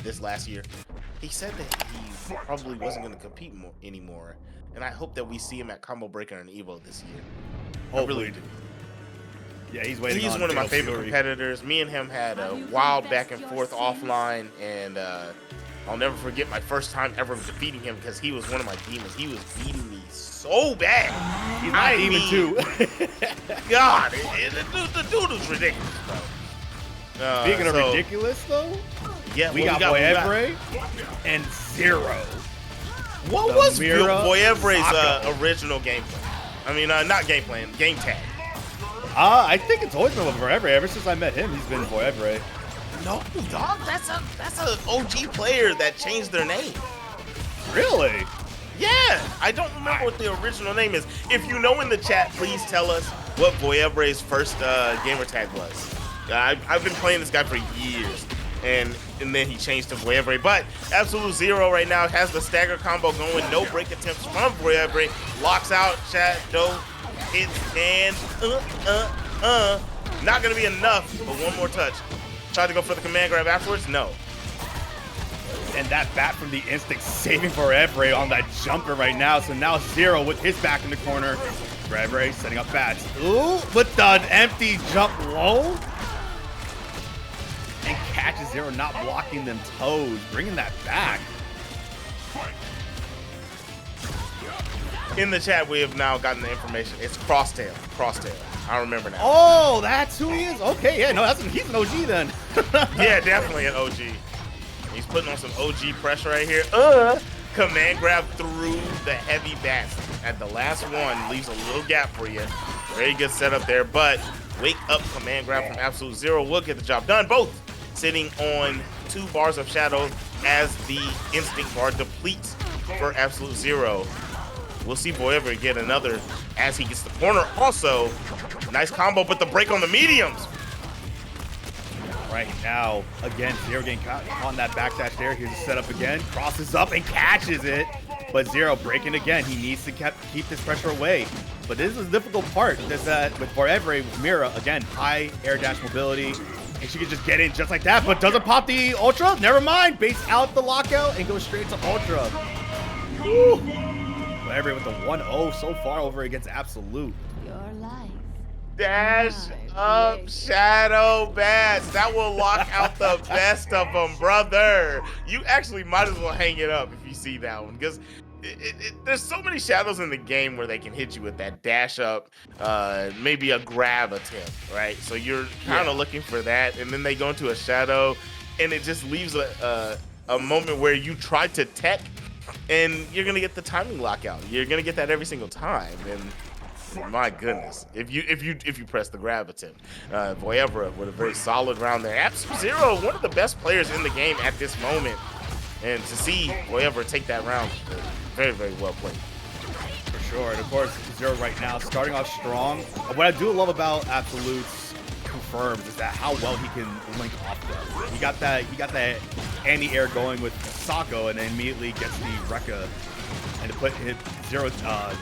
this last year. He said that he probably wasn't going to compete anymore, and I hope that we see him at Combo Breaker and Evo this year. I really do. Yeah, he's waiting. He's one of my favorite competitors. Me and him had a wild back and forth offline, and I'll never forget my first time ever defeating him because he was one of my demons. He was beating me so bad. He's my demon too. God, the dude was ridiculous, bro. Speaking of ridiculous, though, yeah, we got Vouivre and Zero. What was Vouivre's original gameplay? I mean, not gameplay, game tag. I think it's always been with Vouivre. Ever since I met him, he's been Vouivre. No, dog, that's an OG player that changed their name. Really? Yeah, I don't remember what the original name is. If you know in the chat, please tell us what Vouivre's first gamer tag was. I've been playing this guy for years, and then he changed to Vouivre. But Absolute Zero right now has the stagger combo going. No break attempts from Vouivre. Locks out, Shadow hits, and not gonna be enough, but one more touch. Tried to go for the command grab afterwards, no. And that bat from the instinct saving Vouivre on that jumper right now. So now Zero with his back in the corner. Vouivre setting up bats. Ooh, with the empty jump low. And catches Zero, not blocking them toes, bringing that back. In the chat, we have now gotten the information. It's Crosstail. I remember now. Oh, that's who he is? Okay, yeah, no, he's an OG then. Yeah, definitely an OG. He's putting on some OG pressure right here. Command grab through the heavy bats. At the last one, leaves a little gap for you. Very good setup there, but wake up command grab from Absolute Zero will get the job done. Both sitting on 2 bars of shadow as the instinct bar depletes for Absolute Zero. We'll see Vouivre get another as he gets the corner. Also, nice combo, but the break on the mediums. Right now, again, Zero getting caught on that backdash there. Here's the setup again. Crosses up and catches it. But Zero breaking again. He needs to keep this pressure away. But this is the difficult part. Is that with Vouivre, with Mira, again, high air dash mobility. And she can just get in just like that, but doesn't pop the Ultra. Never mind. Baits out the lockout and goes straight to Ultra. Woo. Vouivre with the 1-0 so far over against Absolute. Your life. Dash up Shadow Bats. That will lock out the best of them, brother. You actually might as well hang it up if you see that one, because there's so many shadows in the game where they can hit you with that dash up, maybe a grab attempt, right? So you're kind of looking for that, and then they go into a shadow, and it just leaves a moment where you try to tech, and you're gonna get the timing lockout. You're gonna get that every single time, and my goodness, if you press the grab attempt, Vouivre with a very solid round there. Absolute Zero, one of the best players in the game at this moment, and to see Vouivre take that round, very, very well played. For sure, and of course, Zero right now starting off strong. What I do love about Absolute's confirms is that how well he can link off them. He got that anti-air going with Hisako, and then immediately gets the Rekka and to put Zero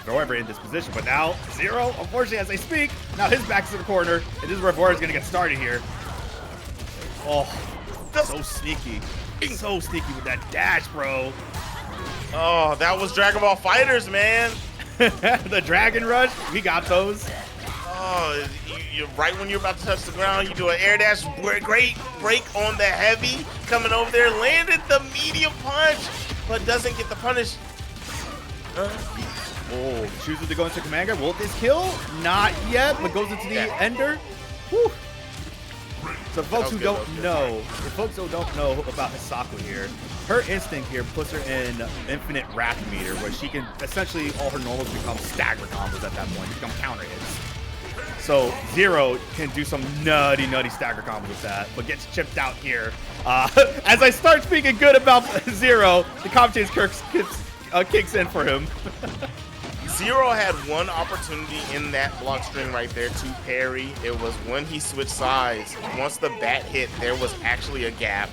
Vouivre in this position. But now Zero, unfortunately, as I speak, now his back's to the corner, and this is where Vouivre's gonna get started here. Oh, so sneaky. So sneaky with that dash, bro. Oh, that was Dragon Ball Fighters, man. The Dragon Rush, we got those. Oh, you're right when you're about to touch the ground, you do an air dash, great break on the heavy, coming over there, landed the medium punch, but doesn't get the punish. Oh, chooses to go into command grab. Will this kill? Not yet, but goes into the ender. Whew. So folks who don't know, about Hisako here, her instinct here puts her in infinite wrath meter, where she can essentially, all her normals become stagger combos at that point, become counter hits. So Zero can do some nutty stagger combos with that, but gets chipped out here. As I start speaking good about Zero, the commentators kicks in for him. Zero had one opportunity in that block string right there to parry. It was when he switched sides. Once the bat hit, there was actually a gap.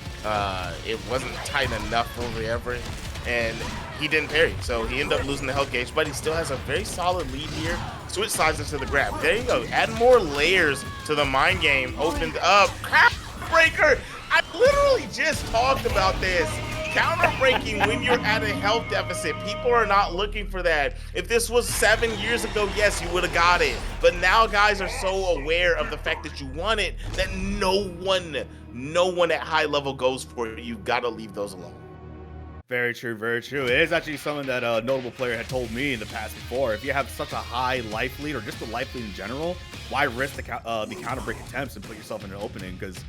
It wasn't tight enough for Vouivre, and he didn't parry. So he ended up losing the health gauge, but he still has a very solid lead here. Switch sides into the grab. There you go. Add more layers to the mind game. Opened up. Crap breaker. I literally just talked about this. Counter breaking when you're at a health deficit. People are not looking for that. If this was 7 years ago, yes, you would have got it. But now guys are so aware of the fact that you want it that no one at high level goes for it. You gotta leave those alone. Very true, very true. It is actually something that a notable player had told me in the past before. If you have such a high life lead or just a life lead in general, why risk the counter break attempts and put yourself in an opening? Because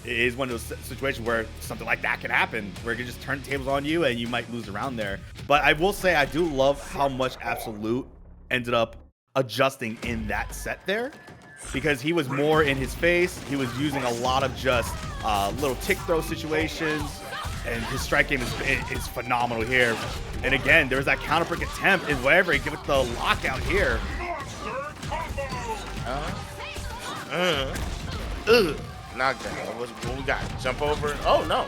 it is one of those situations where something like that can happen, where it can just turn the tables on you and you might lose around there. But I will say I do love how much Absolute ended up adjusting in that set there, because he was more in his face. He was using a lot of just little tick throw situations, and his strike game is phenomenal here. And again, there's that counter break attempt and whatever, give it the lockout here. Knockdown. What we got? Jump over. Oh no.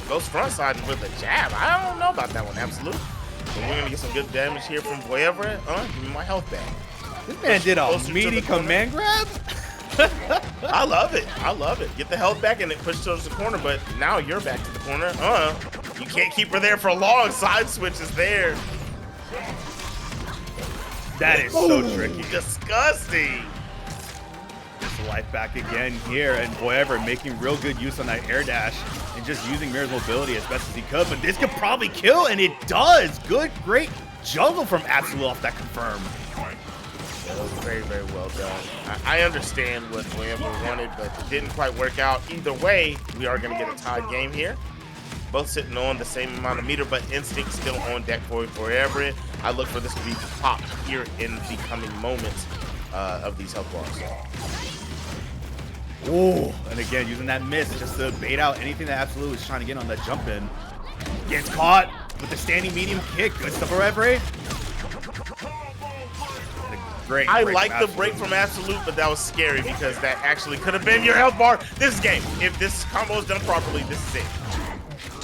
Goes front side with a jab. I don't know about that one, Absolute. But we're gonna get some good damage here from Vouivre. Give me my health back. This man did a meaty command grab. I love it. I love it. Get the health back and then push towards the corner, but now you're back to the corner. You can't keep her there for long. Side switch is there. That is so tricky. Disgusting. Gets the life back again here, and Vouivre making real good use on that air dash and just using Mira's mobility as best as he could. But this could probably kill, and it does. Good, great juggle from Absolute off that confirm. That was very, very well done. I understand what Vouivre wanted, but it didn't quite work out. Either way, we are going to get a tied game here. Both sitting on the same amount of meter, but Instinct still on deck for Vouivre. I look for this to be popped here in the coming moments of these health bars. Oh, and again, using that miss just to bait out anything that Absolute was trying to get on that jump in. Gets caught with the standing medium kick. Good stuff, Vouivre. Great. I like the break from Absolute, but that was scary because that actually could have been your health bar. This game, if this combo is done properly, this is it.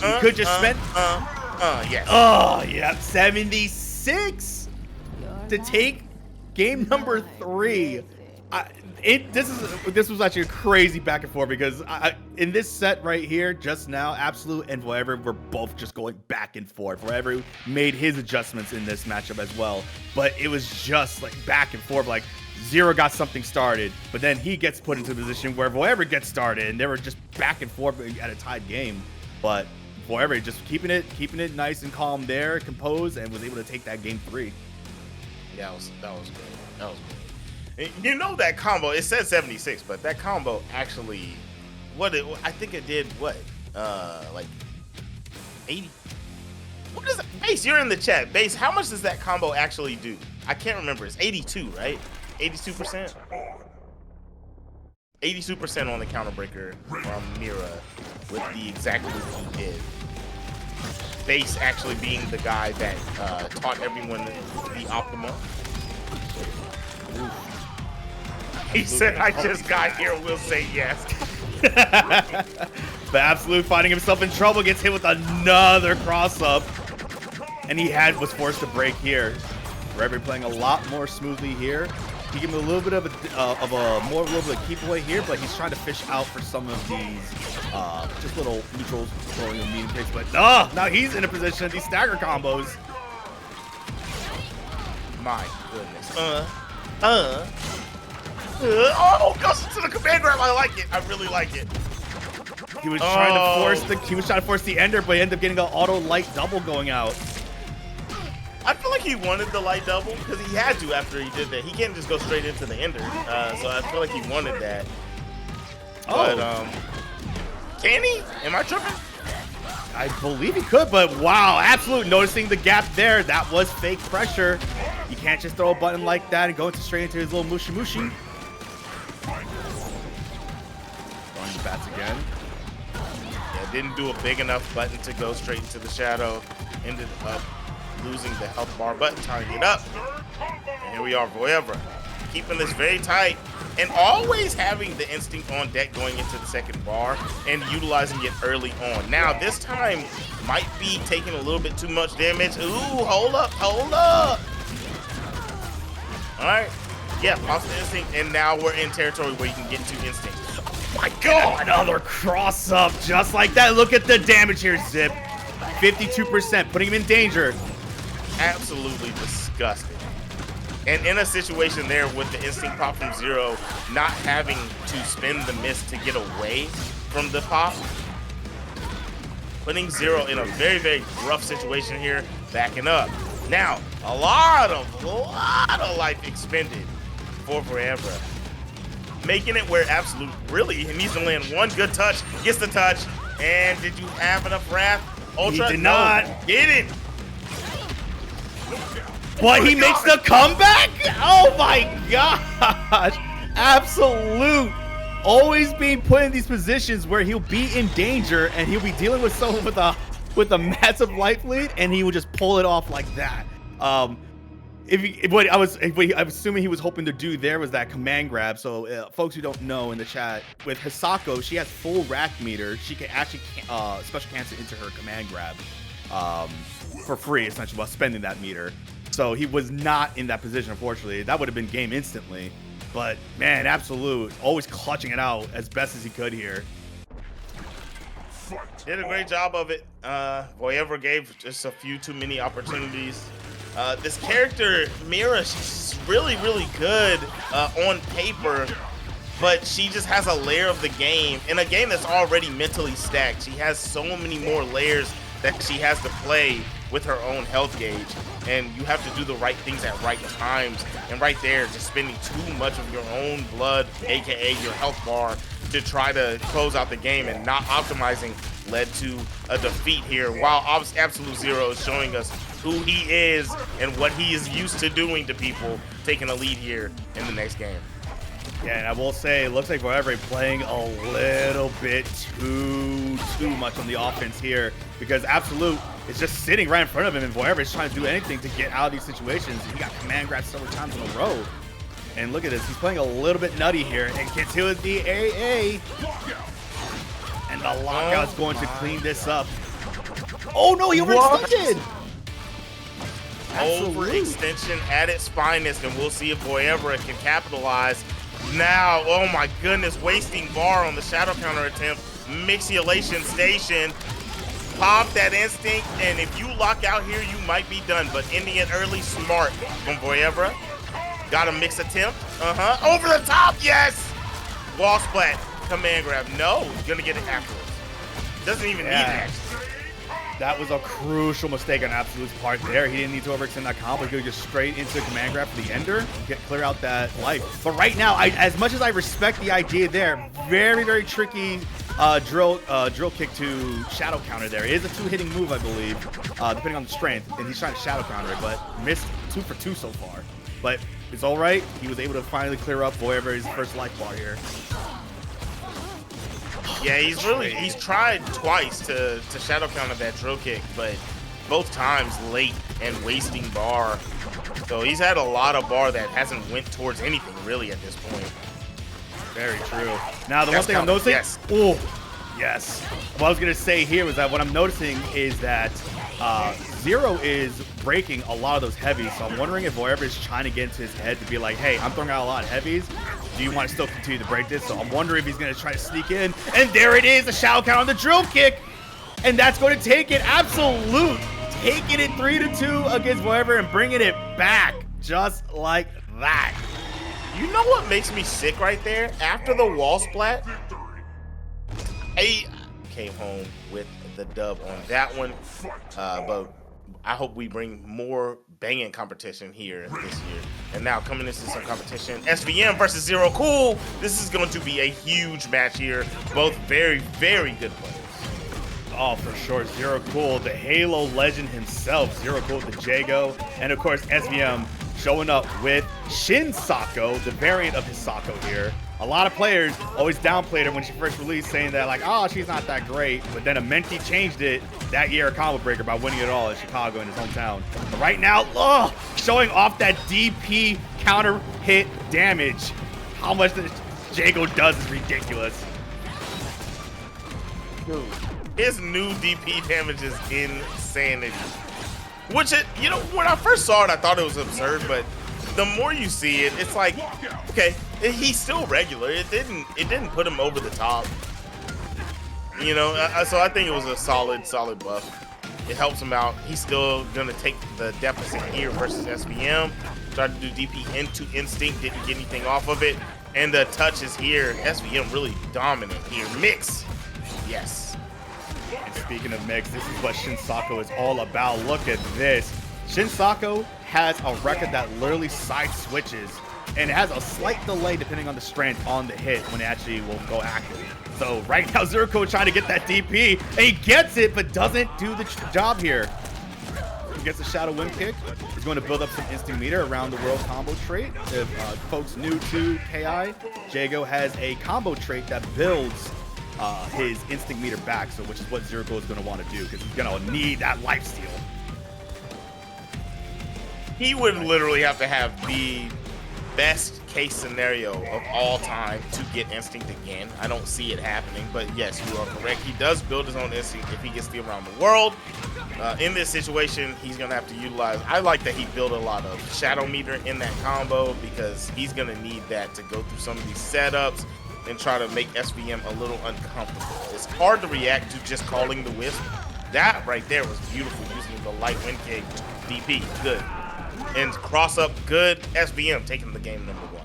You could just spend. Yes. Oh, yeah. 76 to take game number 3. This was actually a crazy back and forth because in this set right here, just now, Absolute and Vouivre were both just going back and forth. Vouivre made his adjustments in this matchup as well, but it was just like back and forth. Like Zero got something started, but then he gets put into a position where Vouivre gets started, and they were just back and forth at a tied game. But Vouivre just keeping it nice and calm there, composed, and was able to take that game 3. Yeah, that was good. That was good. You know that combo, it said 76, but that combo actually, I think it did what? Like 80? What is it? Base, you're in the chat. Base, how much does that combo actually do? I can't remember. It's 82, right? 82%? 82% on the counter breaker from Mira with the exact move he did. Base actually being the guy that taught everyone the optimal. He said, I just got here, we'll say yes. But Absolute finding himself in trouble, gets hit with another cross-up. And he was forced to break here. Vouivre playing a lot more smoothly here. He gave him a little bit of a little bit of keep away here, but he's trying to fish out for some of these just little neutrals, throwing medium kicks. But now he's in a position of these stagger combos. My goodness. Oh, goes into the command grab. I like it. I really like it. He was trying to force the ender, but he ended up getting an auto light double going out. I feel like he wanted the light double because he had to after he did that. He can't just go straight into the ender. So I feel like he wanted that. But can he? Am I tripping? I believe he could, but wow, Absolute noticing the gap there. That was fake pressure. You can't just throw a button like that and go straight into his little mushi mushi. Throwing the bats again. Yeah, didn't do a big enough button to go straight into the shadow. Ended up losing the health bar button, tying it up. And here we are, Vouivre, keeping this very tight and always having the instinct on deck going into the second bar and utilizing it early on. Now, this time might be taking a little bit too much damage. Ooh, hold up. All right. Yeah, lost the instinct, and now we're in territory where you can get to instinct. my God, another cross up just like that. Look at the damage here, Zip. 52%, putting him in danger. Absolutely disgusting. And in a situation there with the instinct pop from Zero, not having to spin the miss to get away from the pop, putting Zero in a very, very rough situation here, backing up. Now, a lot of life expended for Vouivre. Making it where Absolute really he needs to land one good touch, gets the touch, and did you have enough wrath? Ultra? He did not. Get it. But he makes the comeback? Oh my gosh. Absolute. Always being put in these positions where he'll be in danger and he'll be dealing with someone with a massive life lead and he will just pull it off like that. What I was assuming he was hoping to do there was that command grab. So folks who don't know in the chat, with Hisako, she has full rack meter. She can actually special cancel into her command grab for free, essentially, while spending that meter. So he was not in that position, unfortunately. That would have been game instantly. But man, Absolute always clutching it out as best as he could here. Did a great job of it. Vouivre gave just a few too many opportunities. This character, Mira, she's really, really good on paper, but she just has a layer of the game. In a game that's already mentally stacked, she has so many more layers that she has to play with her own health gauge. And you have to do the right things at right times. And right there, just spending too much of your own blood, aka your health bar, to try to close out the game and not optimizing led to a defeat here, while Absolute Zero is showing us who he is and what he is used to doing to people, taking a lead here in the next game. Yeah, and I will say, it looks like Vouivre playing a little bit too much on the offense here, because Absolute is just sitting right in front of him, and Vouivre is trying to do anything to get out of these situations. He got command grabs several times in a row. And look at this, he's playing a little bit nutty here, and gets hit with the AA. And the lockout's going to clean this up. Oh no, he overextended! Overextension at its finest, and we'll see if Vouivre can capitalize. Now, oh my goodness, wasting bar on the shadow counter attempt. Mixulation station. Pop that instinct, and if you lock out here, you might be done. But ending it early, smart from Vouivre. Got a mix attempt. Over the top, yes! Wall splat. Command grab. No, he's gonna get it afterwards. Doesn't even need it, actually. That was a crucial mistake on Absolute's part there. He didn't need to overextend that combo. He could just straight into command grab for the ender, clear out that life. But right now, as much as I respect the idea there, very, very tricky drill kick to shadow counter there. It is a two-hitting move, I believe, depending on the strength. And he's trying to shadow counter it, but missed 2 for 2 so far. But it's all right. He was able to finally clear up Vouivre's first life bar here. Yeah, he's tried twice to shadow counter that drill kick, but both times late and wasting bar. So he's had a lot of bar that hasn't went towards anything really at this point. Very true. Now the one thing I'm noticing, yes. Oh, yes. What I was gonna say here was that what I'm noticing is that Zero is breaking a lot of those heavies. So I'm wondering if Vouivre is trying to get into his head to be like, hey, I'm throwing out a lot of heavies. Do you want to still continue to break this? So I'm wondering if he's going to try to sneak in. And there it is, the shadow count on the drill kick. And that's going to take it. Absolute. Taking it 3-2 against Vouivre and bringing it back just like that. You know what makes me sick right there? After the wall splat, I came home with the dub on that one. But I hope we bring more banging competition here this year. And now coming into some competition, SVM versus Zero Cool. This is going to be a huge match here. Both very, very good players. Oh, for sure. Zero Cool, the Halo legend himself. Zero Cool, the Jago. And of course, SVM showing up with Shin Hisako, the variant of Hisako here. A lot of players always downplayed her when she first released, saying that like, oh, she's not that great. But then a Menti changed it that year, a combo breaker, by winning it all in Chicago in his hometown. But right now, showing off that DP counter hit damage. How much the Jago does is ridiculous. Dude, his new DP damage is insanity. Which, you know, when I first saw it, I thought it was absurd, but the more you see it, it's like, okay, he's still regular. It didn't put him over the top. You know, so I think it was a solid buff. It helps him out. He's still gonna take the deficit here versus SVM. Tried to do DP into Instinct, didn't get anything off of it. And the touch is here. SVM really dominant here. Mix. Yes. And speaking of mix, this is what Shin Hisako is all about. Look at this. Shin Hisako has a record that literally side switches and it has a slight delay depending on the strength on the hit when it actually will go active. So right now, Zerko trying to get that DP, and he gets it, but doesn't do the job here. He gets a Shadow Wind Kick. He's going to build up some instant meter around the world combo trait. If folks new to KI, Jago has a combo trait that builds his instinct meter back, so which is what Zerko is going to want to do, because he's going to need that lifesteal. He would literally have to have the best case scenario of all time to get instinct again. I don't see it happening, but yes, you are correct. He does build his own instinct if he gets the around the world. In this situation, he's gonna have to utilize, I like that he built a lot of shadow meter in that combo because he's gonna need that to go through some of these setups and try to make SVM a little uncomfortable. It's hard to react to just calling the wisp. That right there was beautiful, using the light wind kick. DP, good. And cross up, good. SVM taking the game #1.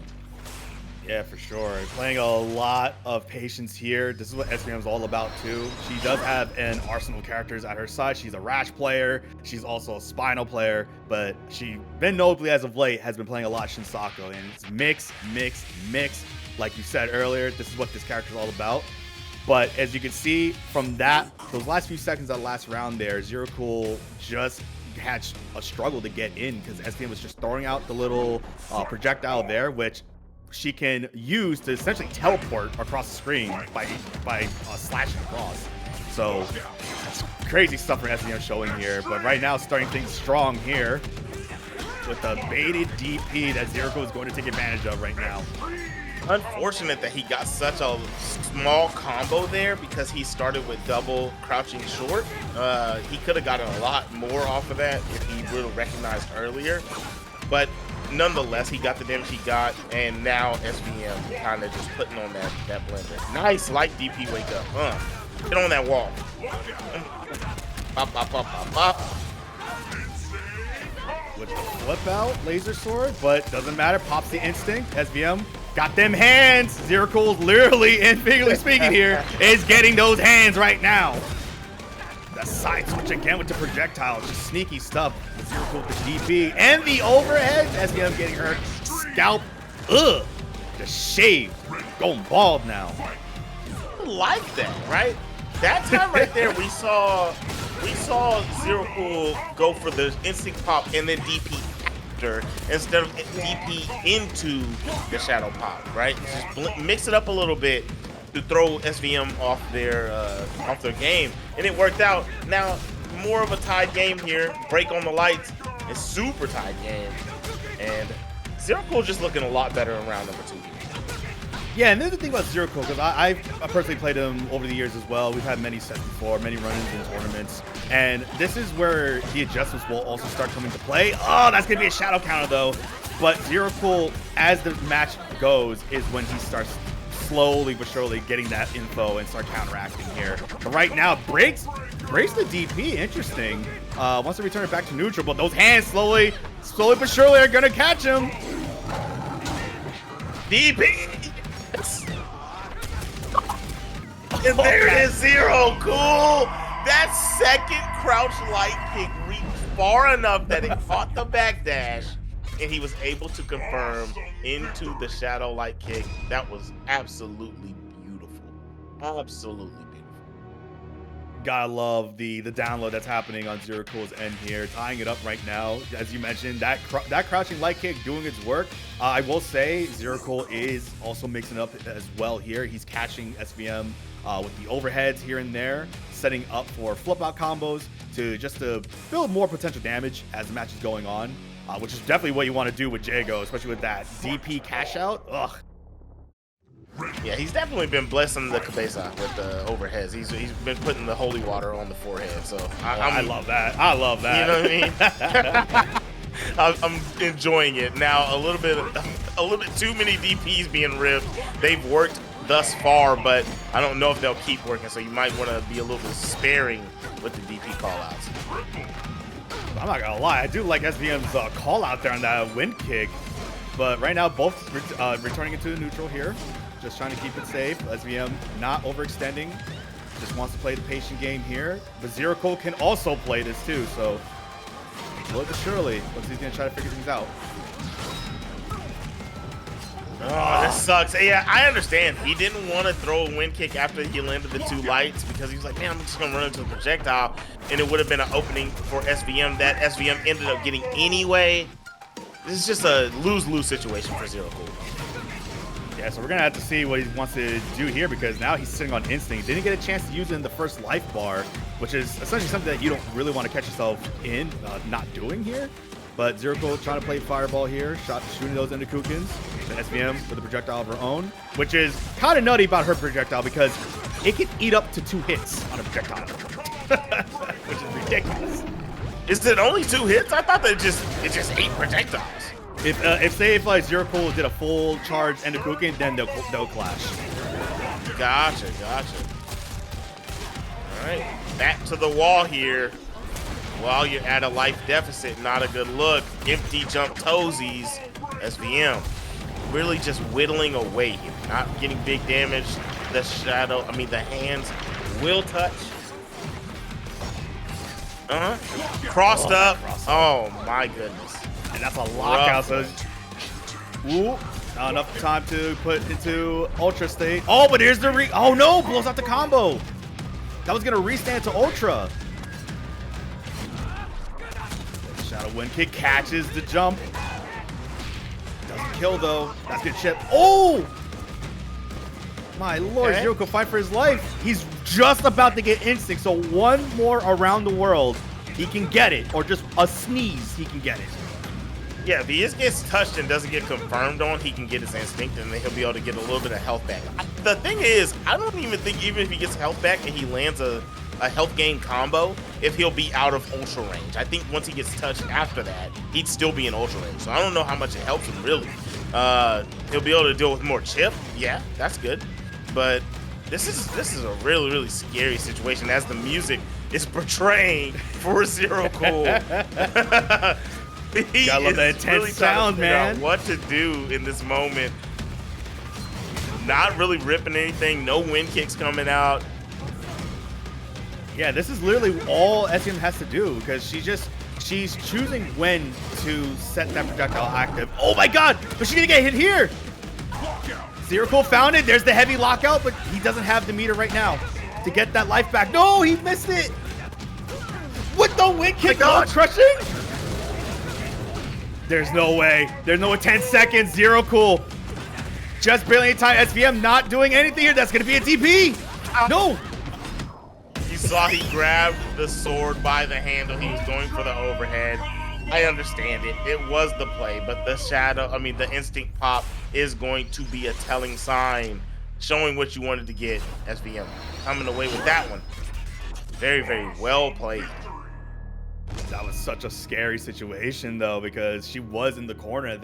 Yeah, for sure. Playing a lot of patience here. This is what SVM is all about too. She does have an arsenal of characters at her side. She's a Rash player. She's also a Spinal player, but she been notably as of late has been playing a lot of Shin Hisako, and it's mix, mix, mix. Like you said earlier, this is what this character is all about. But as you can see from those last few seconds of that last round there, Zero Cool just had a struggle to get in because SVM was just throwing out the little projectile there, which she can use to essentially teleport across the screen by slashing across. So that's crazy stuff for SVM showing here. But right now, starting things strong here with the baited DP that Zerko is going to take advantage of right now. Unfortunate that he got such a small combo there because he started with double crouching short. He could have gotten a lot more off of that if he would have recognized earlier. But nonetheless, he got the damage he got, and now SVM kind of just putting on that blender. Nice light DP wake up. Get on that wall. Bop, bop, bop, bop, bop. With the flip out laser sword, but doesn't matter. Pops the instinct. SVM got them hands. Zero Cool, literally and figuratively speaking here, is getting those hands right now. The side switch again with the projectile. Just sneaky stuff. Zero Cool with the DP and the overhead. SVM getting her scalp. Just shaved. Going bald now. I like that, right? That time right there, we saw Zero Cool go for the instinct pop and then DP after instead of DP into the shadow pop, right? Just mix it up a little bit to throw SVM off their game, and it worked out. Now more of a tied game here. Break on the lights. It's super tied game, and Zero Cool just looking a lot better in round #2. Yeah, and there's the thing about Zero Cool, because I personally played him over the years as well. We've had many sets before, many run-ins in tournaments, and this is where the adjustments will also start coming to play. Oh, that's going to be a shadow counter, though. But Zero Cool, as the match goes, is when he starts slowly but surely getting that info and start counteracting here. But right now, breaks the DP. Interesting. Wants to return it back to neutral, but those hands slowly but surely are going to catch him. DP! And there it is, Zero Cool. That second crouch light kick reached far enough that it caught the backdash, and he was able to confirm into the shadow light kick. That was absolutely beautiful. Absolutely beautiful. Gotta love the download that's happening on Zero Cool's end here, tying it up right now. As you mentioned, that crouching light kick doing its work. I will say Zero Cool is also mixing up as well here. He's catching SVM with the overheads here and there, setting up for flip out combos to build more potential damage as the match is going on, which is definitely what you want to do with Jago, especially with that DP cash out. Ugh. Yeah, he's definitely been blessing the cabeza with the overheads. He's been putting the holy water on the forehead. So I love that. I love that. You know what I mean? I'm enjoying it now. A little bit too many DPs being ripped. They've worked thus far, but I don't know if they'll keep working. So you might want to be a little bit sparing with the DP callouts. I'm not gonna lie, I do like SVM's call out there on that wind kick, but right now both returning into neutral here, just trying to keep it safe. SVM not overextending, just wants to play the patient game here. But Zero Cold can also play this too, so slowly but surely, looks like he's gonna try to figure things out. Oh, this sucks. Yeah, I understand. He didn't want to throw a wind kick after he landed the 2 lights because he was like, man, I'm just going to run into the projectile. And it would have been an opening for SVM that SVM ended up getting anyway. This is just a lose-lose situation for Zero Cool. Yeah, so we're going to have to see what he wants to do here because now he's sitting on Instinct. Didn't get a chance to use it in the first life bar, which is essentially something that you don't really want to catch yourself in not doing here. But Zero Cool trying to play Fireball here, shooting those into Kukins. The SVM with a projectile of her own, which is kind of nutty about her projectile because it can eat up to 2 hits on a projectile, which is ridiculous. Is it only 2 hits? I thought that it just 8 projectiles. If like Zero Cool did a full charge into Kukin, then they'll clash. Gotcha. All right, back to the wall here. While you're at a life deficit, not a good look. Empty jump toesies, SVM. Really just whittling away here, not getting big damage. The hands will touch. Crossed up. Oh my goodness. And that's a lockout. So, not enough time to put into Ultra State. Oh, but here's the oh no, blows out the combo. That was gonna restand to Ultra. Shadow Wind Kick catches the jump. Doesn't kill though. That's good chip. Oh! My lord, Zero could fight for his life. He's just about to get Instinct, so one more around the world, he can get it. Or just a sneeze, he can get it. Yeah, if he just gets touched and doesn't get confirmed on, he can get his Instinct and then he'll be able to get a little bit of health back. The thing is, I don't even think even if he gets health back and he lands a health gain combo, if he'll be out of ultra range. I think once he gets touched after that, he'd still be in ultra range. So I don't know how much it helps him really. He'll be able to deal with more chip. Yeah, that's good. But this is a really, really scary situation as the music is portraying for Zero Cool. He gotta love that intense really sound, man. What to do in this moment? Not really ripping anything. No wind kicks coming out. Yeah, this is literally all SM has to do because she's choosing when to set that projectile active. Oh my god, but she's gonna get hit here. Zero Cool found it. There's the heavy lockout, but he doesn't have the meter right now to get that life back. No, he missed it. With the wind kick, no crushing. There's no way. There's no 10 seconds. Zero Cool just barely in time. SVM not doing anything here. That's gonna be a TP. No. You saw he grabbed the sword by the handle. He was going for the overhead. I understand it. It was the play, but the instinct pop is going to be a telling sign, showing what you wanted to get. SVM coming away with that one. Very, very well played. That was such a scary situation though, because she was in the corner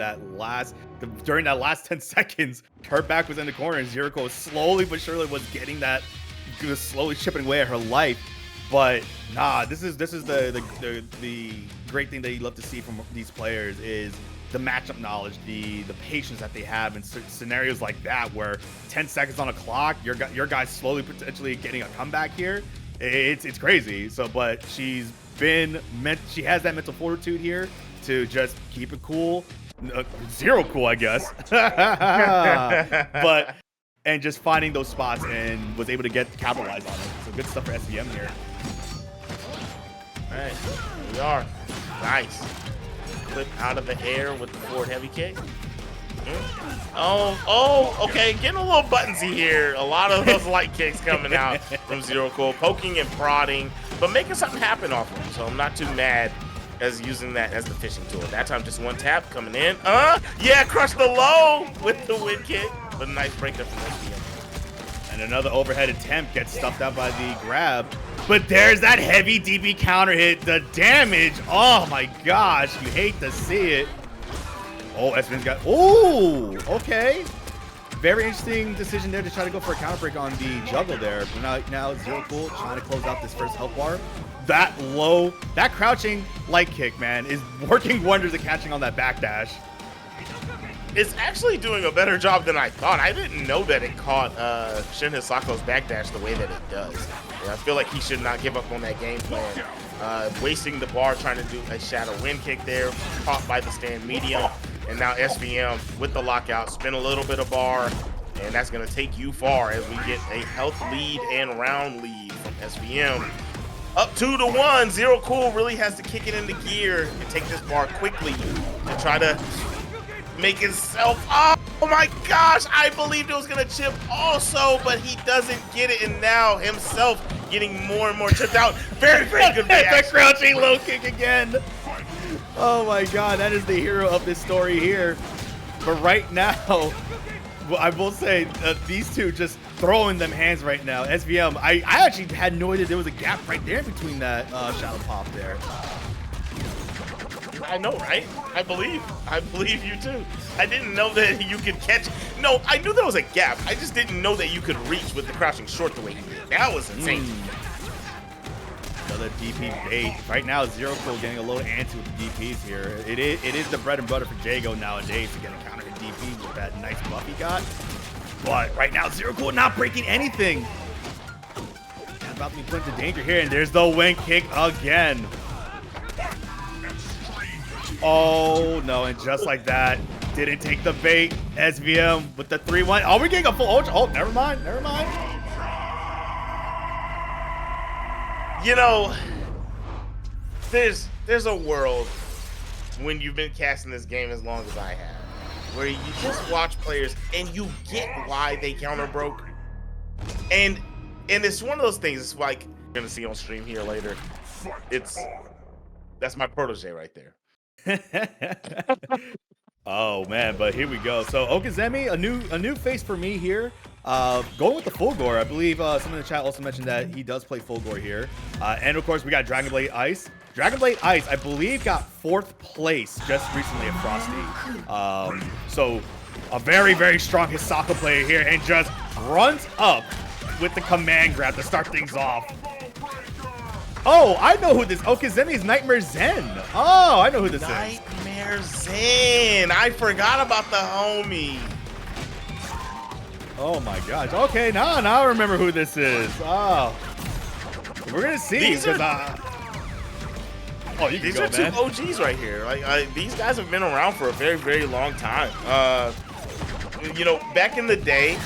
during that last 10 seconds. Her back was in the corner and Zero Cool slowly but surely was getting that, was slowly chipping away at her life. But nah, this is the great thing that you love to see from these players is the matchup knowledge, the patience that they have in scenarios like that where 10 seconds on a clock, your guy's slowly potentially getting a comeback here. It's crazy. So, but she has that mental fortitude here to just keep it cool. Zero Cool, I guess. And just finding those spots and was able to capitalize on it. So good stuff for SVM here. All right, here we are. Nice. Clip out of the air with the forward heavy kick. Okay. Getting a little buttonsy here. A lot of those light kicks coming out from Zero Cool, poking and prodding, but making something happen off him. So I'm not too mad as using that as the fishing tool. That time just one tap coming in. Yeah, crush the low with the wind kick. But a nice break there from SVM. And another overhead attempt gets stuffed out by the grab. But there's that heavy DP counter hit. The damage. Oh my gosh. You hate to see it. Oh, SVM's got. Oh, okay. Very interesting decision there to try to go for a counter break on the juggle there. But now Zero Cool trying to close out this first health bar. That low, that crouching light kick, man, is working wonders at catching on that backdash. It's actually doing a better job than I thought. I didn't know that it caught Shin Hisako's backdash the way that it does. And I feel like he should not give up on that game plan. Wasting the bar trying to do a shadow wind kick there, caught by the stand medium. And now SVM with the lockout, spin a little bit of bar, and that's going to take you far as we get a health lead and round lead from SVM. Up 2-1, Zero Cool really has to kick it into gear and take this bar quickly and try to make himself. Oh my gosh, I believed it was going to chip also, but he doesn't get it, and now himself getting more and more chipped out. Very, very good reaction. The crouching low kick again. Oh my god, that is the hero of this story here. But right now, well, I will say these two just throwing them hands right now. SVM, I actually had no idea there was a gap right there between that shadow pop there. I know, right? I believe you too. I didn't know that you could catch. No, I knew there was a gap. I just didn't know that you could reach with the crouching short the way you did. That was insane. Another DP bait. Right now, Zero Cool getting a little antsy with the DPs here. It is the bread and butter for Jago nowadays to get a counter hit DP with that nice buff he got. But right now, Zero Cool not breaking anything. And about to be put into danger here, and there's the wing kick again. Oh no, and just like that, didn't take the bait. SVM with the 3-1. Oh, we're getting a full ultra. Oh, never mind. You know, there's a world when you've been casting this game as long as I have, where you just watch players and you get why they counter broke. And it's one of those things, it's like you're gonna see on stream here later. That's my protege right there. Oh man, but here we go. So Okazemi, a new face for me here. Going with the Fulgore. I believe someone in the chat also mentioned that he does play Fulgore here. And of course we got DragonBladeIce. DragonBladeIce, I believe, got 4th place just recently at Frosty. So a very, very strong Hisako player here, and just runs up with the command grab to start things off. Oh, I know who this. Okazemi's Nightmare Zen. Oh, I know who this is. Nightmare Zen. I forgot about the homie. Oh my gosh. Okay, now I remember who this is. Oh, we're gonna see. These are two OGs right here. Like these guys have been around for a very, very long time. You know, back in the day,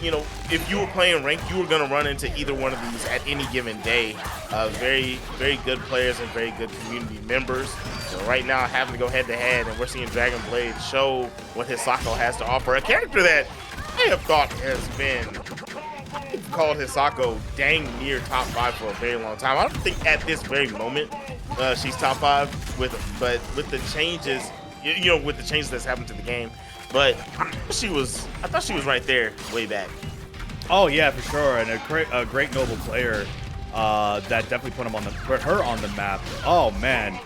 you know, if you were playing ranked, you were gonna run into either one of these at any given day. Very, very good players and very good community members. So right now, having to go head to head, and we're seeing DragonBlade show what Hisako has to offer. A character that I have thought has been called Hisako dang near top 5 for a very long time. I don't think at this very moment she's top 5 but with the changes, you know, with the changes that's happened to the game. But I thought she was right there way back. Oh yeah, for sure, and a great noble player that definitely put her on the map. Oh man,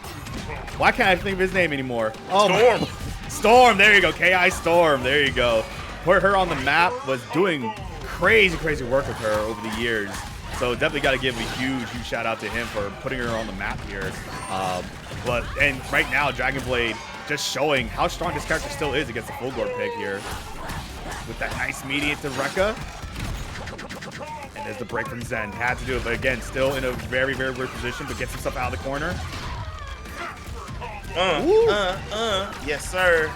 why can't I think of his name anymore? Oh, Storm. Storm. There you go, KI Storm. There you go. Put her on the map. Was doing crazy work with her over the years. So definitely got to give a huge shout out to him for putting her on the map here. And right now, DragonBlade just showing how strong this character still is against the Fulgore pick here. With that nice mediate to Rekka. And there's the break from Zen. Had to do it, but again, still in a very weird position, but gets himself out of the corner. Yes, sir.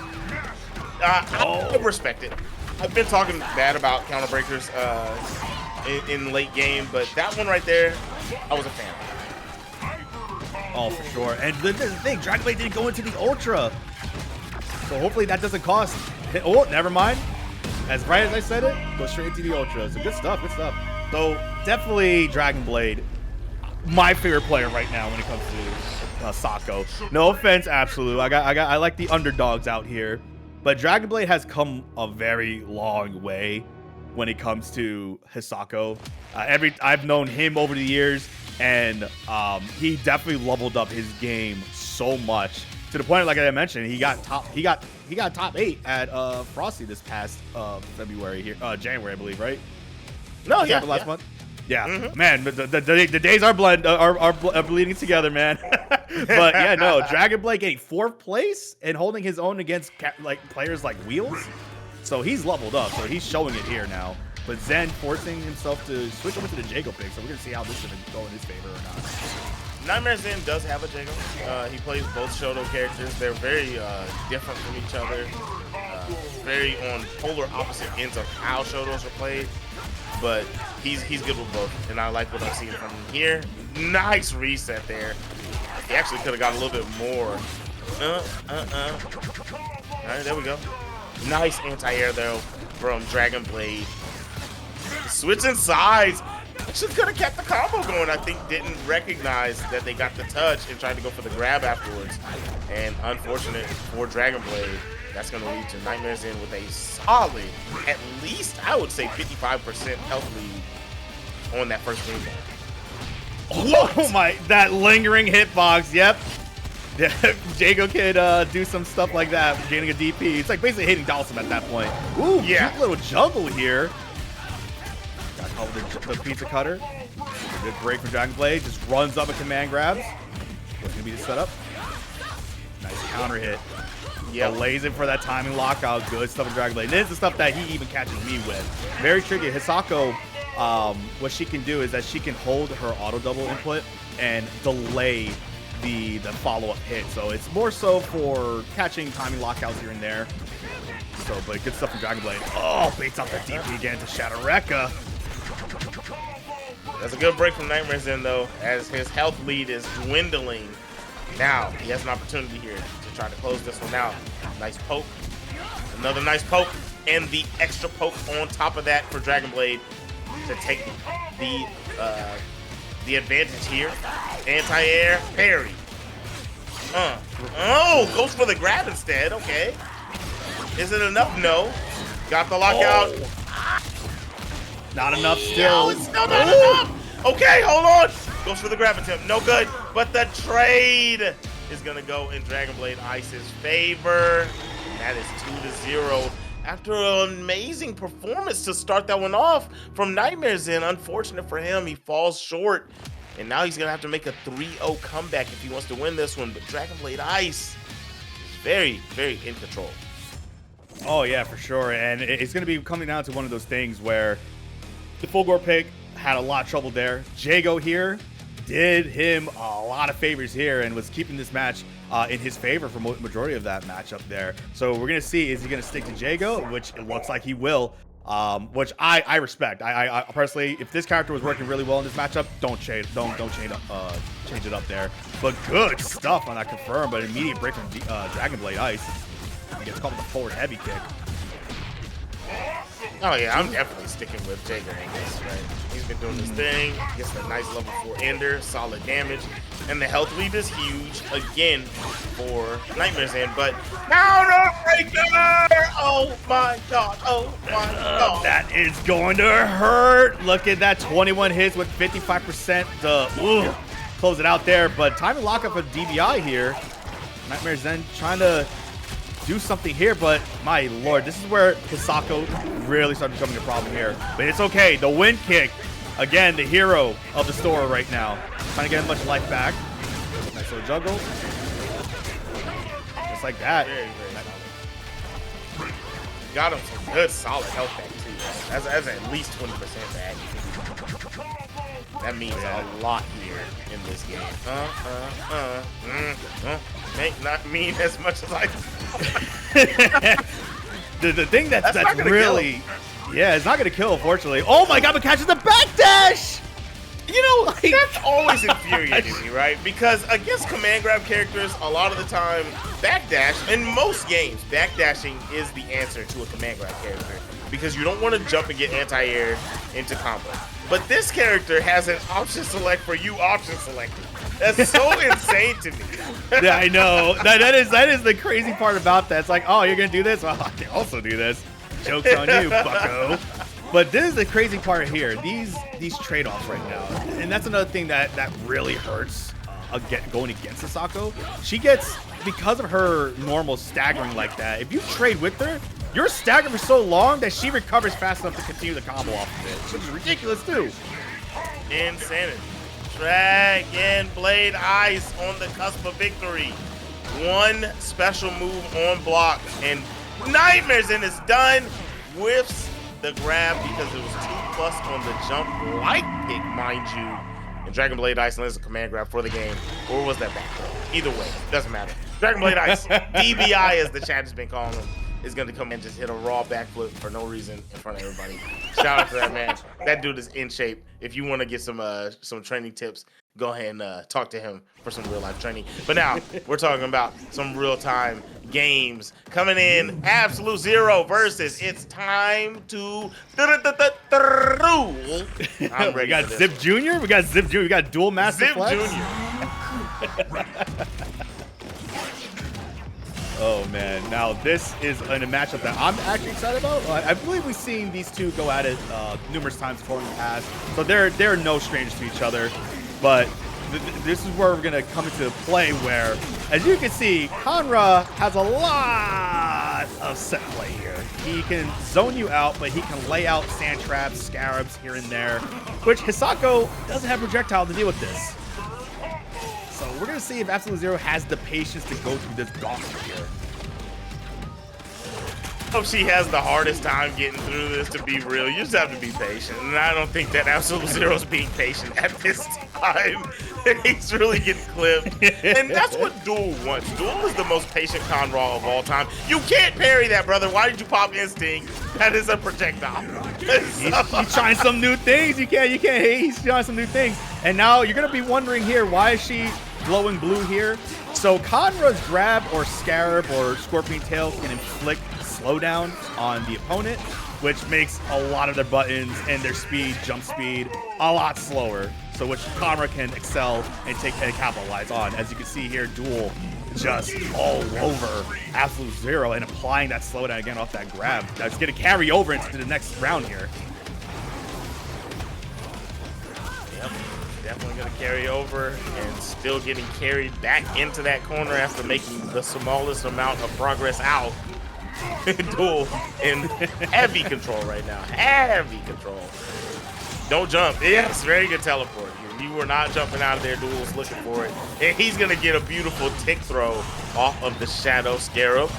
I respect it. I've been talking bad about counter breakers in late game, but that one right there, I was a fan of. Oh, for sure. And the thing, DragonBlade didn't go into the Ultra. So hopefully that doesn't cost. Oh, never mind. As right as I said it, go straight into the Ultra. So good stuff. So definitely DragonBlade, my favorite player right now when it comes to Sako. No offense, absolute. I like the underdogs out here. But DragonBlade has come a very long way when it comes to Hisako. I've known him over the years, and he definitely leveled up his game so much to the point, like I mentioned, he got top 8 at Frosty this past February here, January, I believe, right? No, yeah, last month. Yeah, man, the days are bleeding together, man. But yeah, no, DragonBlade getting 4th place and holding his own against players like Wheels. So he's leveled up, so he's showing it here now. But Zen forcing himself to switch over to the Jago pick, so we're gonna see how this is gonna go in his favor or not. Nightmare Zen does have a Jago. He plays both Shoto characters. They're very different from each other. Very on polar opposite ends of how Shotos are played. But he's good with both, and I like what I've seen from him here. Nice reset there. He actually could have got a little bit more. All right, there we go. Nice anti-air though from DragonBlade. Switching sides. Actually could have kept the combo going. I think didn't recognize that they got the touch and tried to go for the grab afterwards. And unfortunate for DragonBlade, that's going to lead to Nightmares in with a solid, at least I would say 55% health lead on that first game. Oh my, that lingering hitbox, yep. Jago could do some stuff like that, gaining a DP. It's like basically hitting Dawson at that point. Ooh, yeah. Cute little juggle here. Got called the pizza cutter. Good break from DragonBlade. Just runs up and command grabs. What's going to be the setup? Nice counter hit. Yeah, lays in for that timing lockout. Good stuff with DragonBlade. This is the stuff that he even catches me with. Very tricky. Hisako, what she can do is that she can hold her auto double input and delay the follow-up hit. So it's more so for catching timing lockouts here and there. So, but good stuff from DragonBlade. Oh, baits out the DP again to Shadareka. That's a good break from Nightmares in though, as his health lead is dwindling. Now he has an opportunity here to try to close this one out. Nice poke, another nice poke, and the extra poke on top of that for DragonBlade to take the advantage here. Anti-air parry. Oh, goes for the grab instead. Okay. Is it enough? No. Got the lockout. Not enough still. No, it's still not enough. Okay, hold on. Goes for the grab attempt. No good. But the trade is going to go in DragonBladeIce's favor. That is 2-0. After an amazing performance to start that one off from Nightmares in. Unfortunate for him, he falls short. And now he's going to have to make a 3-0 comeback if he wants to win this one. But DragonBladeIce is very, very in control. Oh, yeah, for sure. And it's going to be coming down to one of those things where the Fulgore pick had a lot of trouble there. Jago here did him a lot of favors here and was keeping this match in his favor for majority of that matchup there. So we're going to see, is he going to stick to Jago, which it looks like he will, which I respect. I personally, if this character was working really well in this matchup, don't change it up there. But good stuff on that confirm, but immediate break from DragonBladeIce. He gets called with a forward heavy kick. Oh yeah, I'm definitely sticking with Jago in this, right? He's been doing his thing, gets a nice level 4 ender, solid damage, and the health lead is huge again for Nightmares in, but counter breaker! Oh my god, oh my god. That is going to hurt. Look at that, 21 hits with 55% to close it out there, but timing lockup for DBI here. Nightmares then trying to do something here, but my lord, this is where Hisako really started becoming a problem here. But it's okay. The wind kick, again, the hero of the store right now. Trying to get as much life back. Nice little juggle. Just like that. Very, very solid. Got him some good, solid health back too. That's at least 20% back. That means a lot here in this game. May not mean as much as I the thing that's really it's not gonna kill, unfortunately. Oh my god, but catches the backdash! You know, like, that's always infuriating me, right? Because against command grab characters, a lot of the time, backdash, in most games, backdashing is the answer to a command grab character. Because you don't want to jump and get anti-air into combo. But this character has an option select for you option selected. That's so insane to me. Yeah, I know. That is the crazy part about that. It's like, oh, you're gonna do this? Well, I can also do this. Joke's on you, bucko. But this is the crazy part here. These trade-offs right now, and that's another thing that really hurts going against Hisako. She gets, because of her normal staggering like that, if you trade with her, you're staggering for so long that she recovers fast enough to continue the combo off of it, which is ridiculous too. Insanity. DragonBladeIce on the cusp of victory. One special move on block and nightmares, and it's done. Whiffs the grab because it was 2+ on the jump light kick, mind you. And DragonBladeIce lands a command grab for the game. Or was that back throw? Either way, doesn't matter. DragonBladeIce, DBI as the chat has been calling him, is going to come and just hit a raw backflip for no reason in front of everybody. Shout out to that man. That dude is in shape. If you want to get some training tips, go ahead and talk to him for some real life training. But now we're talking about some real time games coming in. Absolute Zero versus It's Time to rule. I'm ready. We got Zip Jr. We got Zip Jr. We got Dual Master Zip Flex. Jr. Oh man, now this is a matchup that I'm actually excited about. I believe we've seen these two go at it numerous times before in the past, so they're no strangers to each other. But this is where we're gonna come into play where, as you can see, Conra has a lot of set play here. He can zone you out, but he can lay out sand traps, scarabs here and there, which Hisako doesn't have projectile to deal with this. So we're going to see if Absolute Zero has the patience to go through this gauntlet here. Hope she has the hardest time getting through this, to be real. You just have to be patient. And I don't think that Absolute Zero's being patient at this time. He's really getting clipped. And that's what Duel wants. Duel is the most patient Conra of all time. You can't parry that, brother. Why did you pop Instinct? That is a projectile. He's trying some new things. You can't hate. He's trying some new things. And now you're going to be wondering here, why is she glowing blue here? So Conra's grab or scarab or scorpion tail can inflict slowdown on the opponent, which makes a lot of their buttons and their speed, jump speed, a lot slower. So which Conra can excel and take and capitalize on. As you can see here, Duel just all over Absolute Zero and applying that slowdown again off that grab. That's going to carry over into the next round here. Yep, definitely going to carry over and still getting carried back into that corner after making the smallest amount of progress out. Duel in heavy control right now. Heavy control. Don't jump. Yes, very good teleport. You were not jumping out of there. Duel's looking for it. And he's going to get a beautiful tick throw off of the Shadow Scarab.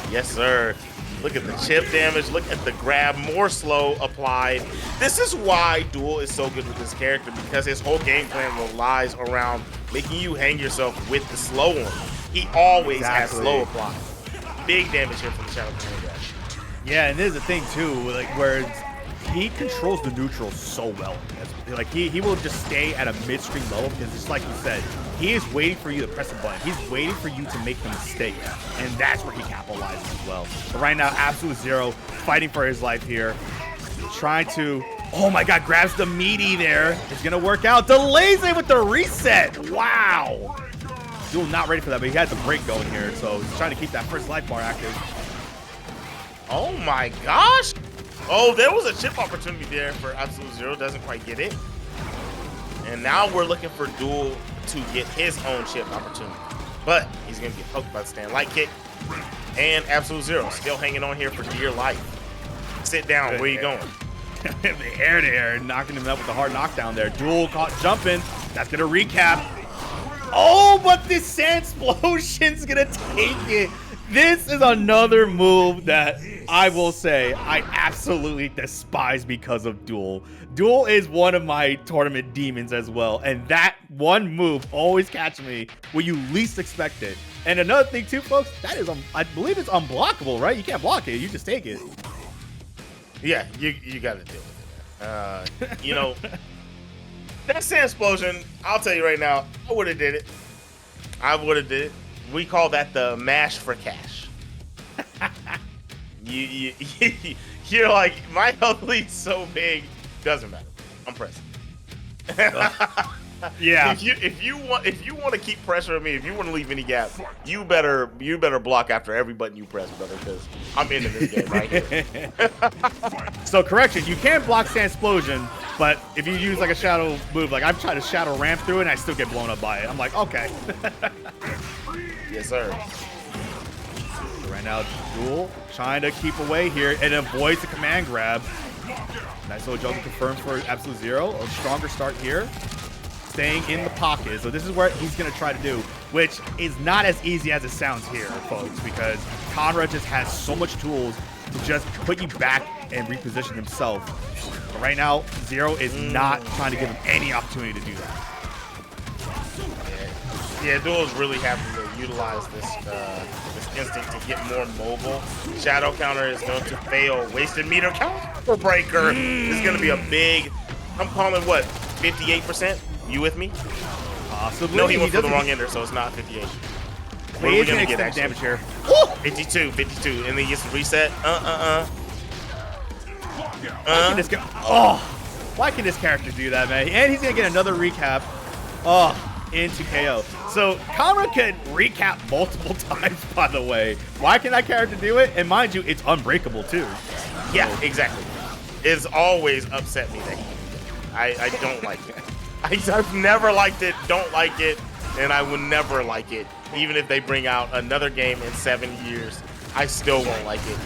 Yes, sir. Look at the chip damage. Look at the grab. More slow applied. This is why Duel is so good with this character, because his whole game plan relies around making you hang yourself with the slow one. He always has slow applied. Big damage here from the Shadow Scarab. Yeah, and there's the thing too, like where he controls the neutral so well. Like he will just stay at a midstream level because just like you said, he is waiting for you to press a button. He's waiting for you to make the mistake, and that's where he capitalizes as well. But right now, Absolute Zero fighting for his life here, trying to. Oh my God! Grabs the meaty there. It's gonna work out. Delays it with the reset. Wow. Duel not ready for that, but he has the break going here, so he's trying to keep that first life bar active. Oh my gosh! Oh, there was a chip opportunity there for Absolute Zero. Doesn't quite get it. And now we're looking for Duel to get his own chip opportunity. But he's going to get poked by the stand light kick. And Absolute Zero still hanging on here for dear life. Sit down. Where you going? The air to air, knocking him up with a hard knockdown there. Duel caught jumping. That's going to recap. Oh, but this sand explosion's going to take it. This is another move that I will say I absolutely despise because of Duel. Duel is one of my tournament demons as well, and that one move always catches me when you least expect it. And another thing too, folks, that is, I believe it's unblockable, right? You can't block it, you just take it. Yeah, you got to deal with it. You know, that sand explosion, I'll tell you right now, I would have did it. I would have did it. We call that the mash for cash. You're like, my health lead's so big, doesn't matter. I'm pressing. Yeah. If you want to keep pressuring me, if you want to leave any gap, you better block after every button you press, brother, because I'm into this game right here. So correction, you can block Sand Explosion, but if you use like a shadow move, like I've tried to shadow ramp through it and I still get blown up by it. I'm like, okay. Yes, sir. So right now, Duel trying to keep away here and avoids the command grab. Nice little jump confirmed for Absolute Zero. A stronger start here. Staying in the pocket. So this is what he's going to try to do, which is not as easy as it sounds here, folks, because Conrad just has so much tools to just put you back and reposition himself. But right now, Zero is not trying to give him any opportunity to do that. Yeah, Duel's really having to utilize this instinct to get more mobile. Shadow counter is going to fail. Wasted meter counter breaker is going to be a big. I'm calling what, 58%? You with me? Possibly. No, he went for the wrong ender, so it's not 58. What are we going to get damage here? 52, and then he gets to reset. Why can this character do that, man? And he's going to get another recap. Into KO. So Conrad can recap multiple times, by the way. Why can that character do it? And mind you, it's unbreakable too. Yeah, exactly. It's always upset me that I don't like it. I've never liked it, don't like it, and I will never like it. Even if they bring out another game in 7 years, I still won't like it.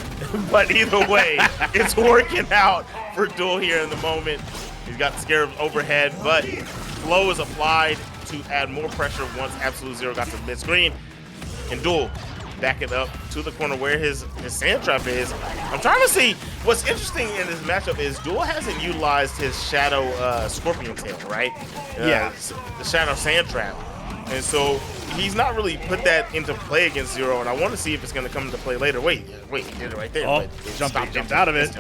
But either way, it's working out for Duel here in the moment. He's got the Scarabs overhead, but flow is applied to add more pressure once Absolute Zero got to the mid-screen. And Duel back it up to the corner where his sand trap is. I'm trying to see what's interesting in this matchup is Duel hasn't utilized his shadow scorpion tail, right? Yeah. The shadow sand trap. And so he's not really put that into play against Zero, and I want to see if it's going to come into play later. Wait, he did it right there. Oh, he jumped out of it.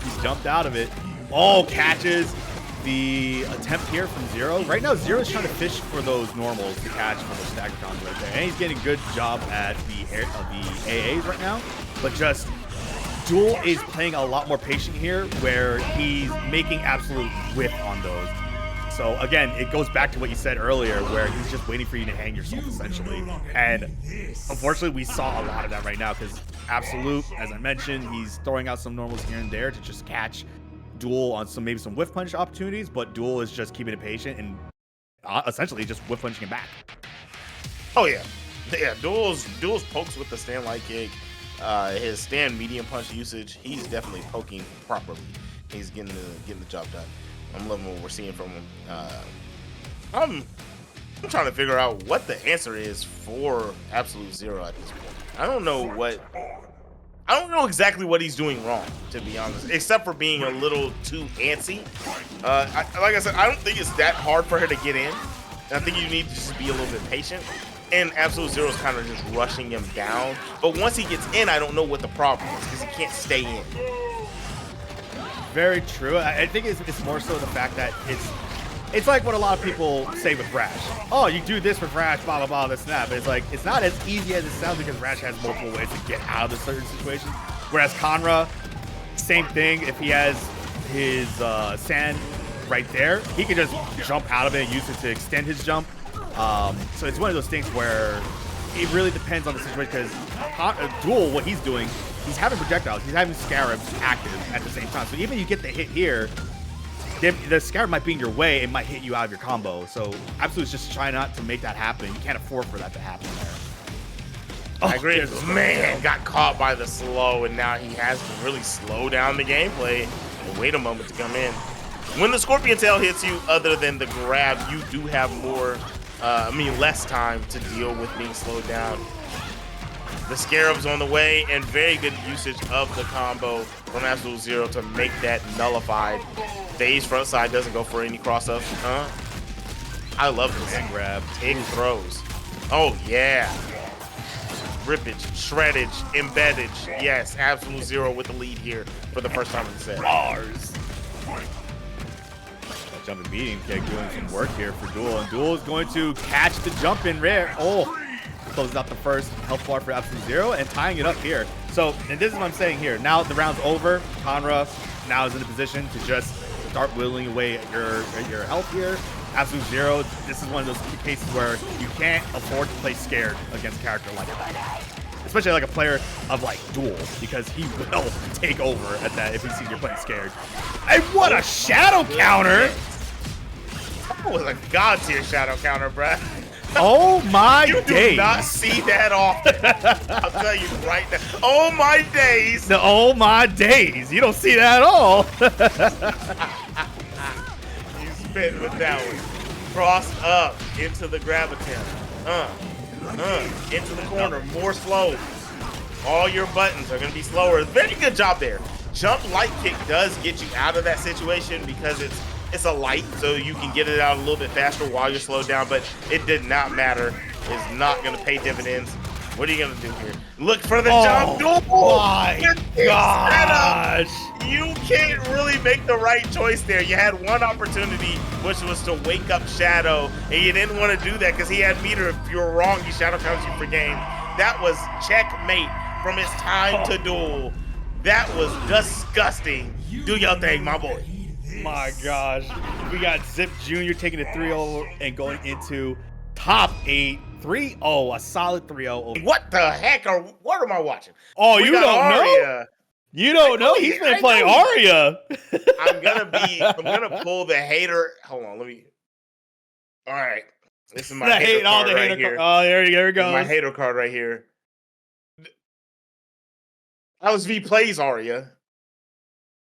He jumped out of it. Oh, catches the attempt here from Zero. Right now, Zero's trying to fish for those normals to catch for those stagger combos right there. And he's getting a good job at the AAs right now. But just Duel is playing a lot more patient here where he's making absolute whip on those. So again, it goes back to what you said earlier where he's just waiting for you to hang yourself essentially. And unfortunately, we saw a lot of that right now because Absolute, as I mentioned, he's throwing out some normals here and there to just catch Duel on maybe some whiff punch opportunities, but Duel is just keeping it patient and essentially just whiff punching him back. Oh yeah, Duel's pokes with the stand light kick, his stand medium punch usage. He's definitely poking properly. He's getting the job done. I'm loving what we're seeing from him. I'm trying to figure out what the answer is for Absolute Zero at this point. I don't know exactly what he's doing wrong, to be honest, except for being a little too antsy. Like I said, I don't think it's that hard for her to get in. I think you need to just be a little bit patient. And Absolute Zero is kind of just rushing him down. But once he gets in, I don't know what the problem is because he can't stay in. Very true. I think it's more so the fact that it's like what a lot of people say with Rash. Oh, you do this with Rash, blah, blah, blah, this and that. But it's like, it's not as easy as it sounds because Rash has multiple ways to get out of the certain situations. Whereas Conra, same thing. If he has his sand right there, he can just jump out of it and use it to extend his jump. So it's one of those things where it really depends on the situation because Duel, what he's doing, he's having projectiles. He's having Scarabs active at the same time. So even if you get the hit here, the Scarab might be in your way. It might hit you out of your combo. So Absolute's just trying not to make that happen. You can't afford for that to happen there. I agree. Man, got caught by the slow, and now he has to really slow down the gameplay and wait a moment to come in. When the Scorpion Tail hits you, other than the grab, you do have less time to deal with being slowed down. The Scarab's on the way, and very good usage of the combo from Absolute Zero to make that nullified. Phase front side doesn't go for any cross-ups. I love this. And grab. Take throws. Oh, yeah. Rippage, shreddage, embeddage. Yes, Absolute Zero with the lead here for the first time in the set. Bars. Jumping beating kick doing some work here for Duel, and Duel is going to catch the jump in rare. Oh, closes out the first health bar for Absolute Zero and tying it up here. So, and this is what I'm saying here. Now the round's over. Conra now is in a position to just start whittling away at your health here. Absolute Zero, this is one of those cases where you can't afford to play scared against a character like that. Especially like a player of like Duel, because he will take over at that if he sees you're playing scared. And what a shadow counter! That was a god tier shadow counter, bruh. Oh my days! You do not see that often. I'll tell you right now. Oh my days! Oh my days! You don't see that at all. You spit with that one. Crossed up into the grab attempt. Into the corner. More slow. All your buttons are going to be slower. Very good job there. Jump light kick does get you out of that situation because it's a light, so you can get it out a little bit faster while you're slowed down, but it did not matter. It's not going to pay dividends. What are you going to do here? Look for the jump. Oh my gosh. You can't really make the right choice there. You had one opportunity, which was to wake up Shadow, and you didn't want to do that because he had meter. If you were wrong, he Shadow counts you for game. That was checkmate from his time to duel. That was disgusting. Do your thing, my boy. My gosh. We got Zip Jr. taking a 3-0 and going into top 8. 3-0, a solid 3-0. What the heck? What am I watching? Oh, you don't know? You don't know? He's been playing Aria. I'm gonna pull the hater. Hold on, let me. All right. This is my hater card right here. Oh, there we go. My hater card right here. NotAlexV plays Aria.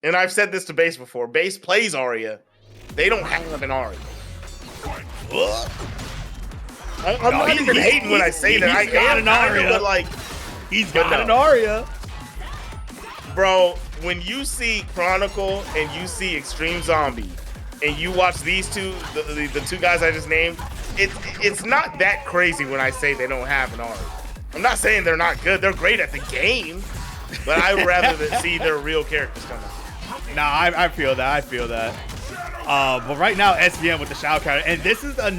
And I've said this to Base before. Base plays Aria. They don't have an Aria. I'm not even hating when I say that. I got an Aria, but like he's got an Aria. Bro, when you see Chronicle and you see Extreme Zombie, and you watch these two, the two guys I just named, it's not that crazy when I say they don't have an Aria. I'm not saying they're not good. They're great at the game, but I'd rather see their real characters come out. Nah, I feel that. I feel that. But right now, SVM with the shadow counter, and this is a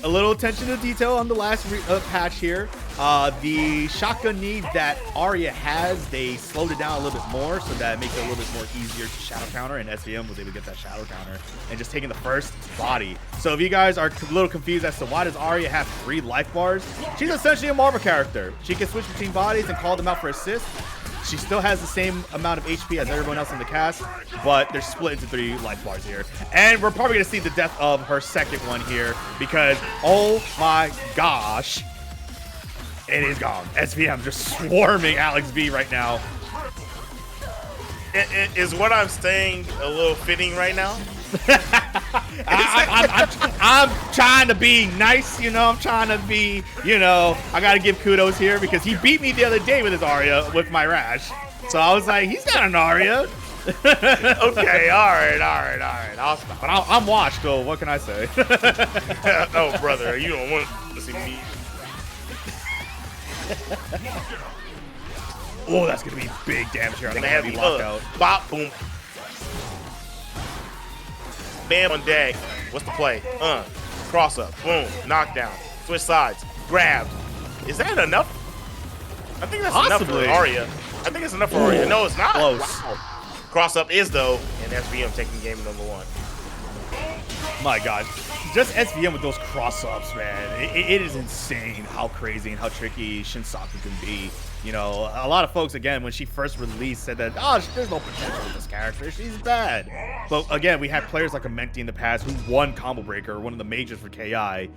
little attention to detail on the last patch here. The shotgun need that Aria has, they slowed it down a little bit more, so that makes it a little bit more easier to shadow counter, and SVM was able to get that shadow counter and just taking the first body. So if you guys are a little confused as to why does Aria have 3 life bars, she's essentially a Marvel character. She can switch between bodies and call them out for assists. She still has the same amount of HP as everyone else in the cast, but they're split into 3 life bars here. And we're probably going to see the death of her second one here because, oh my gosh, it is gone. SVM just swarming NotAlexV right now. Is what I'm saying a little fitting right now? I'm trying to be nice, you know. I'm trying to be, you know, I got to give kudos here because he beat me the other day with his Aria with my Rash. So I was like, he's got an Aria. Okay, all right. I'll stop. But I'm washed, though. What can I say? Oh, brother, you don't want to see me. Oh, that's going to be big damage here on the heavy lockout. Bop, boom. Bam on deck. What's the play? Cross up. Boom. Knockdown. Switch sides. Grabbed. Is that enough? I think that's enough for Aria. I think it's enough for Aria. No, it's not. Close. Wow. Cross up is, though, and SVM taking game #1. My God. Just SVM with those cross-ups, man. It is insane how crazy and how tricky Shin Hisako can be. You know, a lot of folks, again, when she first released, said that, oh, there's no potential with this character. She's bad. But again, we had players like Menti in the past who won Combo Breaker, one of the majors for KI,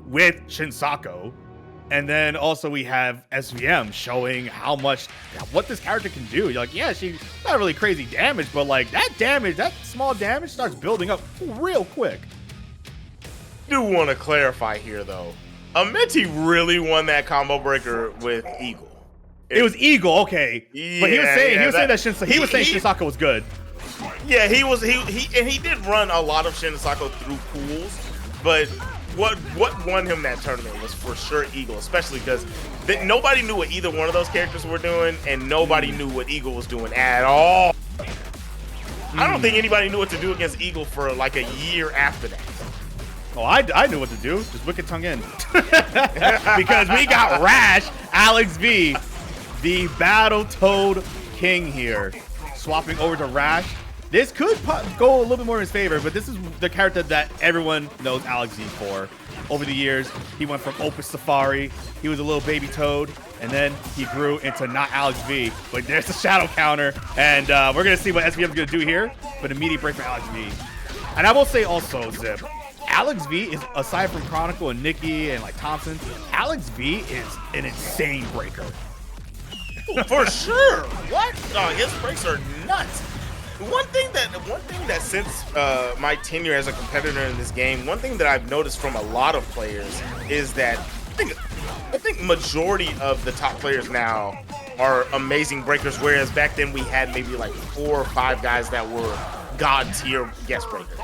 with Shin Hisako. And then also we have SVM showing what this character can do. You're like, yeah, she's not really crazy damage, but like that damage, that small damage starts building up real quick. I do want to clarify here, though. Menti really won that Combo Breaker with Eagle. It was Eagle, okay. Yeah, but he was saying Shin Hisako was good. Yeah, he did run a lot of Shin Hisako through pools, but what won him that tournament was for sure Eagle, especially because nobody knew what either one of those characters were doing, and nobody knew what Eagle was doing at all. I don't think anybody knew what to do against Eagle for like a year after that. Oh, I knew what to do. Just wicked tongue in. Because we got Rash, NotAlexV, the Battletoad King here. Swapping over to Rash. This could go a little bit more in his favor, but this is the character that everyone knows AlexV for. Over the years, he went from Opus Safari, he was a little baby toad, and then he grew into NotAlexV. But there's the shadow counter, and we're going to see what SVM is going to do here, but immediate break for AlexV. And I will say also, Zip, AlexV is, aside from Chronicle and Nikki and like Thompson, AlexV is an insane breaker. For sure. What? His breaks are nuts. One thing that since my tenure as a competitor in this game, one thing that I've noticed from a lot of players is that I think majority of the top players now are amazing breakers, whereas back then we had maybe like 4 or 5 guys that were god tier guest breakers.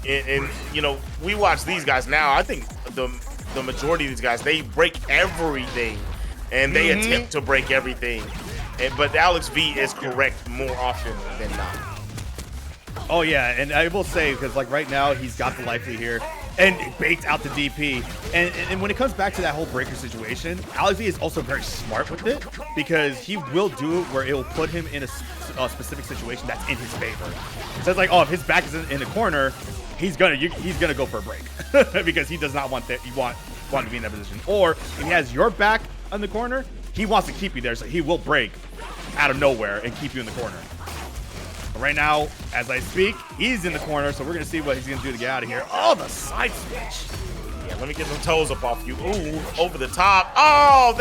And you know, we watch these guys now. I think the majority of these guys, they break everything, and they attempt to break everything. But AlexV is correct more often than not. Oh yeah, and I will say, because like right now he's got the life lead here and baked out the DP. And when it comes back to that whole breaker situation, AlexV is also very smart with it, because he will do it where it will put him in a specific situation that's in his favor. So it's like, oh, if his back is in the corner, he's gonna go for a break because he does not want that. Want to be in that position. Or if he has your back on the corner, he wants to keep you there, so he will break out of nowhere and keep you in the corner. But right now, as I speak, he's in the corner, so we're going to see what he's going to do to get out of here. Oh, the side switch. Yeah, let me get some toes up off you. Ooh, over the top. Oh,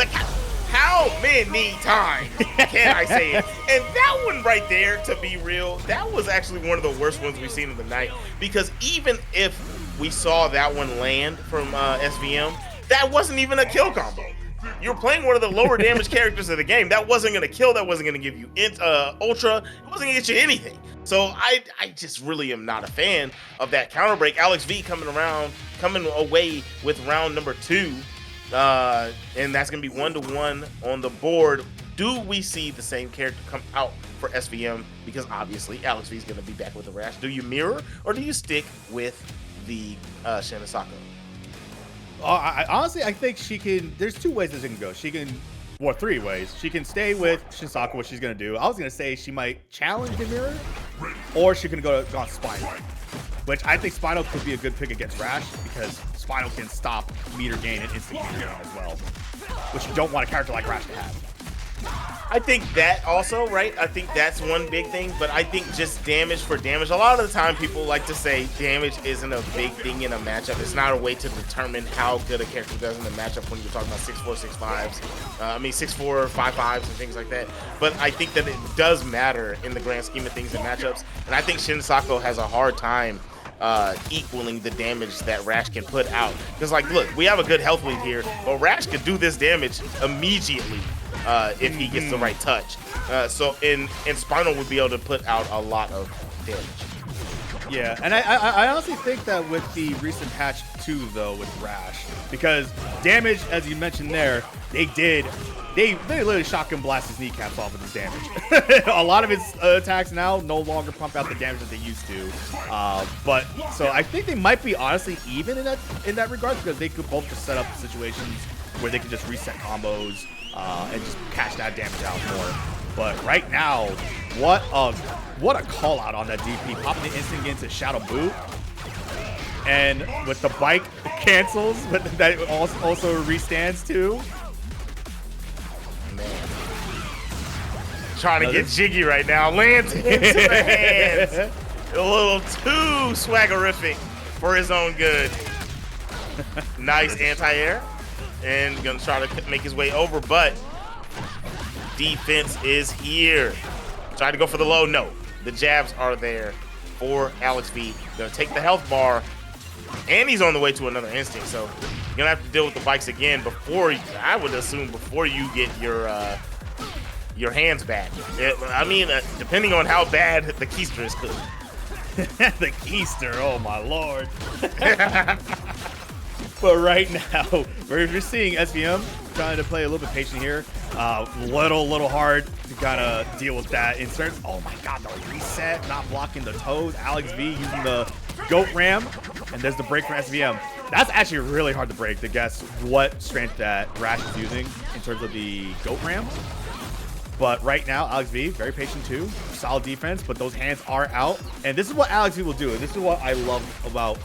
how many times can I say it? And that one right there, to be real, that was actually one of the worst ones we've seen of the night. Because even if we saw that one land from SVM, that wasn't even a kill combo. You're playing one of the lower damage characters of the game. That wasn't going to kill. That wasn't going to give you ultra. It wasn't going to get you anything. So I just really am not a fan of that counter break. AlexV coming away with round number 2. And that's going to be 1-1 on the board. Do we see the same character come out for SVM? Because obviously AlexV is going to be back with the Rash. Do you mirror, or do you stick with the Shin Hisako? Honestly, I think she can. There's 2 ways that she can go. She can, well, 3 ways. She can stay with Shin Hisako, what she's gonna do. I was gonna say she might challenge the mirror, or she can go on Spinal, which I think Spinal could be a good pick against Rash, because Spinal can stop meter gain and instant meter gain as well, which you don't want a character like Rash to have. I think that also, right? I think that's one big thing, but I think just damage for damage. A lot of the time people like to say damage isn't a big thing in a matchup. It's not a way to determine how good a character does in a matchup when you're talking about 6'4", 6'5". 6'4", 5'5", and things like that. But I think that it does matter in the grand scheme of things in matchups. And I think Shin Hisako has a hard time equaling the damage that Rash can put out. Because, like, look, we have a good health lead here, but Rash could do this damage immediately if he gets the right touch. So Spinal would be able to put out a lot of damage. Yeah, and I honestly think that with the recent patch 2, though, with Rash, because damage, as you mentioned there, they literally shotgun blast his kneecaps off with his damage. A lot of his attacks now no longer pump out the damage that they used to. But so I think they might be honestly even in that regard, because they could both just set up situations where they could just reset combos and just cash that damage out more. But right now, what a call out on that DP, popping the instant into Shadow Boot. And with the bike cancels, but that also restands too. Man. Trying to get jiggy right now. Lands into the hands. A little too swaggerific for his own good. Nice anti-air. And gonna try to make his way over, but defense is here. Try to go for the low. No. The jabs are there for AlexV. Gonna take the health bar. And he's on the way to another instinct, so you're gonna have to deal with the bikes again before, I would assume, before you get your hands back. I mean, depending on how bad the keister is cooked. The keister, oh my lord. But right now, we're seeing SVM trying to play a little bit patient here. Little hard to kind of deal with that. Inserts, oh my god, the reset, not blocking the toes. AlexV using the goat ram, and there's the break for SVM. That's actually really hard to break, to guess what strength that Rash is using in terms of the goat ram. But right now, AlexV, very patient too. Solid defense, but those hands are out. And this is what AlexV will do. And this is what I love about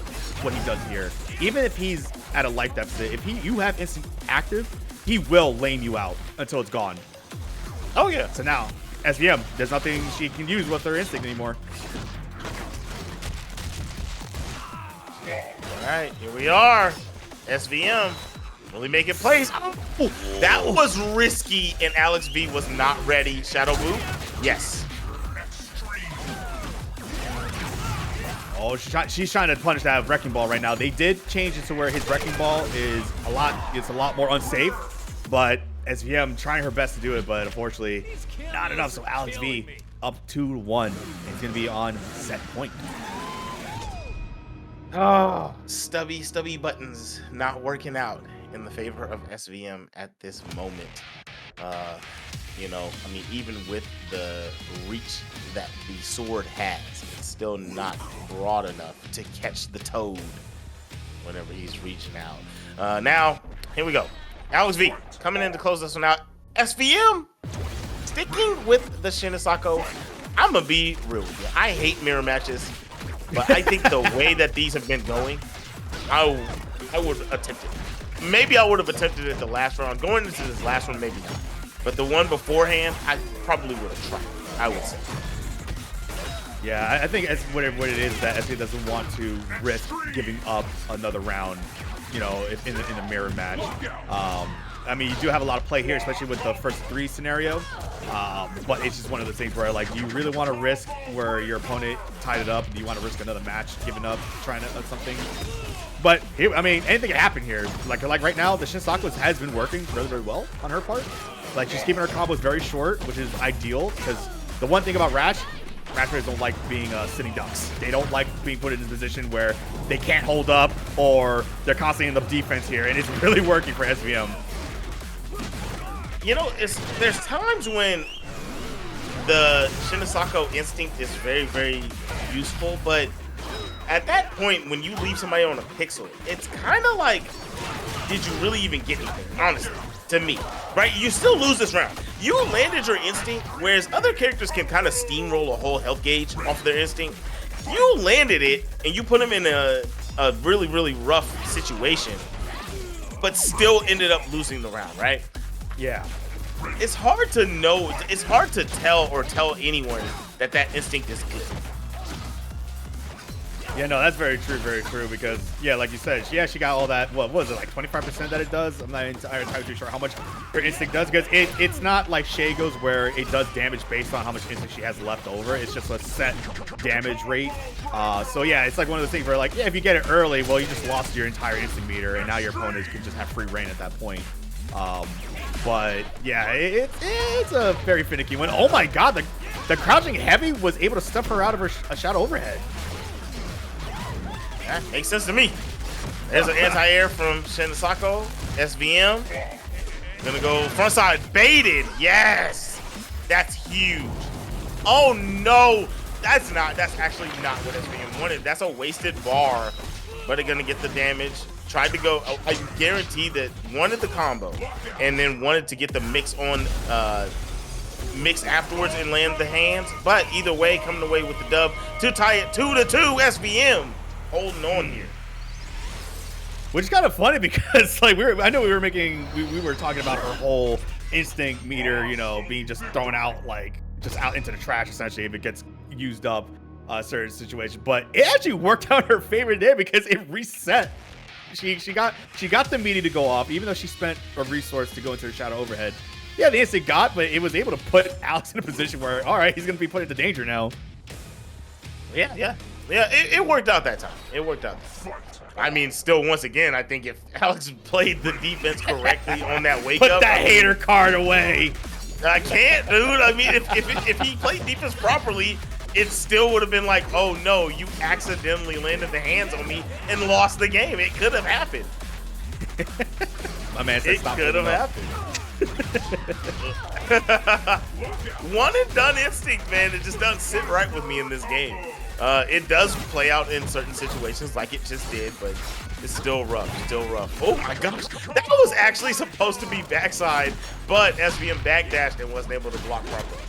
what he does here. Even if he's at a life deficit, if you have instinct active, he will lane you out until it's gone. Oh, yeah. So now, SVM, there's nothing she can use with her instinct anymore. All right, here we are. SVM really making plays. Oh, that was risky, and AlexV was not ready. Shadow move? Yes. Oh, she's trying to punish that Wrecking Ball right now. They did change it to where his Wrecking Ball is a lot more unsafe, but SVM trying her best to do it, but unfortunately not enough. So AlexV up 2-1. It's gonna be on set point. Oh, stubby buttons not working out in the favor of SVM at this moment. You know, I mean, even with the reach that the sword has, it's still not broad enough to catch the toad whenever he's reaching out. Now, here we go. AlexV coming in to close this one out. SVM sticking with the Shin Hisako. I'm gonna be real with you. I hate mirror matches, but I think the way that these have been going, I would attempt it. Maybe I would have attempted it the last round. Going into this last one, maybe not. But the one beforehand, I probably would have tried, I would say. Yeah, I think what it is that SVM doesn't want to risk giving up another round, you know, in the mirror match. I mean, you do have a lot of play here, especially with the first 3 scenario. But it's just one of the things where, like, do you really want to risk where your opponent tied it up? Do you want to risk another match, giving up, trying to something? But here, I mean, anything can happen here. Like right now, the Shin Hisako has been working really well on her part. Like, she's keeping her combos very short, which is ideal, because the one thing about Rash players don't like being sitting ducks. They don't like being put in a position where they can't hold up or they're constantly in the defense here, and it's really working for SVM. You know, there's times when the Shin Hisako instinct is very, very useful, but at that point, when you leave somebody on a pixel, it's kind of like, did you really even get anything, honestly, to me, right? You still lose this round. You landed your instinct, whereas other characters can kind of steamroll a whole health gauge off of their instinct. You landed it, and you put them in a really, really rough situation, but still ended up losing the round, right? Yeah. It's hard to know, it's hard to tell anyone that instinct is good. Yeah, no, that's very true, because, yeah, like you said, she got all that, what was it, like 25% that it does? I'm not entirely sure how much her instinct does, because it's not like Jago's where it does damage based on how much instinct she has left over. It's just a set damage rate. So, yeah, it's like one of those things where, like, yeah, if you get it early, well, you just lost your entire instinct meter, and now your opponents can just have free reign at that point. But, yeah, it's a very finicky one. Oh, my God, the crouching heavy was able to step her out of her shadow overhead. That makes sense to me. There's an anti-air from Shin Hisako. SVM. Gonna go front side. Baited. Yes. That's huge. Oh, no. That's actually not what SVM wanted. That's a wasted bar. But they're gonna get the damage. Tried to go. I guarantee that wanted the combo. And then wanted to get the mix on mix afterwards and land the hands. But either way, coming away with the dub to tie it 2-2. SVM. Holding on here, which is kind of funny because, like, I know we were talking about her whole instinct meter, you know, being just thrown out, like, just out into the trash essentially if it gets used up a certain situation. But it actually worked out her favor there because it reset. She got the meter to go off, even though she spent a resource to go into her shadow overhead. Yeah, the instinct got, but it was able to put Alex in a position where, all right, he's gonna be put into danger now. Yeah, it worked out that time. It worked out. I mean, still, once again, I think if Alex played the defense correctly on that wake up. Put that hater card away. I can't, dude. I mean, if he played defense properly, it still would have been like, oh no, you accidentally landed the hands on me and lost the game. It could have happened. My man said stop. It could have happened. One and done instinct, man. It just doesn't sit right with me in this game. It does play out in certain situations like it just did, but it's still rough, still rough. Oh my gosh, that was actually supposed to be backside, but SVM backdashed and wasn't able to block properly.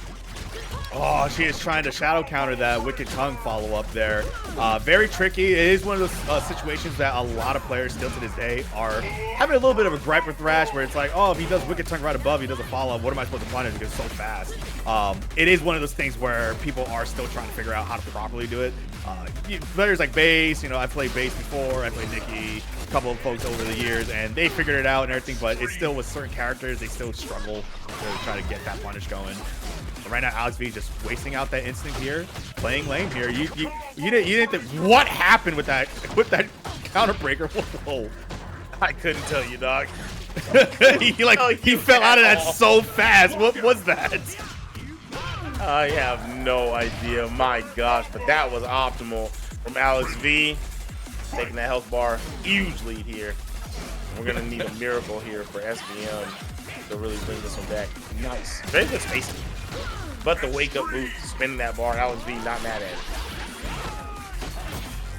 Oh, she is trying to shadow counter that Wicked Tongue follow-up there. Very tricky. It is one of those situations that a lot of players still to this day are having a little bit of a gripe with Rash, where it's like, oh, if he does Wicked Tongue right above, he does a follow-up. What am I supposed to punish because it's so fast? It is one of those things where people are still trying to figure out how to properly do it. Players like Base, you know, I played Base before, I played Nikki, a couple of folks over the years, and they figured it out and everything, but it's still with certain characters, they still struggle to try to get that punish going. Right now, AlexV just wasting out that instinct here, playing lane here. You didn't think, what happened with that counter breaker? Whoa. I couldn't tell you, dog. he fell out of that so fast. What was that? I have no idea. My gosh, but that was optimal from AlexV. Taking that health bar, huge lead here. We're gonna need a miracle here for SVM to really bring this one back. Nice, very good spacing. But the wake up boot, spinning that bar, AlexV not mad at it.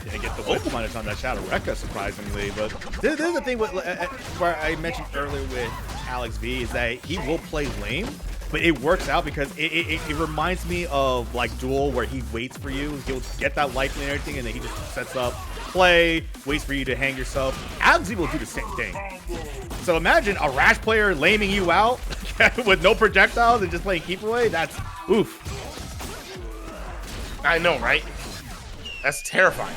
Didn't get the whip punish on that Shadow Rekka, surprisingly. But this is the thing with, where I mentioned earlier with AlexV is that he will play lame, but it works out because it reminds me of like Duel, where he waits for you. He'll get that life and everything, and then he just sets up, play, waits for you to hang yourself. AlexV will do the same thing. So imagine a Rash player laming you out with no projectiles and just playing keep away. That's oof. I know, right? That's terrifying.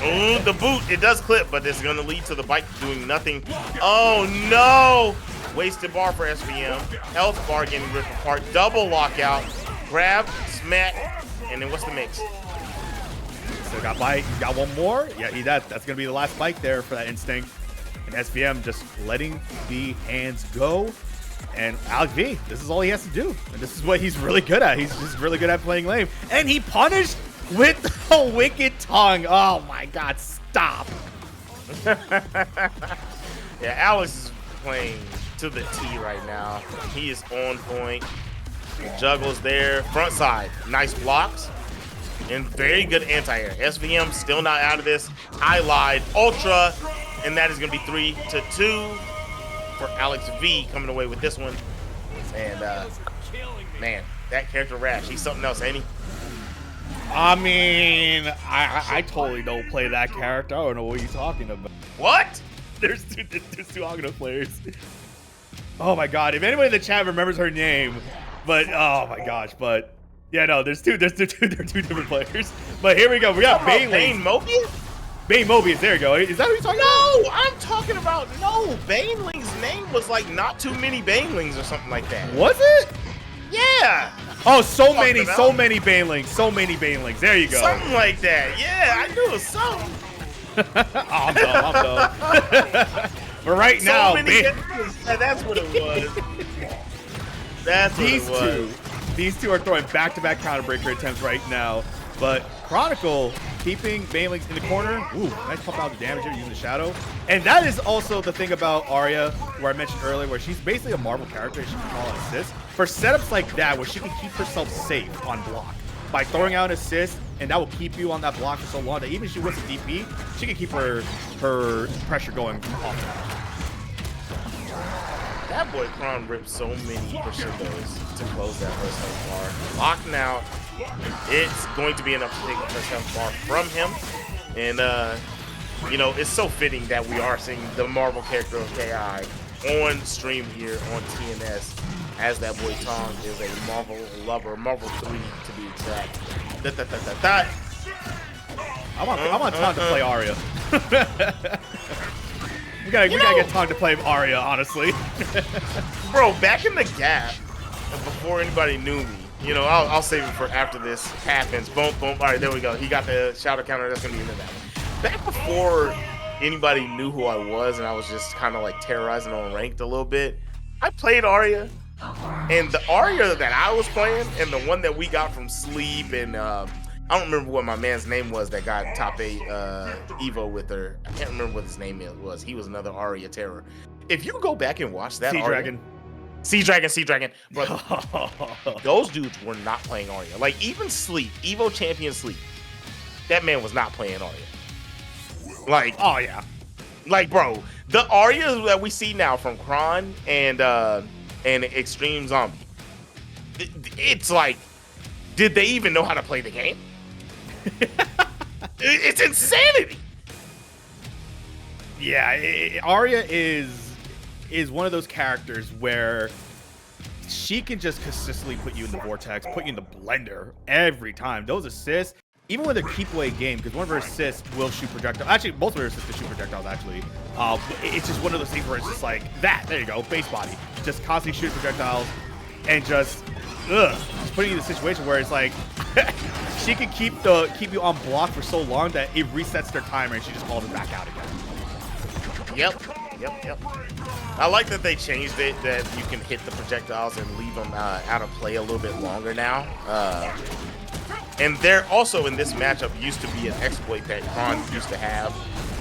Ooh, the boot, it does clip, but it's gonna lead to the bike doing nothing. Oh no! Wasted bar for SVM. Health bar getting ripped apart. Double lockout. Grab, smack, and then what's the mix? Still got bite. You got one more? Yeah, that's gonna be the last bite there for that instinct. And SVM just letting the hands go. And AlexV, this is all he has to do. And this is what he's really good at. He's just really good at playing lame. And he punished with the Wicked Tongue. Oh my God, stop. Yeah, Alex is playing to the T right now. He is on point. The juggle's there. Front side, nice blocks. And very good anti-air. SVM still not out of this. I lied. Ultra. And that is going to be 3-2 for AlexV coming away with this one. And, man, that character Rash, he's something else, ain't he? I mean, I totally don't play that character. I don't know what you're talking about. What? There's two Aganos players. Oh, my God. If anybody in the chat remembers her name, but, oh, my gosh. But, yeah, no, they're two different players. But here we go. We got Mobius? Bane Mobius, there you go. Is that what you're talking about? No, I'm talking about, no, Baneling's name was like not too many Banelings or something like that. Was it? Yeah. Oh, so many Banelings. There you go. Something like that. Yeah, I knew it was something. I'm dumb. But right now, that's what it was. That's what it was. These two are throwing back-to-back counterbreaker attempts right now. But Chronicle keeping Banelings in the corner. Ooh, nice pump out the damage here using the shadow. And that is also the thing about Aria, where I mentioned earlier, where she's basically a Marvel character. She can call an assist. For setups like that, where she can keep herself safe on block by throwing out an assist, and that will keep you on that block for so long that even if she wins a DP, she can keep her pressure going off. That boy Kron ripped so many crescendos to close that first health bar. Locked out. It's going to be enough to take the first health bar from him. And, you know, it's so fitting that we are seeing the Marvel character of KI on stream here on TNS, as that boy Tong is a Marvel lover, Marvel 3 to be exact. I want Tong to play Aria. We gotta get Tong to play Aria, honestly. Bro, back in the gap, before anybody knew me, you know, I'll save it for after this happens. Boom, boom. All right, there we go. He got the shadow counter. That's gonna be into that one. Back before anybody knew who I was, and I was just kind of like terrorizing on ranked a little bit, I played Aria, and the Aria that I was playing, and the one that we got from Sleep, and I don't remember what my man's name was that got top 8 Evo with her. I can't remember what his name was. He was another Aria terror. If you go back and watch that T-Dragon. Sea Dragon. But those dudes were not playing Aria. Like, even Sleep, Evo Champion Sleep, that man was not playing Aria. Like, oh yeah. Like, bro, the Aria that we see now from Kron and Extreme Zombie, it's like, did they even know how to play the game? It's insanity. Yeah, Aria is one of those characters where she can just consistently put you in the vortex, put you in the blender every time. Those assists, even with a keep away game, because one of her assists will shoot projectiles. Actually, both of her assists can shoot projectiles, actually. It's just one of those things where it's just like that. There you go, base body. Just constantly shoot projectiles and just putting you in a situation where it's like she can keep you on block for so long that it resets their timer and she just calls it back out again. Yep. I like that they changed it, that you can hit the projectiles and leave them out of play a little bit longer now. And there also in this matchup used to be an exploit that Kron used to have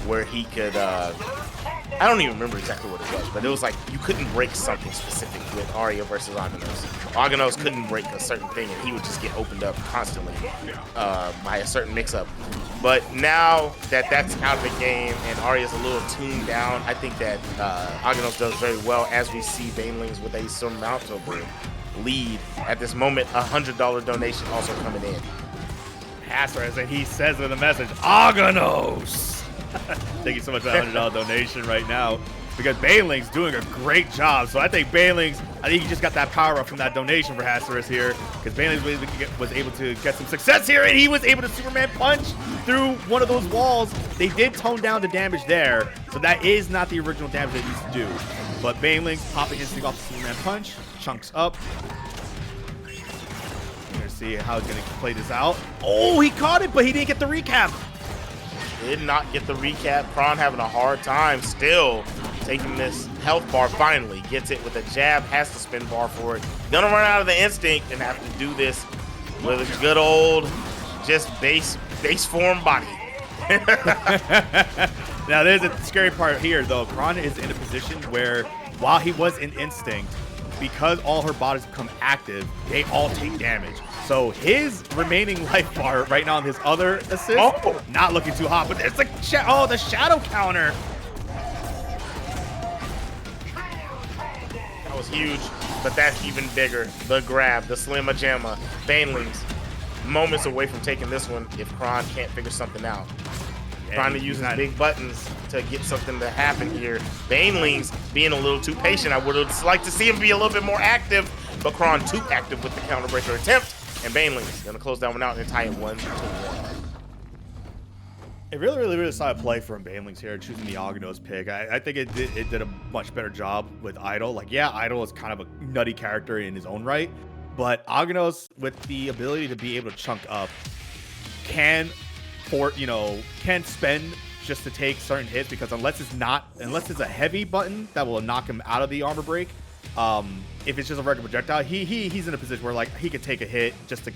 where he could, I don't even remember exactly what it was, but it was like you couldn't break something specific with Aria versus Aganos. Aganos couldn't break a certain thing and he would just get opened up constantly by a certain mix-up. But now that that's out of the game and Aria's a little tuned down, I think that Aganos does very well, as we see BANELINGS with a surmountable lead. At this moment, $100 donation also coming in. As he says in the message, Aganos! Thank you so much for that $100 donation right now, because BANELINGS doing a great job. So I think BANELINGS, he just got that power up from that donation for Hasserus here, because BANELINGS was able to get some success here, and he was able to Superman punch through one of those walls. They did tone down the damage there, so that is not the original damage they used to do. But BANELINGS popping his thing off the Superman punch, chunks up. We're gonna see how he's gonna play this out. Oh, he caught it, but he didn't get the recap. Did not get the recap. Kron having a hard time still taking this health bar. Finally gets it with a jab, has to spin bar for it. Gonna run out of the instinct and have to do this with a good old just base form body. Now there's a scary part here though. Kron is in a position where while he was in instinct, because all her bodies become active, they all take damage. So his remaining life bar right now on his other assist, not looking too hot, but there's the the shadow counter. That was huge, but that's even bigger. The grab, the slimma jamma. BANELINGS moments away from taking this one if Kron can't figure something out. Trying to use his big buttons to get something to happen here. BANELINGS being a little too patient. I would have liked to see him be a little bit more active, but Kron too active with the counter breaker attempt. And BANELINGS gonna close that one out and tie it 1-1. A really solid play from BANELINGS here, choosing the Aganos pick. I think it did a much better job with Eyedol. Like, yeah, Eyedol is kind of a nutty character in his own right, but Aganos, with the ability to be able to chunk up, can spend just to take certain hits, because unless it's a heavy button that will knock him out of the armor break, if it's just a regular projectile, he's in a position where like he could take a hit just to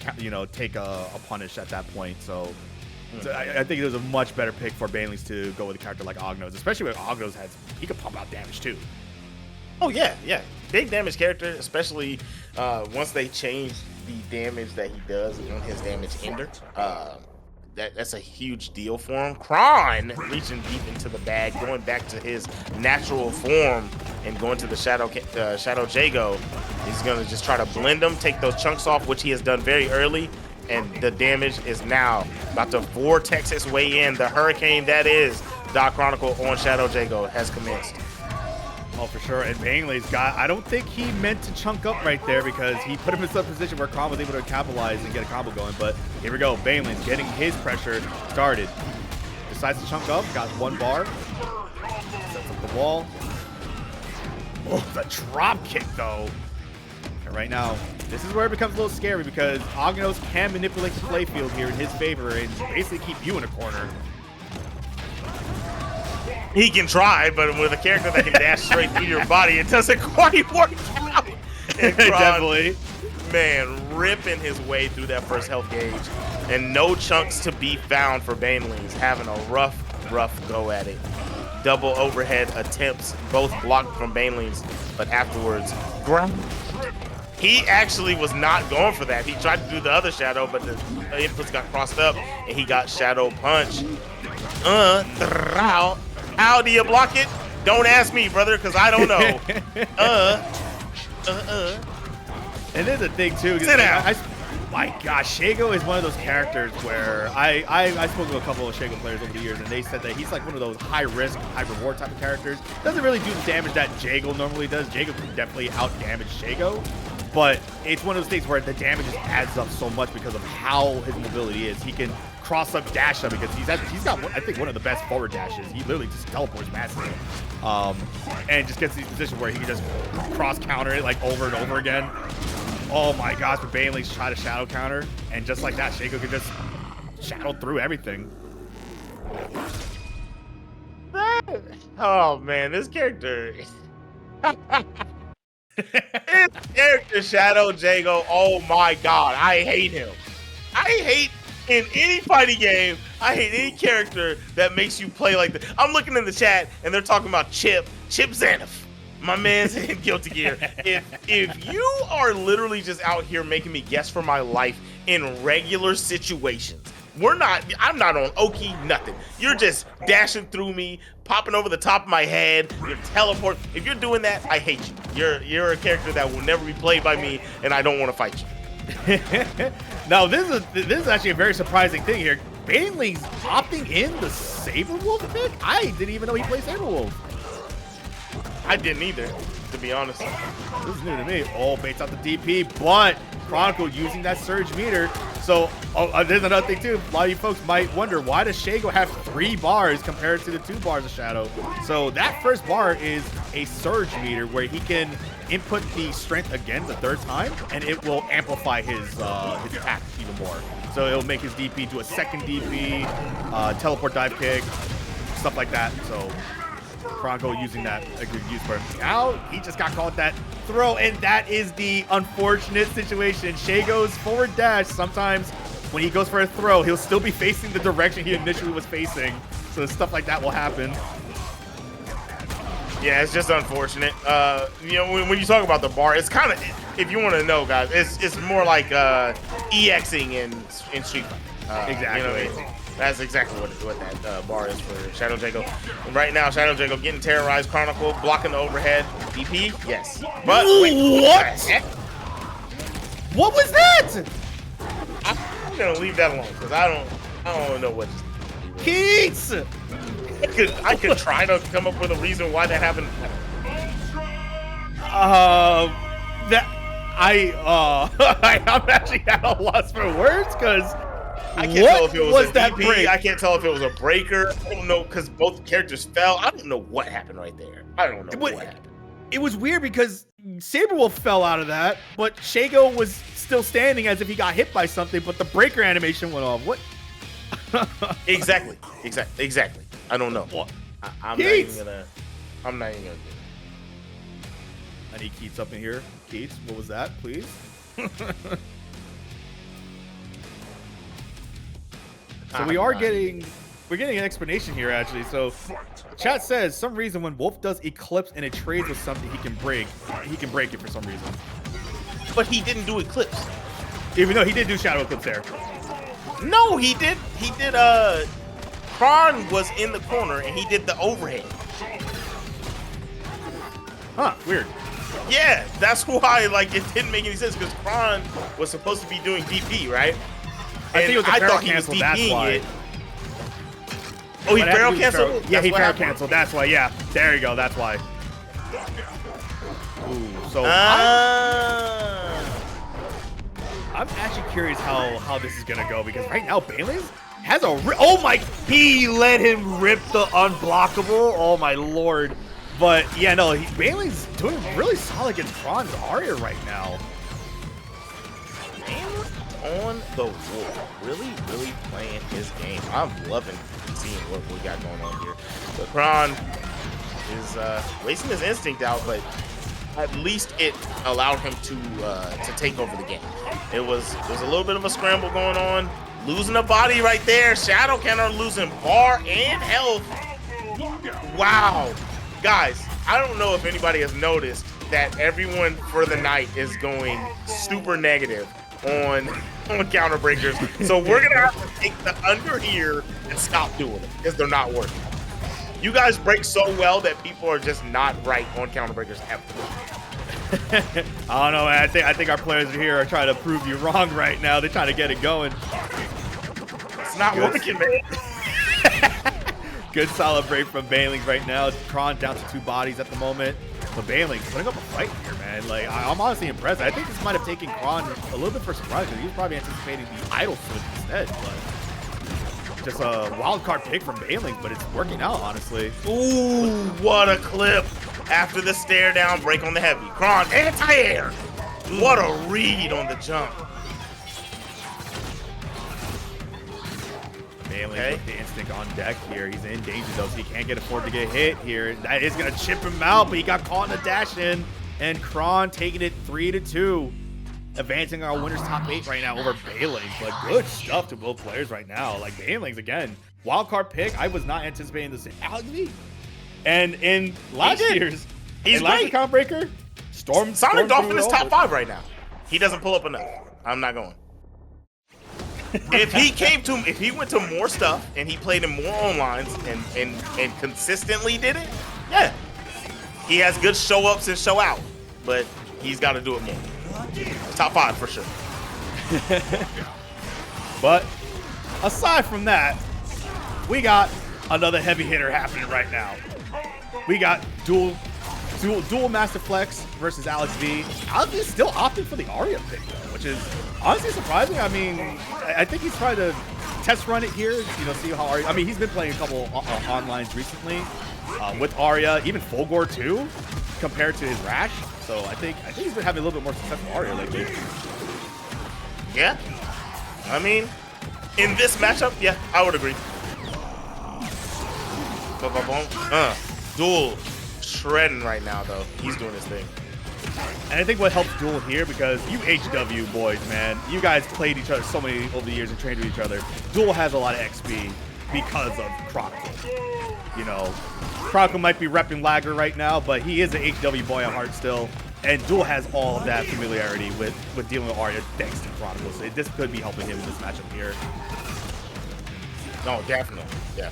take a punish at that point. So I think it was a much better pick for BANELINGS to go with a character like Aganos, especially with Aganos he could pump out damage too. Oh yeah, big damage character, especially once they change the damage that he does on his damage ender. That's a huge deal for him. Kron reaching deep into the bag, going back to his natural form and going to the Shadow Jago. He's gonna just try to blend him, take those chunks off, which he has done very early, and the damage is now about to vortex its way in. The hurricane that is DaaChronicle on Shadow Jago has commenced. Oh, for sure. And BANELINGS I don't think he meant to chunk up right there, because he put him in some position where Kron was able to capitalize and get a combo going. But here we go. BANELINGS getting his pressure started. Decides to chunk up. Got one bar. Sets up the wall. Oh, the drop kick, though. And right now, this is where it becomes a little scary, because Aganos can manipulate the playfield here in his favor and basically keep you in a corner. He can try, but with a character that can dash straight through your body, it doesn't quite work out. And Kron, definitely. Man, ripping his way through that first health gauge. And no chunks to be found for BANELINGS, having a rough go at it. double overhead attempts, both blocked from Banelings, but afterwards, ground. He actually was not going for that. He tried to do the other shadow, but the inputs got crossed up, and he got shadow punch. How do you block it? Don't ask me, brother, because I don't know. And there's a thing too. Sit down. My gosh, Jago is one of those characters where I spoke to a couple of Jago players over the years, and they said that he's like one of those high risk, high reward type of characters. Doesn't really do the damage that Jago normally does. Jago can definitely out damage Jago, but it's one of those things where the damage just adds up so much because of how his mobility is. He can cross up, dash up, because he's got I think one of the best forward dashes. He literally just teleports massively, and just gets these positions where he can just cross counter it like over and over again. Oh my gosh, but Banelings try to shadow counter, and just like that, Jago can just shadow through everything. Oh man, this character. This character, Shadow Jago, oh my god, I hate him. I hate in any fighting game, I hate any character that makes you play like that. I'm looking in the chat and they're talking about Chip Zanoff. My man's in Guilty Gear. If you are literally just out here making me guess for my life in regular situations, I'm not on Oki, nothing. You're just dashing through me, popping over the top of my head, you're teleport. If you're doing that, I hate you. You're a character that will never be played by me, and I don't want to fight you. Now, this is actually a very surprising thing here. Banelings opting in the Sabrewulf pick? I didn't even know he played Sabrewulf. I didn't either, to be honest. This is new to me. Oh, baits out the DP, but Chronicle using that surge meter. So there's another thing too. A lot of you folks might wonder, why does Jago have 3 bars compared to the 2 bars of Shadow? So that first bar is a surge meter where he can input the strength again the 3rd time, and it will amplify his attack even more. So it'll make his DP do a second DP, teleport dive kick, stuff like that. So Chronicle using that agreed use for him. Now he just got called that throw, and that is the unfortunate situation. Jago's forward dash, sometimes when he goes for a throw, he'll still be facing the direction he initially was facing. So stuff like that will happen. Yeah, it's just unfortunate. You know, when you talk about the bar, it's kind of, if you want to know, guys, it's more like EXing in Street Fighter. Exactly. You know what I mean? That's exactly what that bar is for Shadow Jago. And right now, Shadow Jago getting terrorized. Chronicle blocking the overhead. DP, yes. But wait, what? What was that? I'm gonna leave that alone because I don't know what. Keats! I could try to come up with a reason why that happened. I'm actually at a loss for words because I can't tell if it was a that DP. break? I can't tell if it was a breaker. I don't know because both characters fell. I don't know what happened right there. I don't know what happened. It was weird because Sabrewulf fell out of that, but Jago was still standing as if he got hit by something, but the breaker animation went off. What? Exactly. I don't know. I'm not even gonna do it. I need Keats up in here. Keats, what was that, please? So we're getting an explanation here actually. So chat says some reason when Wolf does Eclipse and it trades with something he can break it for some reason. But he didn't do Eclipse. Even though he did do Shadow Eclipse there. No, he did Kron was in the corner and he did the overhead. Huh, weird. Yeah, that's why like it didn't make any sense because Kron was supposed to be doing DP, right? I think it was a barrel cancel, that's why. It. Oh, he barrel canceled? Yeah, he barrel canceled, that's why, yeah. There you go, that's why. Ooh, so I'm actually curious how this is gonna go because right now Banelings has he let him rip the unblockable. Oh my lord. But yeah, no, Banelings doing really solid against Kron's Aria right now. On the wall, really playing his game. I'm loving seeing what we got going on here. But Kron is wasting his instinct out, but at least it allowed him to take over the game. It was a little bit of a scramble going on, losing a body right there. Shadow counter losing bar and health. Wow. Guys, I don't know if anybody has noticed that everyone for the night is going super negative on counter breakers. So we're going to have to take the under here and stop doing it because they're not working. You guys break so well that people are just not right on counter breakers ever. I don't know, man. I think our players here are trying to prove you wrong right now. They're trying to get it going. It's not working, man. Good solid break from BANELINGS right now. Kron down to 2 bodies at the moment. But BANELINGS putting up a fight here, man. Like, I'm honestly impressed. I think this might have taken Kron a little bit for surprise because he was probably anticipating the Eyedol switch instead. But just a wild card pick from BANELINGS, but it's working out, honestly. Ooh, what a clip. After the stare down break on the heavy. Kron anti-air. What a read on the jump. BANELINGS with the instinct on deck here. He's in danger though, so he can't afford to get hit here. That is gonna chip him out, but he got caught in a dash in. And Kron taking it 3-2. Advancing our winner's top 8 right now over BANELINGS. But good stuff to both players right now. Like BANELINGS again. Wild card pick. I was not anticipating this. AlexV. And in last year's account breaker, Sonic Dolphin is top 5 right now. He doesn't pull up enough. I'm not going. If he went to more stuff and he played in more onlines and consistently did it, yeah. He has good show ups and show out, but he's got to do it more. Top 5 for sure. But aside from that, we got another heavy hitter happening right now. We got dual Master Flex versus AlexV. AlexV is still opting for the Aria pick though, which is honestly surprising. I mean, I think he's trying to test run it here, you know, see how Aria. I mean, he's been playing a couple onlines recently with Aria, even Fulgore too, compared to his Rash. So I think he's been having a little bit more success with Aria lately. Yeah, I mean, in this matchup, yeah, I would agree. Duel shredding right now though. He's doing his thing. And I think what helps Duel here, because you HW boys, man, you guys played each other so many over the years and trained with each other. Duel has a lot of XP because of Chronicle. You know, Chronicle might be repping Lagger right now, but he is an HW boy at heart still. And Duel has all of that familiarity with dealing with Aria thanks to Chronicle. So this could be helping him in this matchup here. No, definitely. Yeah.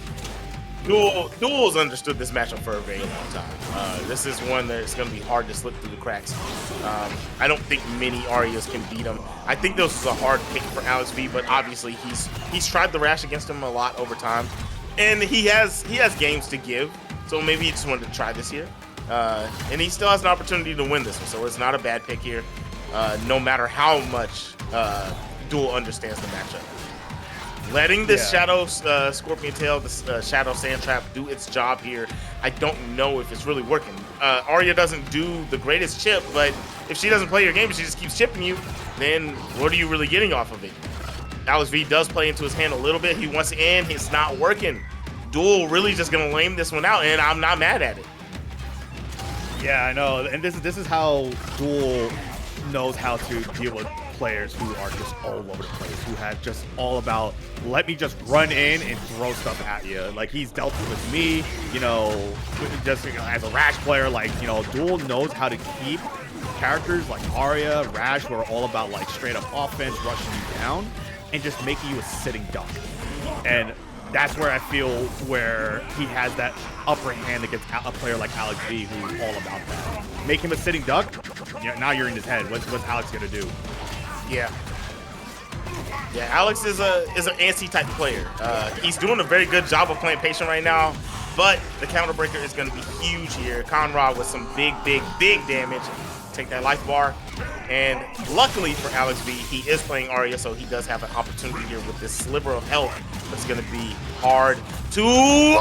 Duel's understood this matchup for a very long time. This is one that's going to be hard to slip through the cracks. I don't think many Arias can beat him. I think this is a hard pick for AlexV, but obviously he's tried the Rash against him a lot over time, and he has games to give. So maybe he just wanted to try this here, and he still has an opportunity to win this one. So it's not a bad pick here, no matter how much Duel understands the matchup. Letting this Shadow Scorpion Tail, this Shadow Sand Trap do its job here. I don't know if it's really working. Aria doesn't do the greatest chip, but if she doesn't play your game and she just keeps chipping you, then what are you really getting off of it? AlexV does play into his hand a little bit. He wants to end. It's not working. Duel really just going to lame this one out, and I'm not mad at it. Yeah, I know. And this is how Duel knows how to deal with players who are just all over the place, who have just all about, let me just run in and throw stuff at you. Like, he's dealt with me, you know, just as a Rash player. Like, you know, Duel knows how to keep characters like Aria, Rash, who are all about like straight up offense, rushing you down, and just making you a sitting duck. And that's where I feel where he has that upper hand against a player like AlexV, who's all about that. Make him a sitting duck. Yeah, now you're in his head. What's Alex gonna do? Yeah, Alex is an antsy type of player. He's doing a very good job of playing patient right now, but the counter breaker is going to be huge here. Conrad with some big damage. Take that life bar. And luckily for AlexV, he is playing Aria, so he does have an opportunity here with this sliver of health that's going to be hard to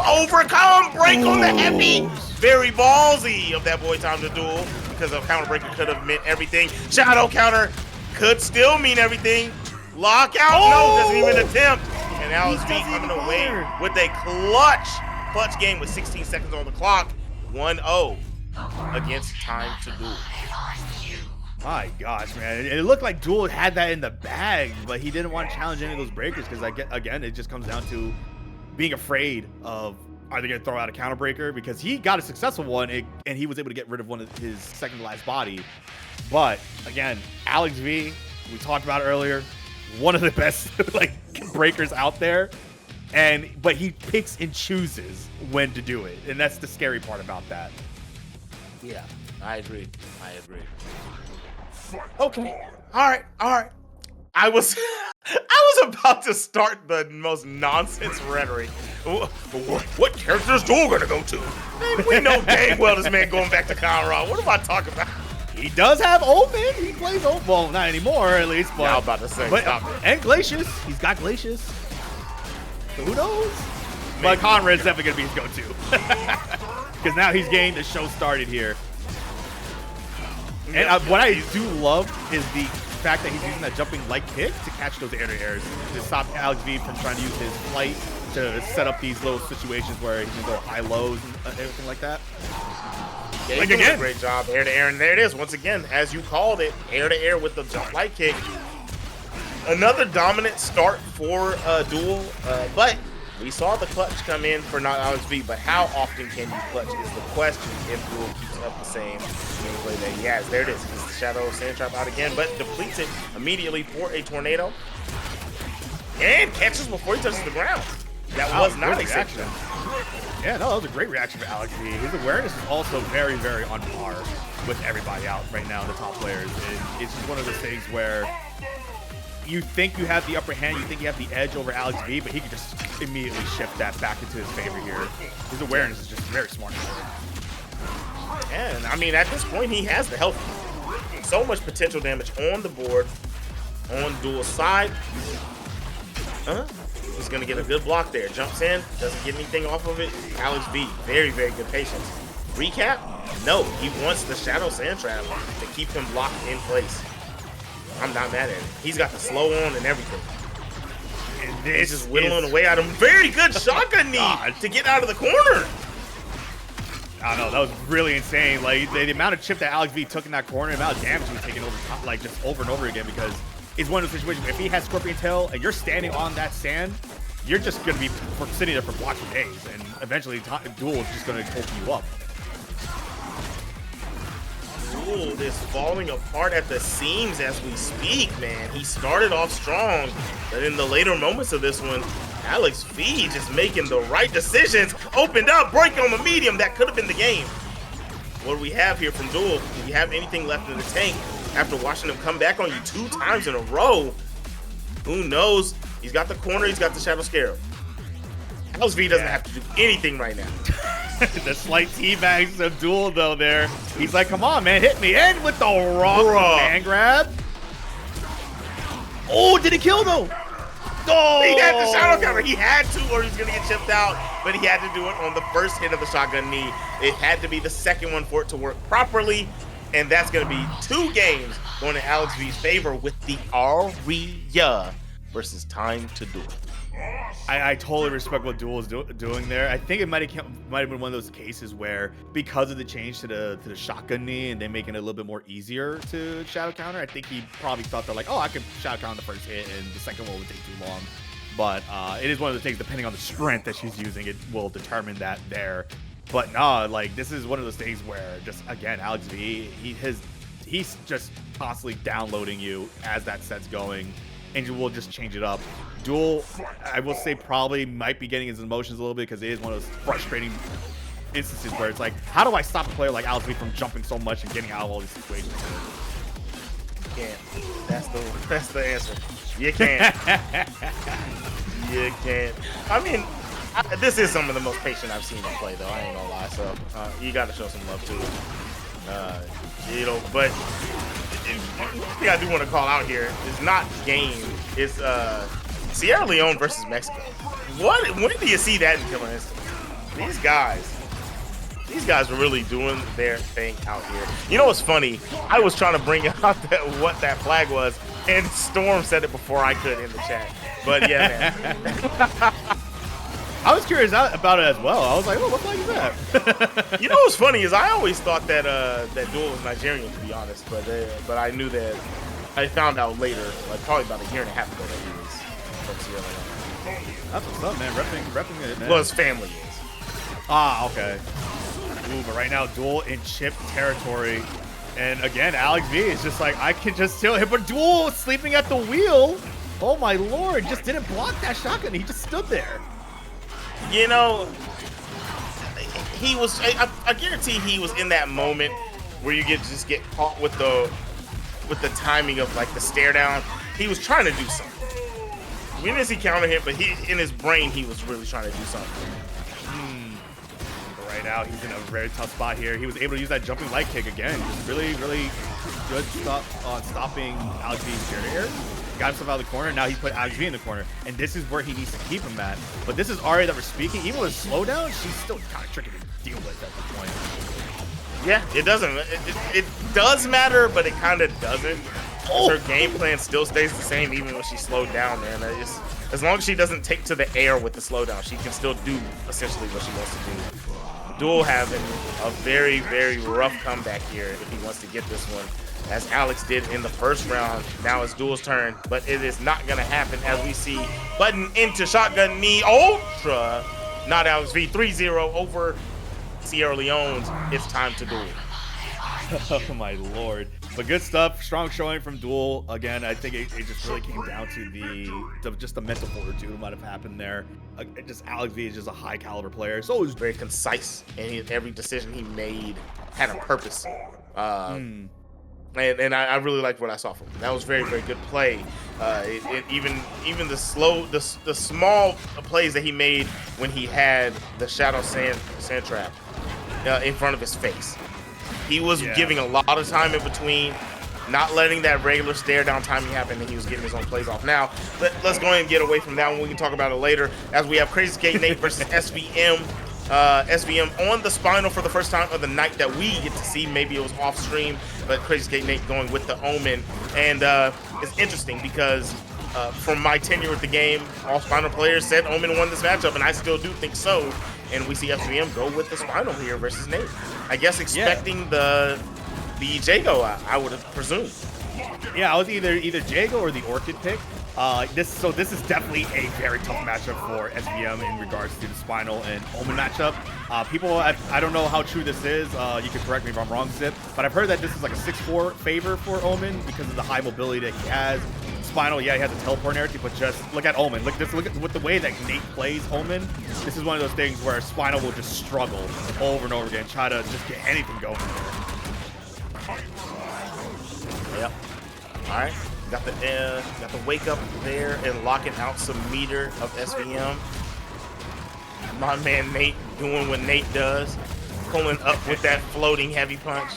overcome. Break on the heavy. Very ballsy of that boy Time to Duel, because a counter breaker could have meant everything. Shadow counter could still mean everything. Lockout, no, doesn't even attempt. And AlexV coming away with a clutch game with 16 seconds on the clock. 1-0 against Time to Duel. My gosh, man. It looked like Duel had that in the bag, but he didn't want to challenge any of those breakers because, again, it just comes down to being afraid of are they going to throw out a counter breaker? Because he got a successful one, and he was able to get rid of one of his second to last body. But again, AlexV, we talked about earlier, one of the best like breakers out there. But he picks and chooses when to do it, and that's the scary part about that. Yeah, I agree. Okay. All right. I was about to start the most nonsense rhetoric. What character is Duel gonna go to? Man, we know dang well this man going back to Conrad. What am I talking about? He does have Omen. He plays Omen. Well, not anymore, at least. But, yeah, I was about to say, stop it. And Glacius. He's got Glacius. So who knows? But Conrad's definitely going to be his go-to. Because now he's getting the show started here. And what I do love is the fact that he's using that jumping light kick to catch those air-to-airs to stop AlexV from trying to use his flight to set up these little situations where he can go high-lows and everything like that. Yeah, he's doing a great job, air-to-air, and there it is. Once again, as you called it, air-to-air with the jump light kick. Another dominant start for Duel, but we saw the clutch come in for NotAlexV, but how often can you clutch is the question if Duel keeps up the same gameplay that he has. There it is. He's the Shadow Sand Trap out again, but depletes it immediately for a tornado. And catches before he touches the ground. That was not acceptable. Yeah, no, that was a great reaction for AlexV. His awareness is also very, very on par with everybody out right now, the top players. And it's just one of those things where you think you have the upper hand, you think you have the edge over AlexV, but he can just immediately shift that back into his favor here. His awareness is just very smart. And I mean, at this point, he has the health. So much potential damage on the board, on Duel's side. He's gonna get a good block there. Jumps in, doesn't get anything off of it. AlexV, very, very good patience. Recap? No, he wants the Shadow Sand Trap to keep him locked in place. I'm not mad at it. He's got the slow on and everything. And this is just whittling away at him. Very good shotgun knee to get out of the corner. I don't know, that was really insane. Like the amount of chip that AlexV took in that corner, the amount of damage he was taking over, like just over and over again, because it's one of those situations. If he has Scorpion Tail and you're standing on that sand, you're just going to be sitting there for blocks for days, and eventually Duel is just going to open you up. Duel is falling apart at the seams as we speak, man. He started off strong, but in the later moments of this one, AlexV just making the right decisions. Opened up, break on the medium. That could have been the game. What do we have here from Duel? Do you have anything left in the tank after watching him come back on you 2 times in a row? Who knows? He's got the corner, he's got the Shadow Scarab. AlexV doesn't have to do anything right now. The slight teabags of Duel, though, there. He's like, come on, man, hit me. And with the raw man grab. Oh, did he kill, though? Oh! He had the shadow counter. He had to, or he's going to get chipped out. But he had to do it on the first hit of the shotgun knee. It had to be the second one for it to work properly. And that's going to be 2 games going in AlexV's favor with the Aria versus Time to Duel. I totally respect what Duel is doing there. I think it might have been one of those cases where, because of the change to the shotgun knee and they making it a little bit more easier to shadow counter, I think he probably thought they're like, oh, I can shadow counter the first hit and the second one would take too long. But it is one of the things, depending on the strength that she's using, it will determine that there. But nah, like, this is one of those things where, just again, AlexV, he's just constantly downloading you as that set's going, and you will just change it up. Duel, I will say, probably might be getting his emotions a little bit, because it is one of those frustrating instances where it's like, how do I stop a player like AlexV from jumping so much and getting out of all these situations? You can't. That's the answer. You can't. You can't. I mean, this is some of the most patient I've seen him play, though. I ain't gonna lie. So you got to show some love to him. You know, but one thing I do want to call out here is not game. It's Sierra Leone versus Mexico. When do you see that in Killer Instinct? These guys are really doing their thing out here. You know what's funny? I was trying to bring out what that flag was, and Storm said it before I could in the chat. But yeah, man. I was curious about it as well. I was like, oh, what flag is that? You know what's funny is I always thought that that Duel was Nigerian, to be honest. But I knew that. I found out later, like probably about a year and a half ago, that he was from Sierra Leone. That's what's up, man. Repping it, man. Well, his family is. Ah, okay. Ooh, but right now, Duel in chip territory. And again, AlexV is just like, I can just still hit, but Duel sleeping at the wheel. Oh my lord, just didn't block that shotgun. He just stood there. You know, he was, I guarantee he was in that moment where you just get caught with the timing of like the stare down. He was trying to do something. We didn't see counter hit, but in his brain, he was really trying to do something. But right now, he's in a very tough spot here. He was able to use that jumping light kick again. Just really, really good stuff on stopping AlexV's air. Got himself out of the corner. Now he put AlexV in the corner. And this is where he needs to keep him at. But this is Aria that we're speaking. Even with slowdown, she's still kind of tricky to deal with at this point. Yeah, it doesn't. It does matter, but it kind of doesn't. Her game plan still stays the same even when she's slowed down, man. As long as she doesn't take to the air with the slowdown, she can still do essentially what she wants to do. Duel having a very, very rough comeback here if he wants to get this one, as Alex did in the first round. Now it's Duel's turn, but it is not going to happen as we see button into shotgun knee ultra. NotAlexV 3-0 over Sierra Leone's. It's time to Duel. Oh my lord. But good stuff. Strong showing from Duel. Again, I think it just really came down to just the mental fortitude that might have happened there. Just AlexV is just a high caliber player. So he's very concise, and every decision he made had a purpose. And I really liked what I saw from him. That was very, very good play. Even the small plays that he made when he had the shadow sand trap in front of his face. He was giving a lot of time in between, not letting that regular stare down timing happen, and he was getting his own plays off. Now, let's go ahead and get away from that one. We can talk about it later, as we have CrazySkateNate versus SVM. SVM on the Spinal for the first time of the night that we get to see. Maybe it was off stream, but CrazySkateNate going with the Omen. And it's interesting because from my tenure with the game, all Spinal players said Omen won this matchup, and I still do think so. And we see SVM go with the Spinal here versus Nate. I guess expecting the Jago, I would have presumed. Yeah, I was either Jago or the Orchid pick. This is definitely a very tough matchup for SVM in regards to the Spinal and Omen matchup. I don't know how true this is. You can correct me if I'm wrong, Zip, but I've heard that this is like a 6-4 favor for Omen because of the high mobility that he has. Spinal, yeah, he has a teleport and everything, but just look at Omen. Look at with the way that Nate plays Omen. This is one of those things where Spinal will just struggle over and over again, try to just get anything going there. Yep. All right. Got the wake up there and locking out some meter of SVM. My man Nate doing what Nate does, pulling up with that floating heavy punch.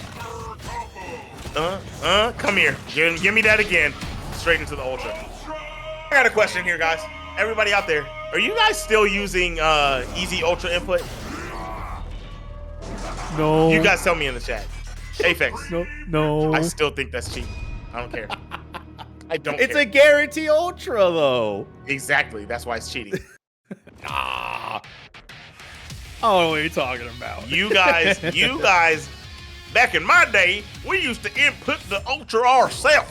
Come here, give me that again. Straight into the ultra. I got a question here, guys. Everybody out there, are you guys still using easy ultra input? No. You guys tell me in the chat. Apex. No. I still think that's cheap. I don't care. I don't It's care. a guarantee ultra, though. Exactly. That's why it's cheating. I don't know what you're talking about. You guys, back in my day, we used to input the ultra ourselves.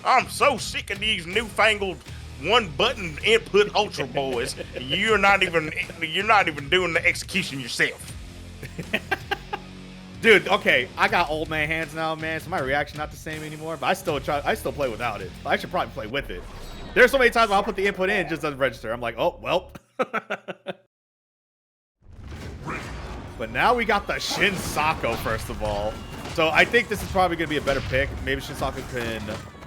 I'm so sick of these newfangled one-button input ultra boys. You're not even doing the execution yourself. Dude, okay, I got old man hands now, man, so my reaction not the same anymore, but I still play without it. I should probably play with it. There's so many times when I'll put the input in, it just doesn't register. I'm like, oh, well. But now we got the Shin Hisako, first of all. So I think this is probably going to be a better pick. Maybe Shin Hisako can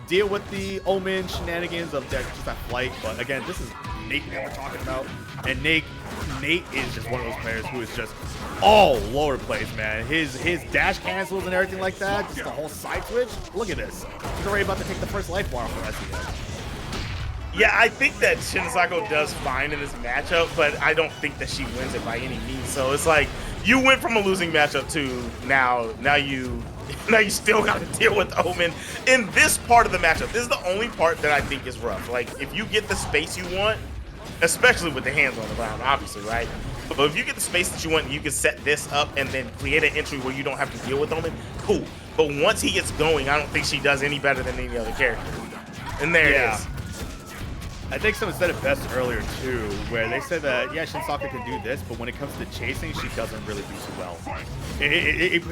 deal with the Omen shenanigans of just that flight. But again, this is Nate that we're talking about. And Nate is just one of those players who is just all lower plays, man. His dash cancels and everything like that. Just the whole side switch. Look at this. He's already about to take the first life bar for SVM. Yeah, I think that Shin Hisako does fine in this matchup, but I don't think that she wins it by any means. So it's like you went from a losing matchup to now you still got to deal with Omen in this part of the matchup. This is the only part that I think is rough. Like if you get the space you want, especially with the hands on the ground, obviously, right? But if you get the space that you want, you can set this up and then create an entry where you don't have to deal with Omen. Cool. But once he gets going, I don't think she does any better than any other character. And there it is. I think someone said it best earlier too, where they said that yeah, Shin Hisako can do this, but when it comes to chasing, she doesn't really do so well. It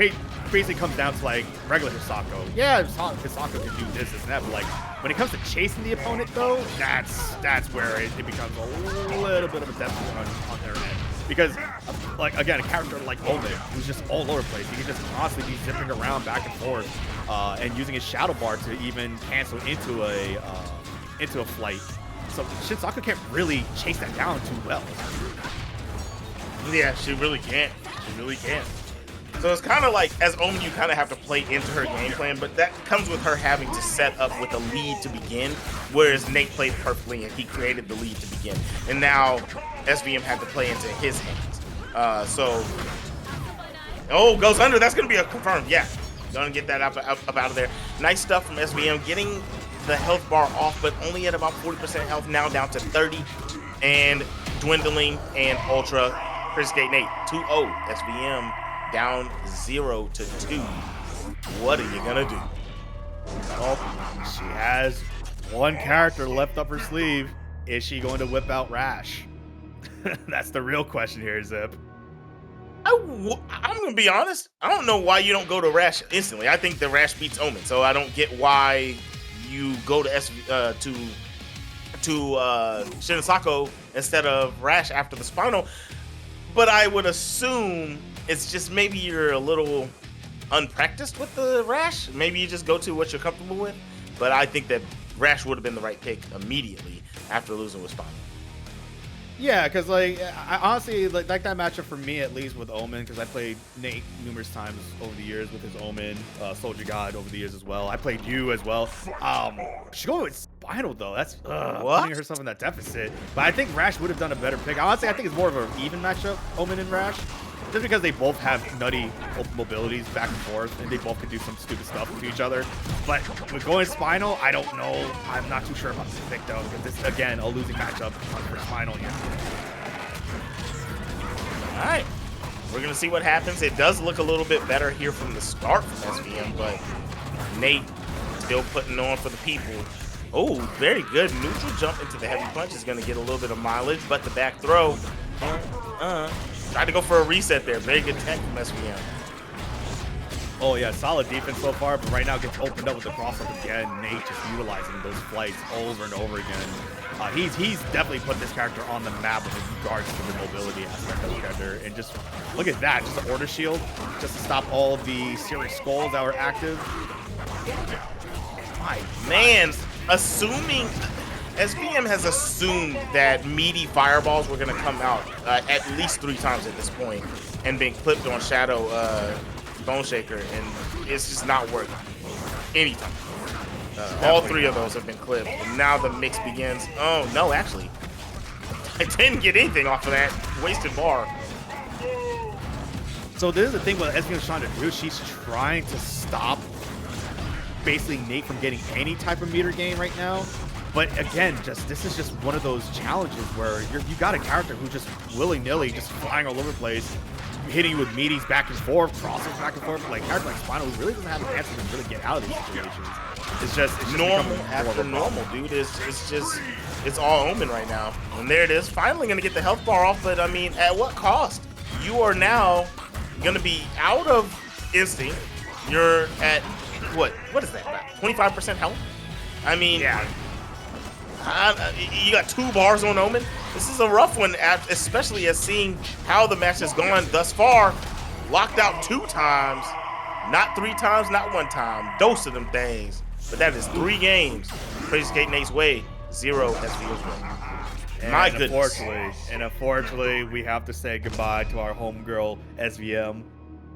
basically comes down to like regular Hisako. Yeah, Hisako can do this and that, but like when it comes to chasing the opponent though, that's where it becomes a little bit of a deficit on their end. Because, like, again, a character like Omen, who's just all over the place, he can just constantly be zipping around back and forth and using his shadow bar to even cancel into a flight. So Shin Hisako can't really chase that down too well. Yeah, she really can't. She really can't. So it's kind of like, as Omen, you kind of have to play into her game plan, but that comes with her having to set up with a lead to begin, whereas Nate played perfectly and he created the lead to begin. And now SVM had to play into his hands. Oh, goes under. That's going to be a confirmed. Yeah, gonna get that up out of there. Nice stuff from SVM, getting the health bar off, but only at about 40% health, now down to 30, and dwindling and ultra. CrazySkateNate 2-0. SVM down 0-2. What are you gonna do? Well, she has one character left up her sleeve. Is she going to whip out Rash? That's the real question here, Zip. I'm gonna be honest. I don't know why you don't go to Rash instantly. I think the Rash beats Omen, so I don't get why you go to Shin Hisako instead of Rash after the Spinal. But I would assume it's just maybe you're a little unpracticed with the Rash. Maybe you just go to what you're comfortable with. But I think that Rash would have been the right pick immediately after losing with Spinal. Yeah, because like I honestly like that matchup for me, at least with Omen, because I played Nate numerous times over the years with his Omen, Soldier God over the years as well. I played you as well. She's going with Spinal though. That's putting herself in that deficit. But I think Rash would have done a better pick. Honestly, I think it's more of an even matchup, Omen and Rash. Just because they both have nutty mobilities back and forth, and they both can do some stupid stuff to each other. But with going Spinal, I don't know. I'm not too sure about this pick, though, because this, again, a losing matchup for Spinal here. All right. We're going to see what happens. It does look a little bit better here from the start from SVM, but Nate still putting on for the people. Oh, very good. Neutral jump into the heavy punch is going to get a little bit of mileage, but the back throw. Tried to go for a reset there. Very good tech from SVM. Oh, yeah, solid defense so far, but right now gets opened up with the crossover again. Nate just utilizing those flights over and over again. He's definitely put this character on the map with regards to the mobility aspect of the character. And just look at that, just an order shield, just to stop all of the serious skulls that were active. My man, assuming... SVM has assumed that meaty fireballs were going to come out at least 3 times at this point and been clipped on Shadow Bone Shaker, and it's just not working anytime. All 3 of those have been clipped, and now the mix begins. Oh, no, actually. I didn't get anything off of that wasted bar. So this is the thing what SVM is trying to do. She's trying to stop basically Nate from getting any type of meter gain right now. But again, this is just one of those challenges where you got a character who just willy-nilly just flying all over the place, hitting you with meaties back and forth, crossers back and forth. Like a character like Spinal who really doesn't have the answer to really get out of these situations. It's just normal after normal, dude. It's all Omen right now. And there it is, finally gonna get the health bar off. But I mean, at what cost? You are now gonna be out of instinct. You're at what is that? About 25% health? I mean, yeah. You got 2 bars on Omen. This is a rough one, especially as seeing how the match has gone thus far. Locked out 2 times, not 3 times, not 1 time. Dose of them things. But that is 3 games. CrazySkateNate's way, 0 SVM's way. My goodness. Unfortunately, we have to say goodbye to our homegirl SVM,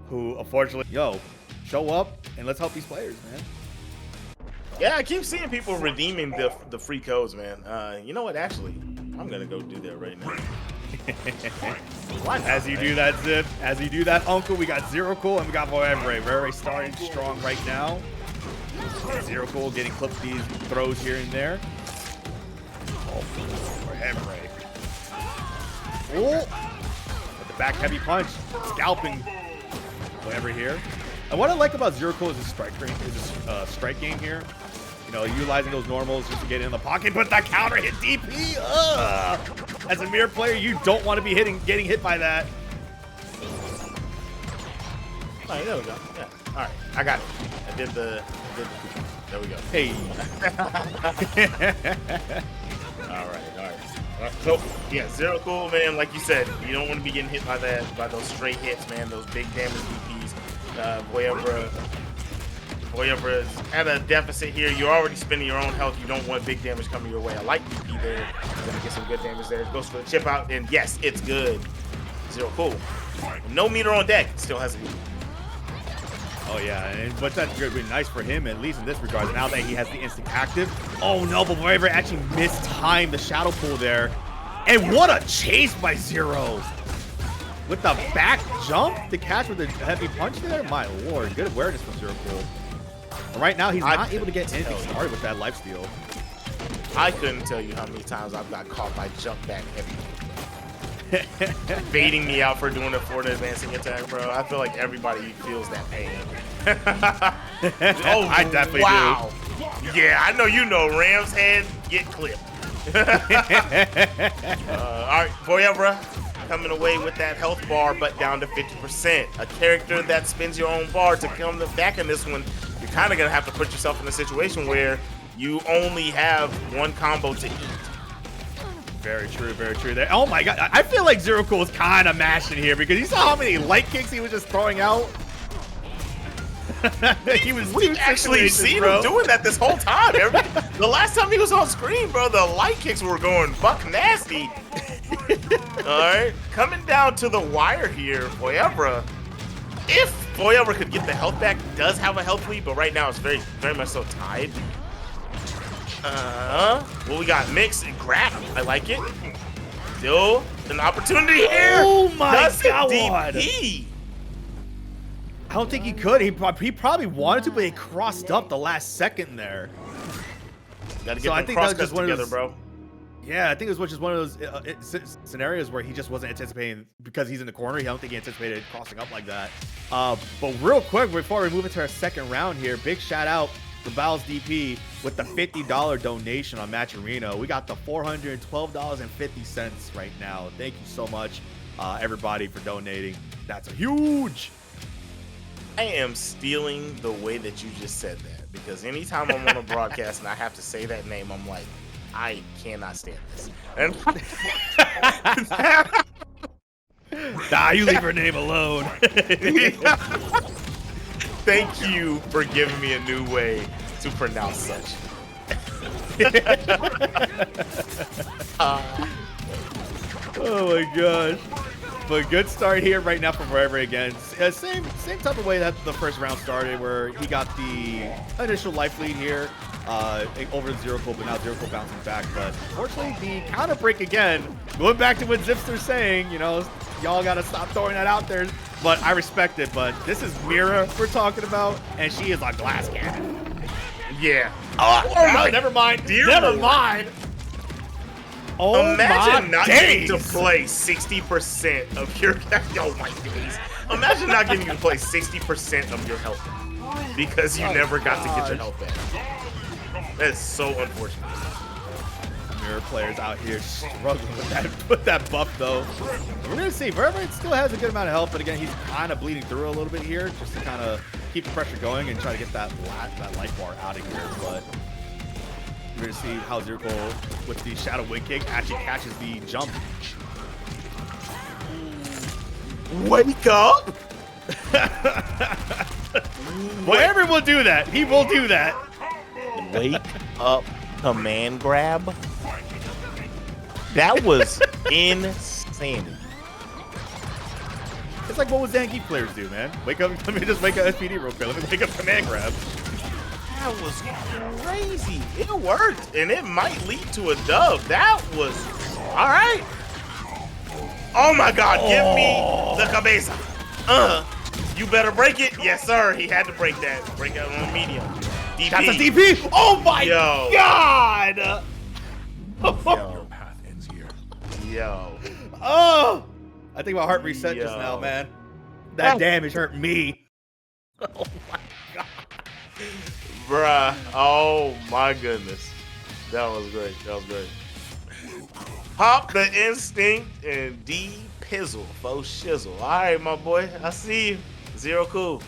who unfortunately, show up and let's help these players, man. Yeah, I keep seeing people redeeming the free codes, man. You know what? Actually, I'm gonna go do that right now. Why not, as you do that, Zip, as you do that, Uncle, we got Zero Cool and we got Vouivre. Very starting strong right now. Zero Cool getting clipped these throws here and there. Oh, Vouivre. Oh, with the back heavy punch, scalping Vouivre here. And what I like about Zero Cool is his strike game here. You know, utilizing those normals just to get in the pocket, but that counter hit DP. As a Mira player, you don't want to be getting hit by that. All right, there we go. Yeah. All right, I got it. I did the there we go. Hey. All right. So yeah, Zero Cool, man. Like you said, you don't want to be getting hit by those straight hits, man. Those big damage DPs. Vouivre is at a deficit here. You're already spending your own health. You don't want big damage coming your way. I like DP there. You're gonna get some good damage there. Goes for the chip out, and yes, it's good. Zero Cool. No meter on deck. Still has a lead. Oh yeah, but that's going to be nice for him, at least in this regard, now that he has the instant active. Oh no, but Vouivre actually mistimed the shadow pull there. And what a chase by Zero. With the back jump to catch with a heavy punch there? My lord, good awareness from Zero Cool. And right now, he's not able to get anything started with that lifesteal. I couldn't tell you how many times I've got caught by jump back heavy. Baiting me out for doing it for the advancing attack, bro. I feel like everybody feels that pain. Oh, I definitely do. Yeah, I know you know. Ram's head, get clipped. All right, Vouivre coming away with that health bar, but down to 50%. A character that spends your own bar to come back in this one, you're kind of going to have to put yourself in a situation where you only have one combo to eat. Very true there. Oh my god, I feel like Zero Cool was kind of mashing here because you saw how many light kicks he was just throwing out. We've actually seen him doing that this whole time. The last time he was on screen, bro, the light kicks were going buck nasty. All right, coming down to the wire here, Vouivre. If Vouivre could get the health back, does have a health lead, but right now it's very much so tied. Well, we got mix and grab. I like it. Still an opportunity here. Oh my god. DP. I don't think he could. He probably wanted to, but he crossed up the last second there. Gotta get them crosscuts together, bro. Yeah, I think it was just one of those scenarios where he just wasn't anticipating, because he's in the corner. I don't think he anticipated crossing up like that. But real quick, before we move into our second round here, big shout out to Val's DP with the $50 donation on Match Arena. We got the $412.50 right now. Thank you so much, everybody, for donating. That's a huge. I am stealing the way that you just said that, because anytime I'm on a broadcast and I have to say that name, I'm like, I cannot stand this. And nah, you leave her name alone. Thank you for giving me a new way to pronounce such. Oh my gosh. But good start here right now from Vouivre again. Same type of way that the first round started, where he got the initial life lead here over Zero Cool, but now Zero Cool bouncing back. But unfortunately, the counter break again, going back to what Zipster's saying, you know, y'all got to stop throwing that out there. But I respect it. But this is Mira we're talking about, and she is a glass cannon. Yeah. Oh my, never mind. Never mind. Oh, imagine not getting to play 60% of your. Oh my days! Imagine not getting to play 60% of your health because you never got to get your health back. That is so unfortunate. Mirror players out here struggling with that buff though. We're gonna see. Vouivre still has a good amount of health, but again, he's kind of bleeding through a little bit here, just to kind of keep the pressure going and try to get that life bar out of here. But we're gonna see how Zero Cool with the Shadow Wind Kick actually catches the jump. Wake up! Vouivre will do that. He will do that. Wake up, command grab. That was insane. It's like what would Zangief players do, man? Wake up. Let me just wake up SPD real quick. Let me wake up command grab. That was crazy. It worked, and it might lead to a dub. That was all right. Oh my God! Give me the cabeza. You better break it. Yes, sir. He had to break that. Break that on medium. DP. That's a DP. Oh my God! Your path ends here. Yo. Oh! I think my heart reset just now, man. That damage hurt me. Oh my God. Bruh. Oh my goodness. That was great. That was great. Pop the instinct and D pizzle. Faux shizzle. All right, my boy. I see you. Zero cool.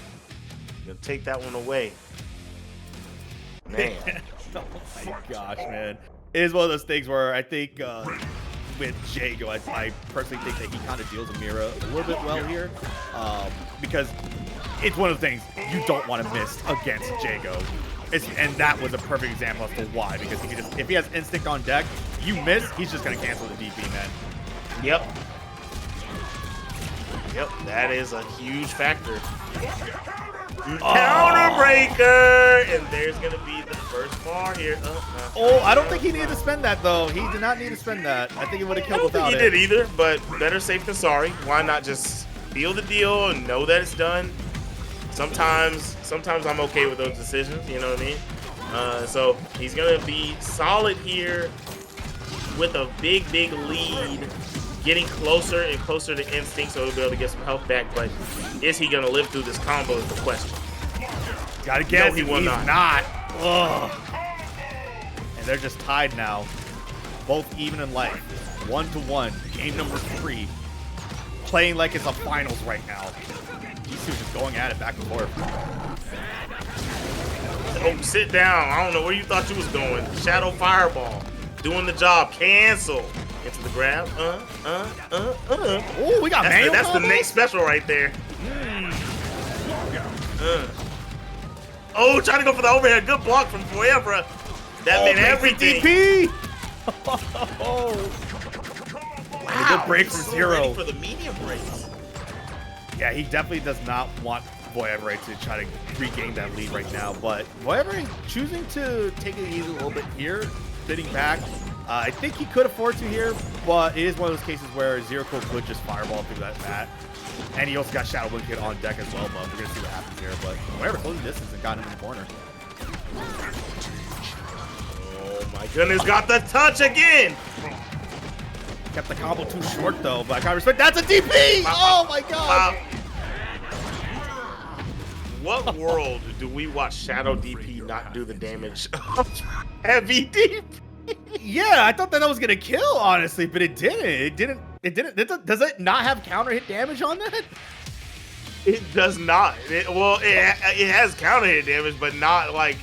Gonna take that one away. Man. Oh my gosh, man. It is one of those things where I think with Jago, I personally think that he kind of deals with Mira a little bit well here. Because it's one of the things you don't want to miss against Jago. And that was a perfect example as to why. Because he can just, if he has instinct on deck, you miss, he's just going to cancel the DP, man. Yep. Yep, that is a huge factor. Counter breaker, and there's gonna be the first bar here. Oh, I don't think he needed to spend that though. He did not need to spend that. I think he would have killed without it. He did either, but better safe than sorry. Why not just feel the deal and know that it's done? Sometimes I'm okay with those decisions. You know what I mean? So he's gonna be solid here with a big lead. Getting closer and closer to instinct, so he'll be able to get some health back. But is he gonna live through this combo is the question. Gotta guess he will he's not. Ugh. And they're just tied now, both even in life, 1-1. Game number 3, playing like it's a finals right now. These two just going at it back and forth. Oh, sit down. I don't know where you thought you was going. Shadow Fireball, doing the job. Cancel. Into the grab. Oh, we got manual That's the combos? next special right there. Oh, trying to go for the overhead. Good block from Vouivre. That meant everything. DP. Oh. Wow. Good break from So Zero. ready for the medium breaks. Yeah, he definitely does not want Vouivre to try to regain that lead right now. But Vouivre choosing to take it easy a little bit here, sitting back. I think he could afford to here, but it is one of those cases where Zero Cool could just fireball through that mat. And he also got Shadow Wind Kid on deck as well, but we're going to see what happens here. But Vouivre closing distance and got him in the corner. Oh my goodness, got the touch again. Kept the combo too short though, but I gotta respect. That's a DP! Oh my god! What world do we watch Shadow DP not do the damage of heavy DP? Yeah, I thought that was gonna kill, honestly, but it didn't. It didn't. Does it not have counter hit damage on that? It does not. It has counter hit damage, but not like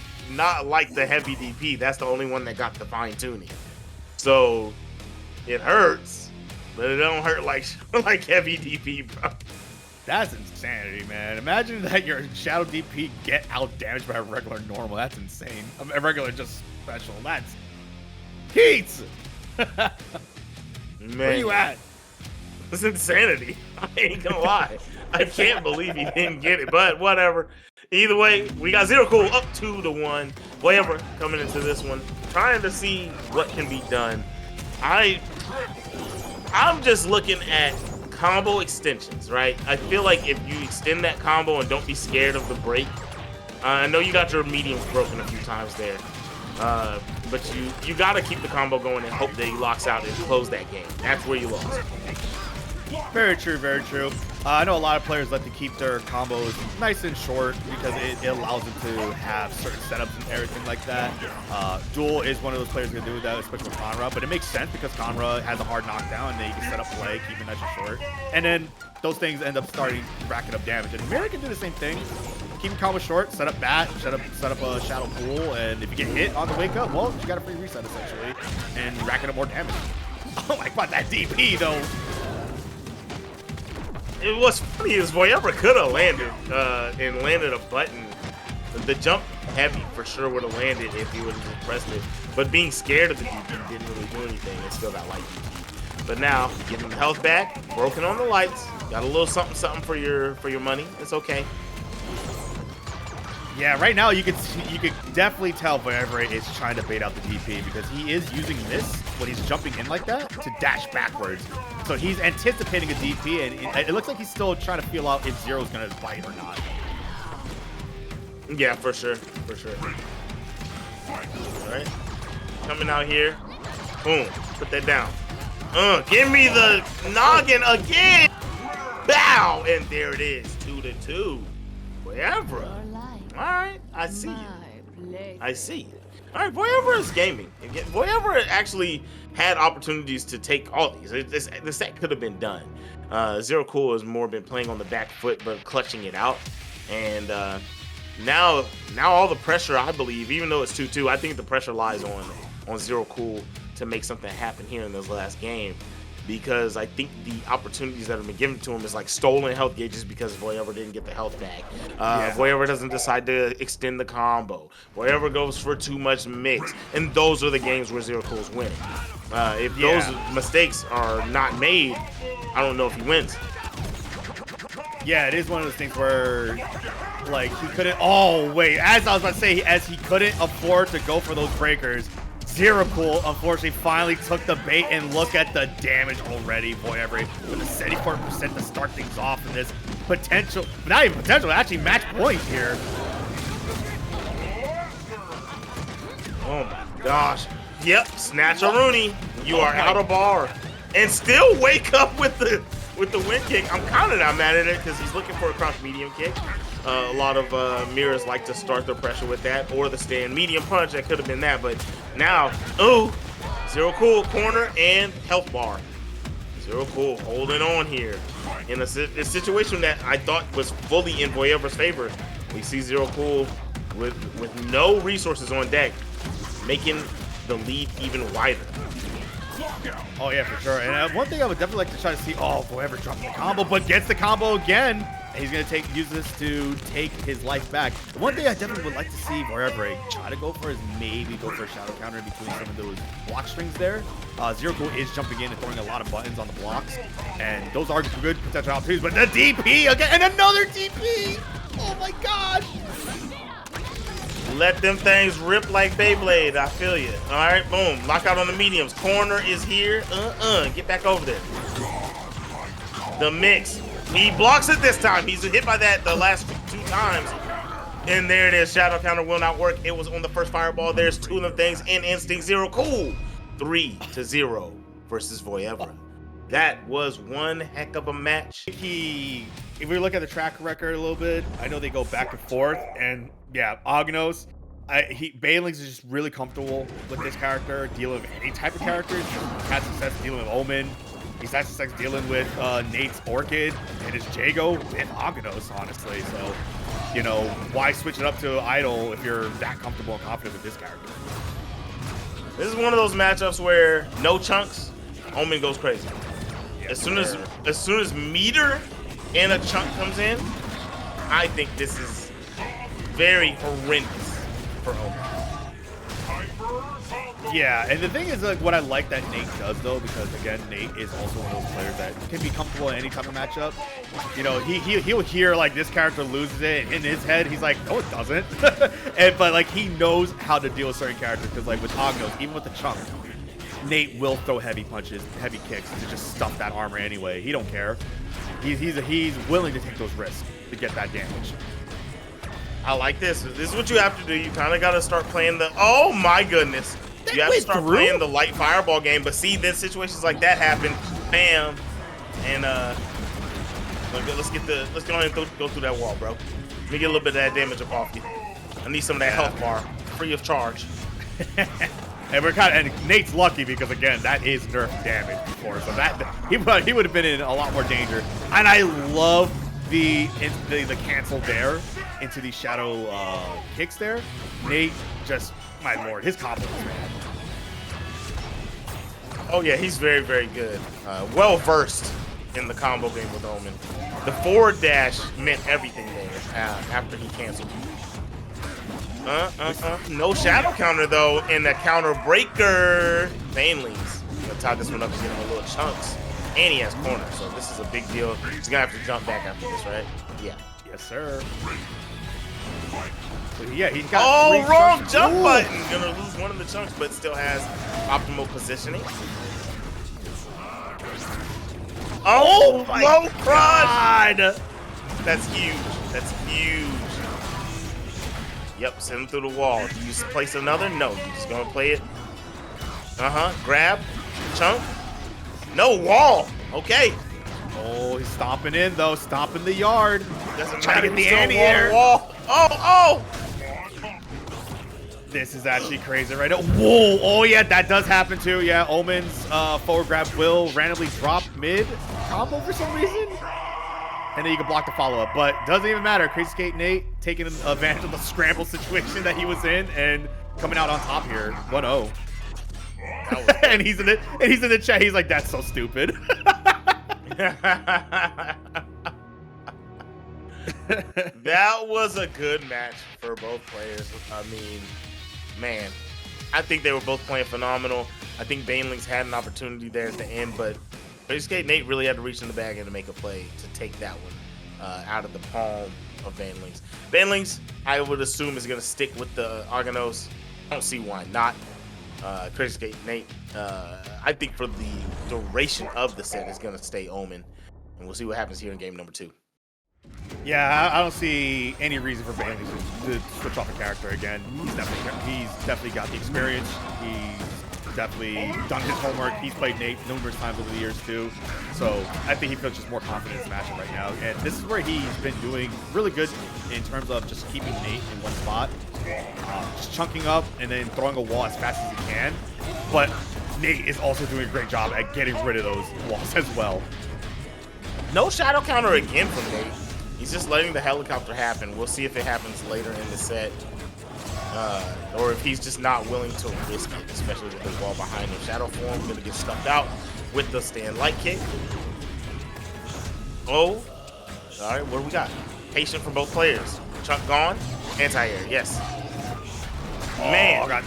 the heavy DP. That's the only one that got the fine tuning. So it hurts, but it don't hurt like heavy DP, bro. That's insanity, man. Imagine that your Shadow DP get out damaged by a regular normal. That's insane. A regular just special. That's Heats! Man, where you at? It's insanity. I ain't gonna lie. I can't believe he didn't get it, but whatever. Either way, we got Zero Cool up 2-1. Vouivre coming into this one, trying to see what can be done. I'm just looking at combo extensions, right? I feel like if you extend that combo and don't be scared of the break, I know you got your mediums broken a few times there. But you gotta keep the combo going and hope that he locks out and close that game. That's where you lost. Very true, very true. I know a lot of players like to keep their combos nice and short because it allows them to have certain setups and everything like that. Duel is one of those players who can do that, especially with Conra, but it makes sense because Conra has a hard knockdown and then you can set up play, keep it nice and short. And then those things end up racking up damage. And Mira can do the same thing. Keep your combo short, set up bat, set up a shadow pool, and if you get hit on the wake up, well, you got a free reset essentially, and racking up more damage. Oh my god, that DP though. What's funny is Vouivre could have landed and landed a button. The jump heavy for sure would have landed if he would have just pressed it. But being scared of the DP didn't really do anything. It still got light DP. But now, getting the health back, broken on the lights, got a little something for your money. It's okay. Yeah, right now you could definitely tell Vouivre is trying to bait out the DP because he is using this when he's jumping in like that to dash backwards. So he's anticipating a DP, and it looks like he's still trying to feel out if Zero's gonna bite or not. Yeah, for sure, for sure. All right, coming out here, boom, put that down. Give me the noggin again. Bow, and there it is, 2-2. Vouivre. All right, I see you. I see. All right, Vouivre is gaming. Vouivre actually had opportunities to take all these. The set could have been done. Zero Cool has more been playing on the back foot, but clutching it out. And now all the pressure, I believe, even though it's 2-2, I think the pressure lies on Zero Cool to make something happen here in this last game. Because I think the opportunities that have been given to him is like stolen health gauges because Vouivre didn't get the health back. Vouivre doesn't decide to extend the combo. Vouivre goes for too much mix. And those are the games where Zero Cool's winning. If those mistakes are not made, I don't know if he wins. Yeah, it is one of those things where, like, he couldn't. Oh, wait. As I was about to say, as he couldn't afford to go for those breakers, Zero Cool, unfortunately, finally took the bait, and look at the damage already. Vouivre with a 74% to start things off in this potential, not even potential, actually match point here. Oh my gosh. Yep, snatch a Rooney. You are out of bar. And still wake up with the wind kick. I'm kind of not mad at it because he's looking for a crouch medium kick. A lot of Miras like to start their pressure with that, or the stand medium punch. That could have been that, but now, ooh, Zero Cool corner and health bar. Zero Cool holding on here in a situation that I thought was fully in Vouivre's favor. We see Zero Cool with no resources on deck, making the lead even wider. Oh yeah, for sure. And one thing I would definitely like to try to see, Vouivre dropping the combo, but gets the combo again. And he's gonna use this to take his life back. The one thing I definitely would like to see Vouivre try to go for is maybe go for a shadow counter in between some of those block strings there. Zero Cool is jumping in and throwing a lot of buttons on the blocks, and those are good potential opportunities. But the DP again, and another DP! Oh my gosh! Let them things rip like Beyblade. I feel you. All right, boom. Lockout on the mediums. Corner is here. Get back over there. The mix. He blocks it this time. He's hit by that the last 2 times. And there it is. Shadow counter will not work. It was on the first fireball. There's 2 of them things in instinct. Zero Cool. 3-0 versus Vouivre. That was one heck of a match. If we look at the track record a little bit, I know they go back and forth, and yeah, Aganos, BANELINGS is just really comfortable with this character, dealing with any type of character. He's had success dealing with Omen. He's had success dealing with Nate's Orchid and his Jago and Aganos, honestly. So, you know, why switch it up to Eyedol if you're that comfortable and confident with this character? This is one of those matchups where no chunks, Omen goes crazy. As soon as meter and a chunk comes in, I think this is very horrendous for Omen. Yeah, and the thing is, like, what I like that Nate does, though, because again, Nate is also one of those players that can be comfortable in any type of matchup. You know, he'll hear like this character loses it, and in his head, he's like, no, it doesn't. But like he knows how to deal with certain characters, because like with Aganos, even with the chunk, Nate will throw heavy punches, heavy kicks to just stuff that armor anyway. He don't care. He's willing to take those risks to get that damage. I like this. This is what you have to do. You kind of got to start playing the. Oh my goodness. You have to start playing the light fireball game. But see, then situations like that happen. Bam. And let's go ahead and go through that wall, bro. Let me get a little bit of that damage up off you. I need some of that health bar, free of charge. And and Nate's lucky because again, that is nerf damage before, so that he would have been in a lot more danger. And I love the cancel there into the shadow kicks there. Nate just, my lord, his combo is bad. Oh yeah, he's very, very good. Well versed in the combo game with Omen. The forward dash meant everything there after he canceled. No shadow counter though, and the counter breaker. BANELINGS gonna tie this one up and get him a little chunks. And he has corner, so this is a big deal. He's gonna have to jump back after this, right? Yeah. Yes, sir. So, yeah, he's got wrong jump button. Gonna lose one of the chunks, but still has optimal positioning. Oh, low crush! That's huge. That's huge. Yep, send him through the wall. Do you place another? No, you're just gonna play it. Grab, chunk. No wall. Okay. Oh, he's stomping in though, stomping the yard. Doesn't trying matter. to get the anti-air. Wall. Oh. This is actually crazy right now. Whoa! Oh yeah, that does happen too. Yeah, Omen's forward grab will randomly drop mid combo for some reason. And then you can block the follow-up, but doesn't even matter. CrazySkateNate taking advantage of the scramble situation that he was in and coming out on top here, 1-0. and he's in the chat. He's like, "That's so stupid." That was a good match for both players. I mean, man, I think they were both playing phenomenal. I think BANELINGS had an opportunity there at the end, but CrazySkateNate really had to reach in the bag and to make a play to take that one out of the palm of BANELINGS. BANELINGS, I would assume, is going to stick with the Aganos. I don't see why not. CrazySkateNate, I think for the duration of the set, is going to stay Omen. And we'll see what happens here in game number 2. Yeah, I don't see any reason for BANELINGS to switch off a character again. He's definitely got the experience. He's definitely done his homework. He's played Nate numerous times over the years too. So I think he feels just more confident in matching right now. And this is where he's been doing really good in terms of just keeping Nate in one spot. Just chunking up and then throwing a wall as fast as he can. But Nate is also doing a great job at getting rid of those walls as well. No shadow counter again from Nate. He's just letting the helicopter happen. We'll see if it happens later in the set. Or if he's just not willing to risk it, especially with the wall behind him. Shadow form gonna get stuffed out with the stand light kick. Oh, all right, what do we got? Patient from both players. Chunk gone, anti-air, yes. Man, oh, God.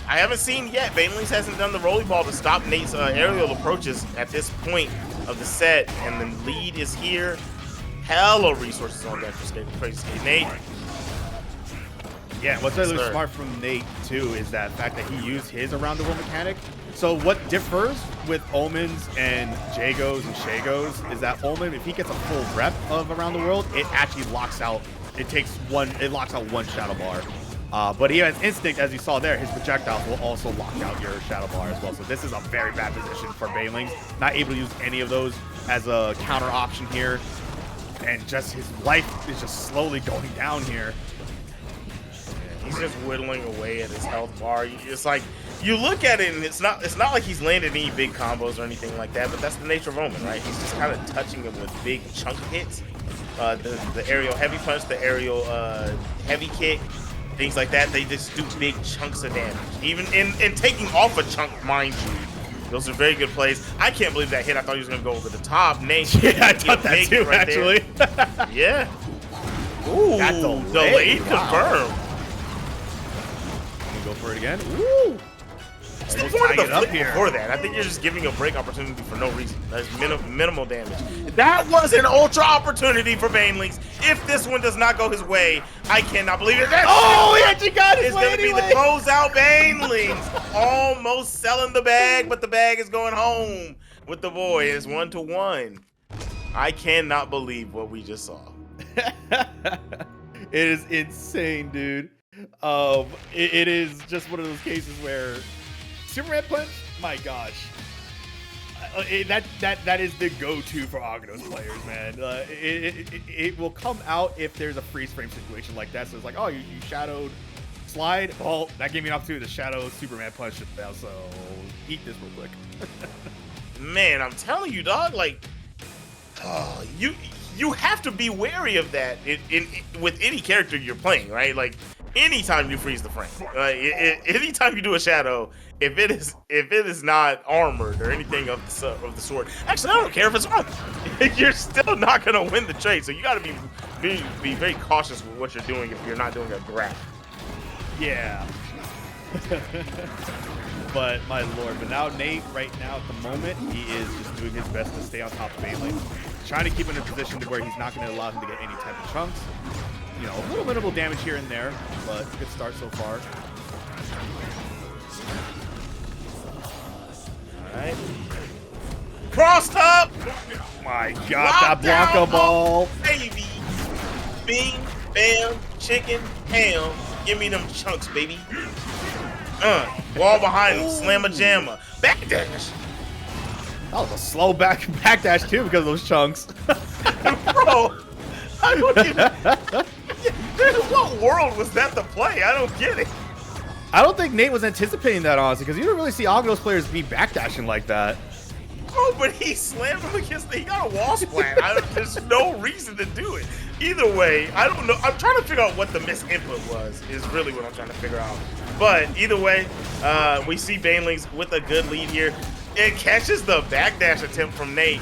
I haven't seen yet. BANELINGS hasn't done the rolly ball to stop Nate's aerial approaches at this point of the set, and the lead is here. Hella resources on deck for CrazySkateNate. Yeah, what's really smart from Nate too is that fact that he used his around the world mechanic. So what differs with Omens and Jagos and Shagos is that Omen, if he gets a full rep of around the world, it actually locks out. It locks out one shadow bar. But he has instinct, as you saw there. His projectiles will also lock out your shadow bar as well. So this is a very bad position for BANELINGS. Not able to use any of those as a counter option here, and just his life is just slowly going down here. He's just whittling away at his health bar. It's like, you look at it and it's not like he's landed any big combos or anything like that, but that's the nature of Omen, right? He's just kind of touching him with big chunk hits. The aerial heavy punch, the aerial heavy kick, things like that. They just do big chunks of damage. Even in taking off a chunk, mind you. Those are very good plays. I can't believe that hit. I thought he was going to go over the top. Nate, yeah, I thought that too, right actually. Yeah. Ooh, that's delayed confirmed. Go for it again. Ooh! Almost tying it up here. Before that, I think you're just giving a break opportunity for no reason. That's minimal damage. That was an ultra opportunity for BANELINGS. If this one does not go his way, I cannot believe it. Oh, he actually got his way anyway. It's going to be the closeout BANELINGS. Almost selling the bag, but the bag is going home with the boy. It's 1-1. I cannot believe what we just saw. It is insane, dude. It is just one of those cases where Superman punch, my gosh, that is the go-to for Aganos players, man. It will come out if there's a freeze frame situation like that. So it's like, oh, you shadowed slide. Well, that gave me an opportunity to shadow Superman punch it now. So eat this real quick. Man, I'm telling you, dog. Like, you have to be wary of that with any character you're playing, right? Like, anytime you freeze the frame, anytime you do a shadow, if it is not armored or anything of the sort, actually I don't care if it's armored, you're still not gonna win the trade. So you got to be very cautious with what you're doing if you're not doing a grab. Yeah. But my lord, but now Nate, right now at the moment, he is just doing his best to stay on top of BANELINGS, trying to keep him in a position to where he's not going to allow him to get any type of chunks. You know, a little minimal damage here and there, but good start so far. All right. Crossed up! My God, that Blanca ball. Baby. Bing, bam, chicken, ham. Give me them chunks, baby. Wall behind him, slamma jamma. Backdash. That was a slow backdash too because of those chunks. Bro, I don't even... What world was that to play? I don't get it. I don't think Nate was anticipating that, honestly, because you don't really see Aganos players be backdashing like that. Oh, but he slammed him against he got a wall splat. There's no reason to do it. Either way, I don't know. I'm trying to figure out what the misinput was, is really what I'm trying to figure out. But either way, we see BANELINGS with a good lead here. It catches the backdash attempt from Nate.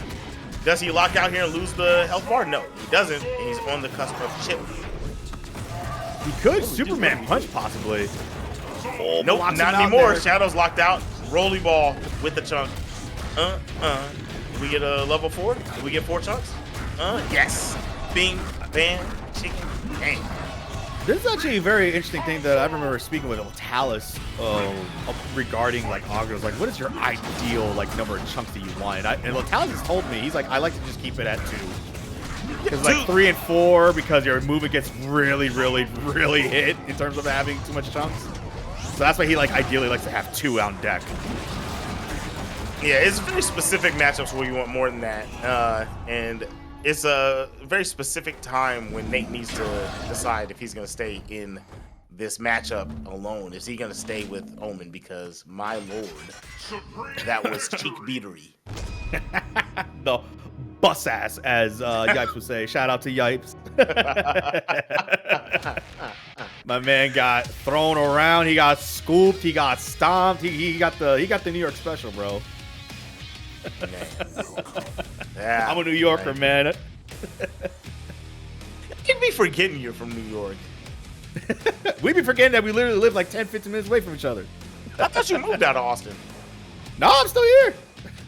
Does he lock out here and lose the health bar? No, he doesn't. And he's on the cusp of chip. He could Superman punch, possibly. Oh, nope, not anymore. Shadow's locked out. Rolly ball with the chunk. Did we get a level 4? Did we get 4 chunks? Yes. Bing, bam, chicken, bang. This is actually a very interesting thing that I remember speaking with Talus regarding like Aganos. Like, what is your ideal like number of chunks that you want? And Talus has told me, he's like, I like to just keep it at 2. Because like 3 and 4, because your movement gets really hit in terms of having too much chunks. So that's why he like ideally likes to have 2 on deck. Yeah, it's very specific matchups where you want more than that, and it's a very specific time when Nate needs to decide if he's going to stay in this matchup alone. Is he going to stay with Omen? Because, my lord, that was cheek beatery. The bus ass, as Yipes would say. Shout out to Yipes. My man got thrown around. He got scooped. He got stomped. He got the New York special, bro. Yeah, I'm a New Yorker, man. You be forgetting you're from New York. We be forgetting that we literally live like 10, 15 minutes away from each other. I thought you moved out of Austin. No, I'm still here.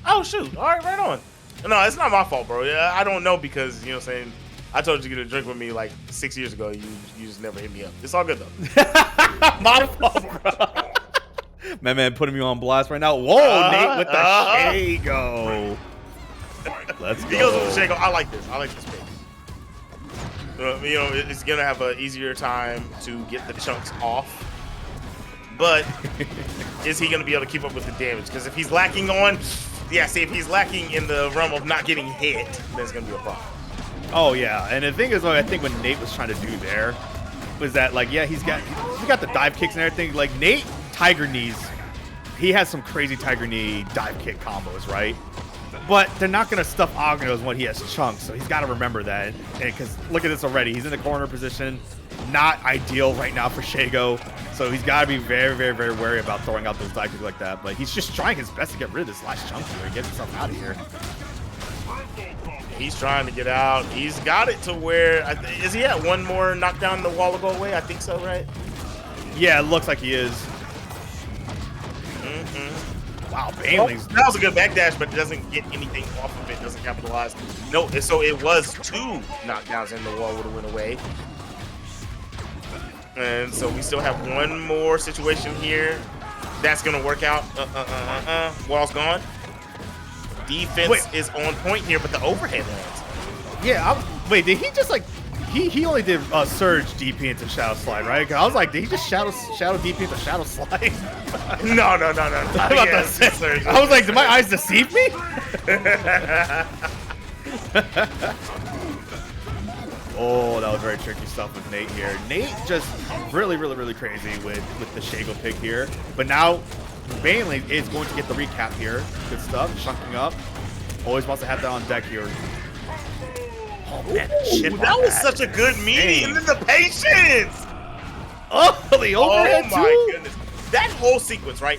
Oh, shoot. All right, right on. No, it's not my fault, bro. Yeah, I don't know because, you know what I'm saying, I told you to get a drink with me like 6 years ago. You just never hit me up. It's all good, though. My fault, bro. My man putting me on blast right now. Whoa, Nate with the Jago. Let's go. He goes with the Jago. I like this. I like this pick. You know, it's going to have an easier time to get the chunks off. But is he going to be able to keep up with the damage? Because if he's lacking on, yeah, see, if he's lacking in the realm of not getting hit, then it's going to be a problem. Oh, yeah. And the thing is, I think what Nate was trying to do there was that, like, yeah, he got the dive kicks and everything. Like, Nate, Tiger Knees, he has some crazy Tiger Knee dive kick combos, right? But they're not going to stuff Aganos when he has chunks, so he's got to remember that. Because look at this already. He's in the corner position. Not ideal right now for Jago. So he's got to be very wary about throwing out those dive kicks like that. But he's just trying his best to get rid of this last chunk here and get himself out of here. He's trying to get out. He's got it to where, is he at one more knockdown the wall to go away? I think so, right? Yeah, it looks like he is. Wow, BANELINGS. That was a good backdash, but it doesn't get anything off of it. Doesn't capitalize. No, so it was 2 knockdowns and the wall would have went away. And so we still have one more situation here. That's going to work out. Wall's gone. Defense is on point here, but the overhead lands. Yeah, wait, did he just like... He only did surge DP into shadow slide, right? I was like, did he just shadow DP into shadow slide? No. I was like, did my eyes deceive me? Oh, that was very tricky stuff with Nate here. Nate just really crazy with the Jago pick here. But now BANELINGS is going to get the recap here. Good stuff, chunking up. Always wants to have that on deck here. Oh, man, that was such a good meeting, and then the patience. Oh, the overhead my goodness. That whole sequence, right?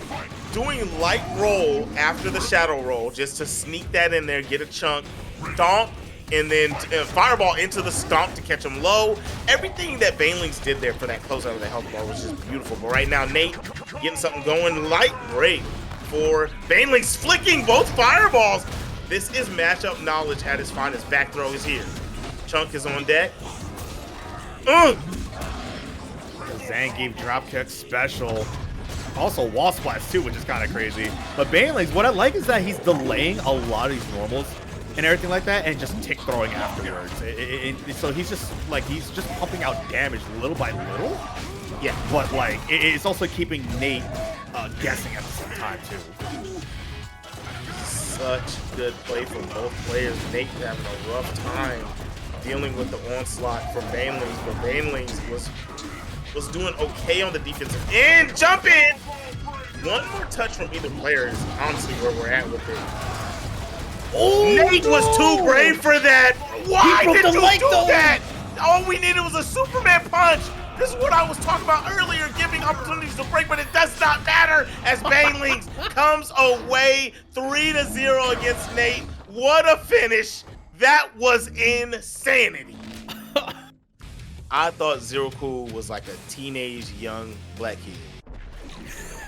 Doing light roll after the shadow roll just to sneak that in there, get a chunk, stomp, and then fireball into the stomp to catch him low. Everything that BANELINGS did there for that closeout of the health bar was just beautiful. But right now, Nate getting something going. Light break for BANELINGS, flicking both fireballs. This is matchup knowledge at its finest. Back throw is here. Chunk is on deck. Zangief dropkick special. Also wall splats too, which is kind of crazy. But BANELINGS, what I like is that he's delaying a lot of these normals and everything like that, and just tick throwing afterwards. So he's just pumping out damage little by little. Yeah, but like it's also keeping Nate guessing at the same time too. Such good play from both players. Nate having a rough time dealing with the onslaught from BANELINGS, but BANELINGS was was doing okay on the defensive end. Jump in! One more touch from either player is honestly where we're at with it. Oh, Nate was too brave for that. Why did you do that? All we needed was a Superman punch. This is what I was talking about earlier, giving opportunities to break, but it does not matter as BANELINGS comes away 3-0 against Nate. What a finish. That was insanity. I thought Zero Cool was like a teenage young black kid.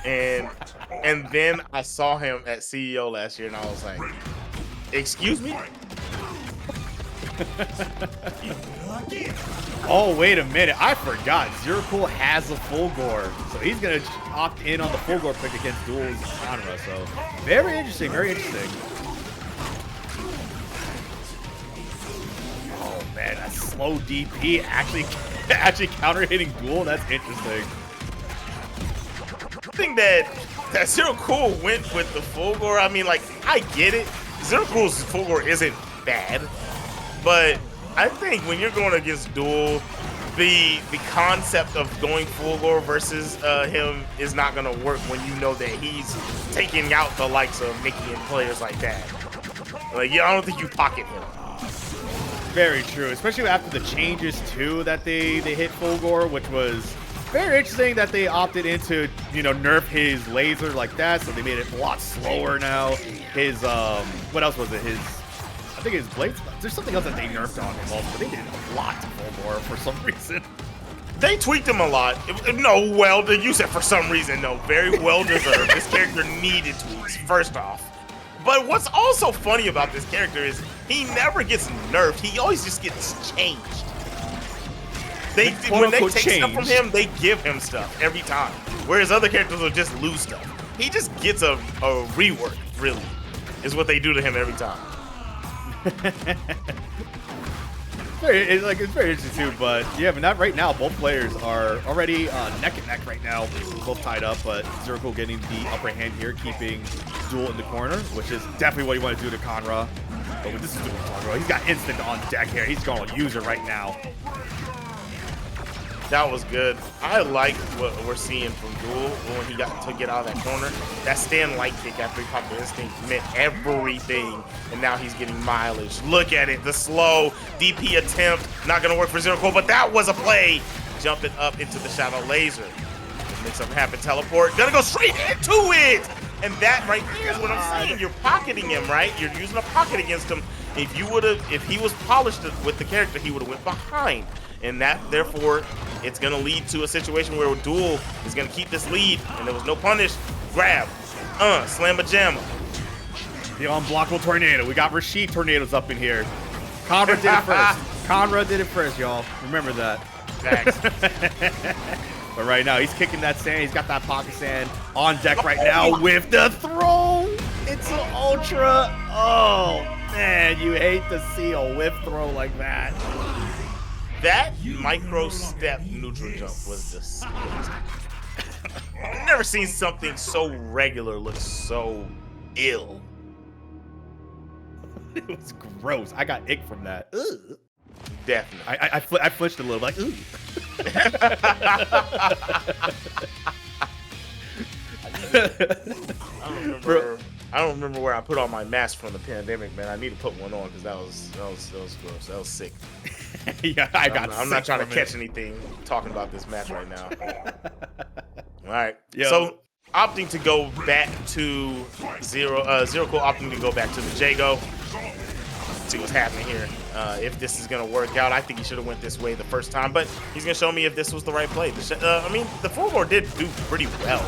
And then I saw him at CEO last year and I was like, excuse me? Oh, wait a minute. I forgot. Zero Cool has a Fulgore. So he's going to opt in on the Fulgore pick against Duel's Conra. So very interesting. Very interesting. Oh, man. A slow DP actually counter-hitting Duel. That's interesting. I think that Zero Cool went with the Fulgore. I mean, like, I get it. Zero Cool's Fulgore isn't bad. But I think when you're going against Duel, the concept of going Fulgore versus him is not going to work when you know that he's taking out the likes of Mickey and players like that. Like, yeah, I don't think you pocket him. Very true, especially after the changes too that they hit Fulgore, which was very interesting that they opted into, you know, nerf his laser like that, so they made it a lot slower now. His what else was it? I think his blades. There's something else that they nerfed on him also, but they did a lot to Fulgore for some reason. They tweaked him a lot. No, well, you said for some reason. No, very well deserved. This character needed tweaks, first off. But what's also funny about this character is he never gets nerfed. He always just gets changed. When they take stuff from him, they give him stuff every time. Whereas other characters will just lose stuff. He just gets a rework, really, is what they do to him every time. It's very interesting too, but yeah, but not right now. Both players are already neck and neck right now, both tied up. But Zero Cool getting the upper hand here, keeping Duel in the corner, which is definitely what you want to do to Conra. But with this is doing Conra, he's got instant on deck here. He's going to use it right now. That was good. I like what we're seeing from Duel when he got to get out of that corner. That stand light kick after he popped the instinct meant everything, and now he's getting mileage. Look at it, the slow DP attempt, not gonna work for Zero Cool, but that was a play. Jumping up into the shadow laser. Make something happen, teleport, gonna go straight into it! And that right there is what I'm saying. You're pocketing him, right? You're using a pocket against him. If he was polished with the character, he would have went behind. And that, therefore, it's going to lead to a situation where Duel is going to keep this lead, and there was no punish. Grab. Slam a jammer. The unblockable tornado. We got Rashid tornadoes up in here. Conra did it first. Conra did it first, y'all. Remember that. Thanks. But right now, he's kicking that sand. He's got that pocket sand on deck right now with the throw. It's an ultra. Oh, man, you hate to see a whip throw like that. That micro step neutral jump was disgusting. I've never seen something so regular look so ill. It was gross. I got ick from that. Ugh. Definitely. I flinched a little, like, ooh. I don't remember where I put all my masks from the pandemic, man. I need to put one on because that was gross. That was sick. Yeah, I'm not trying to catch anything talking about this match right now. All right. Yo. So opting to go back to Zero Cool opting to go back to the Jago. See what's happening here. If this is gonna work out, I think he should have went this way the first time, but he's gonna show me if this was the right play. I mean, the Fulgore did do pretty well.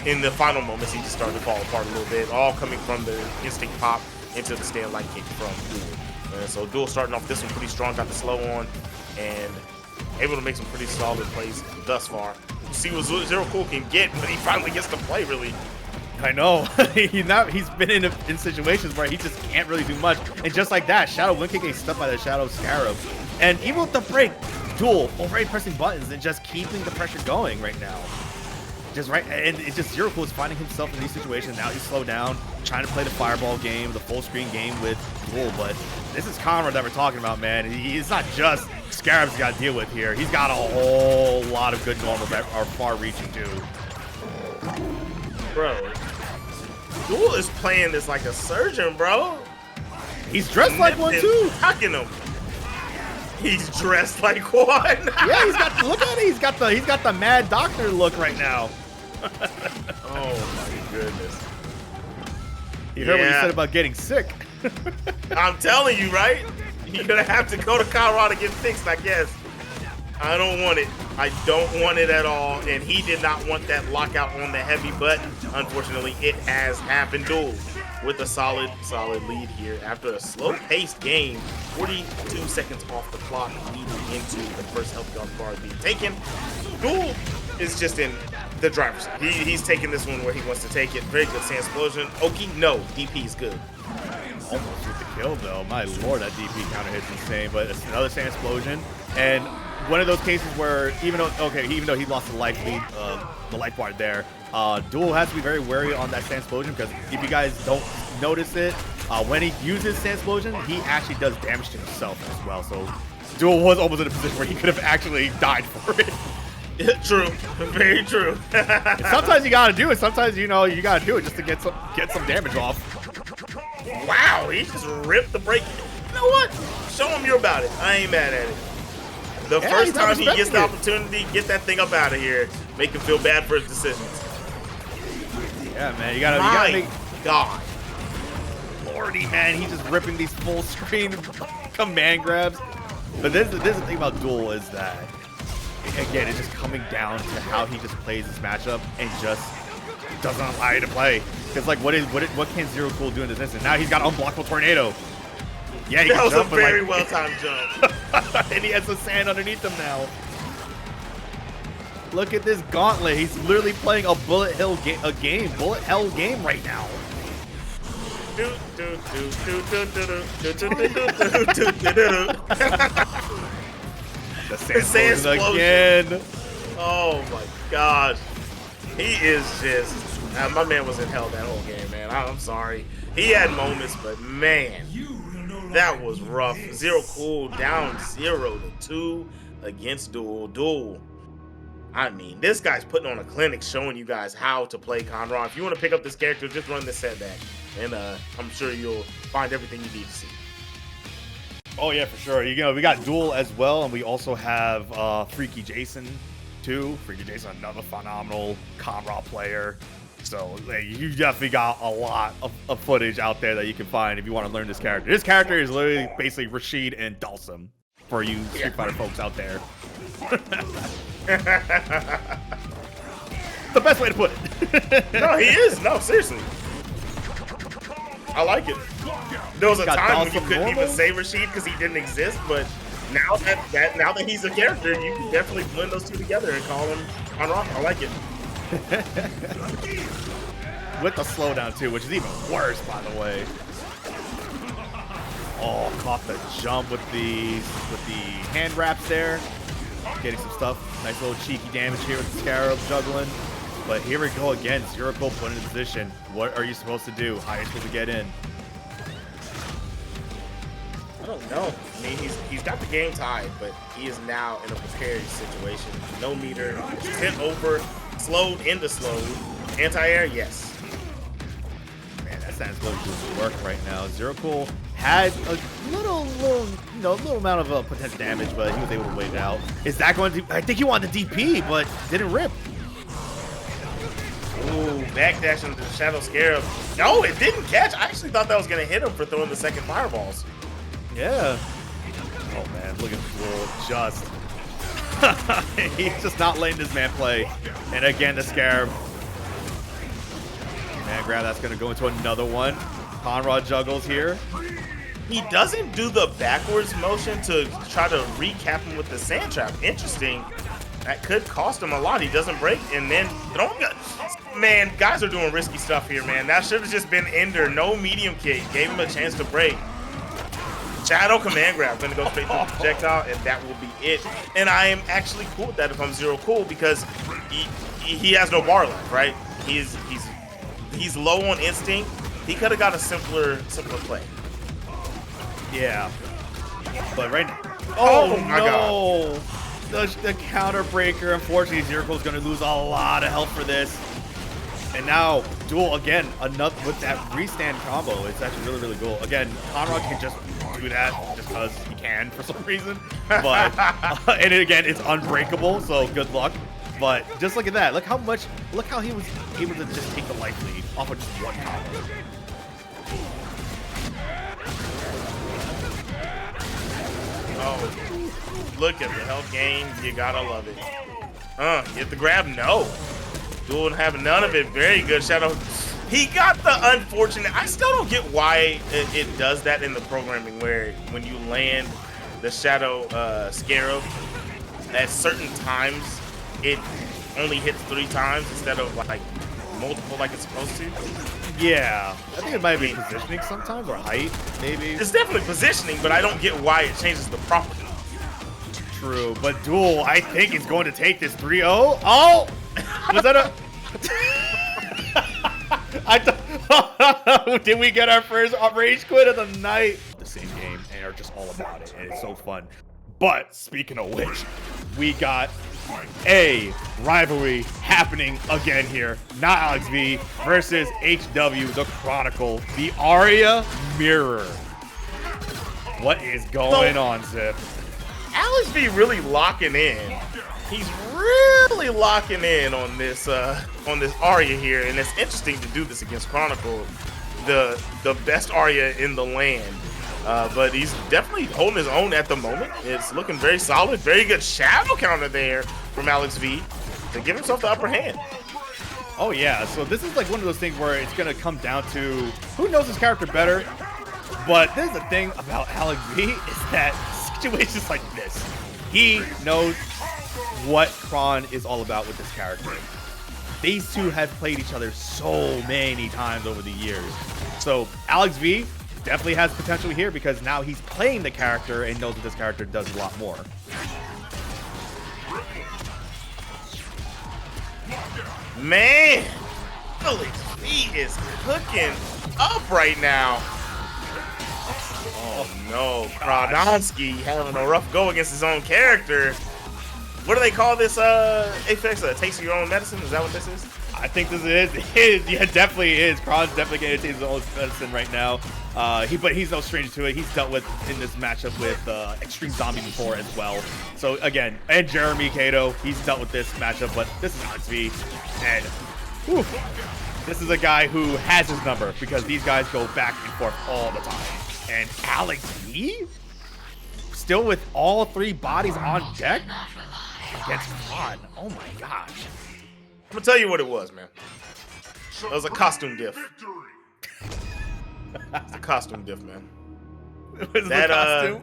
In the final moments, he just started to fall apart a little bit, all coming from the instinct pop into the stand light kick from Duel. So Duel starting off this one pretty strong, got the slow on, and able to make some pretty solid plays thus far. See what Zero Cool can get when he finally gets to play, really. I know. He's been in situations where he just can't really do much. And just like that, Shadow Wind Kick gets stuck by the Shadow Scarab. And even with the break, Duel already pressing buttons and just keeping the pressure going right now. And it's just Zero Cool is finding himself in these situations. Now he's slowed down, trying to play the fireball game, the full screen game with Duel, but this is Conrad that we're talking about, man. It's not just Scarab's got to deal with here. He's got a whole lot of good normals that are far-reaching, too. Bro, Duel is playing this like a surgeon, bro. He's dressed like one, too. Hucking him. He's dressed like one. Yeah, he's got, look at it. He's got the mad doctor look right now. Oh, my goodness. You heard what he said about getting sick. I'm telling you, right? You're gonna have to go to Colorado to get fixed, I guess. I don't want it. I don't want it at all. And he did not want that lockout on the heavy, but unfortunately, it has happened. Duel with a solid lead here after a slow-paced game. 42 seconds off the clock, leading into the first health gun bar being taken. Duel is just in the driver's seat. He's taking this one where he wants to take it. Very good sand explosion. Oki, no, DP is good. Almost with the kill, though. My lord, that DP counter hit's insane. But it's another sand explosion, and one of those cases where even though he lost the life lead, the life bar there, Duel has to be very wary on that sand explosion, because if you guys don't notice it, when he uses sand explosion, he actually does damage to himself as well. So Duel was almost in a position where he could have actually died for it. True, very true. Sometimes you gotta do it. Sometimes you gotta do it just to get some damage off. Wow, he just ripped the break. You know what? Show him you're about it. I ain't mad at it. The first time he gets the opportunity, get that thing up out of here. Make him feel bad for his decisions. Yeah, man, you gotta make. God, Lordy, man, he's just ripping these full screen command grabs. But this is the thing about Duel is that, again, it's just coming down to how he just plays this matchup and just doesn't allow you to play. Because like, what can Zero Cool do in this instant? Now he's got unblockable tornado. Yeah, he that can was jump, a very well-timed jump. and he has the sand underneath him now. Look at this gauntlet. He's literally playing a bullet hell game right now. The sand explosion again. Oh my God. He is just, my man was in hell that whole game, man. I'm sorry. He had moments, but man, that was rough. Zero Cool down 0-2 against Duel. I mean, this guy's putting on a clinic showing you guys how to play Conrad. If you want to pick up this character, just run this setback, and I'm sure you'll find everything you need to see. Oh yeah, for sure. We got Duel as well, and we also have Freaky Jason too. Freaky Jason, another phenomenal Conrad player. So you definitely got a lot of footage out there that you can find if you want to learn this character. This character is literally basically Rashid and Dalsum for you Street Fighter folks out there. The best way to put it. No, he is. No, seriously. I like it. There was a time when you couldn't even say Rashid because he didn't exist, but now that he's a character, you can definitely blend those two together and call him Conrad. I like it. With the slowdown too, which is even worse, by the way. Oh, caught the jump with the hand wraps there. Getting some stuff. Nice little cheeky damage here with the Scarab juggling. But here we go again. Zero Cool put in a position. What are you supposed to do? How are you supposed to get in? I don't know. I mean, he's got the game tied, but he is now in a precarious situation. No meter, hit over, slowed into slowed. Anti-air, yes. Man, that sounds really doing work right now. Zero Cool had a little amount of potential damage, but he was able to wait it out. Is that going to? I think he wanted the DP, but didn't rip. Ooh, backdash into the Shadow Scarab. No, it didn't catch. I actually thought that was going to hit him for throwing the second fireballs. Yeah. Oh man, look at Duel. Just he's just not letting this man play. And again, the Scarab. Man, grab, that's going to go into another one. Conrad juggles here. He doesn't do the backwards motion to try to recap him with the sand trap. Interesting. That could cost him a lot. He doesn't break, and then man, guys are doing risky stuff here, man. That should have just been Ender. No medium kick. Gave him a chance to break. Shadow command grab. Gonna go straight to the projectile, and that will be it. And I am actually cool with that if I'm Zero Cool, because he has no bar left, right? He's low on instinct. He could have got a simpler play. Yeah. But right now, oh my no. The counter breaker. Unfortunately, Zirco's going to lose a lot of health for this. And now, Duel again, another with that restand combo. It's actually really, really cool. Again, Conrad can just do that just because he can for some reason. But and again, it's unbreakable, so good luck. But just look at that. Look how he was able to just take the life lead off of just one combo. Oh, look at the health gain. You gotta love it. Get the grab? No. Duel didn't have none of it. Very good, Shadow. He got the unfortunate. I still don't get why it does that in the programming, where when you land the Shadow Scarab at certain times, it only hits 3 times instead of like multiple like it's supposed to. Yeah, I think it might be positioning sometimes, or height, maybe. It's definitely positioning, but I don't get why it changes the property. True, but Duel, I think, is going to take this 3-0. Oh! Was that a... Did we get our first rage quit of the night? The same game, and are just all about it, and it's so fun. But, speaking of which, we got a rivalry happening again here. NotAlexV versus HW, the Chronicle, the Aria Mirror. What is going on, Zip? AlexV really locking in. He's really locking in on this Aria here, and it's interesting to do this against Chronicle, the best Aria in the land. But he's definitely holding his own at the moment. It's looking very solid. Very good shadow counter there from AlexV to give himself the upper hand. Oh yeah, so this is like one of those things where it's gonna come down to who knows his character better. But there's the thing about AlexV is that situations like this, he knows what Kron is all about with this character. These two have played each other so many times over the years. So AlexV definitely has potential here because now he's playing the character and knows that this character does a lot more. Man, AlexV is cooking up right now. Oh no, Kronowski having a rough go against his own character. What do they call this, Apex? Taste of your own medicine? Is that what this is? I think this is. Yeah, it definitely is. Kron's definitely getting to taste his own medicine right now. But he's no stranger to it. He's dealt with in this matchup with Extreme Zombie before as well. So again, and Jeremy Kato, he's dealt with this matchup. But this is AlexV, and whew, this is a guy who has his number because these guys go back and forth all the time. And AlexV, still with all 3 bodies on deck against Kron. Oh my gosh. I'm gonna tell you what it was, man. It was a costume diff. It's a costume diff, man. Was that the costume?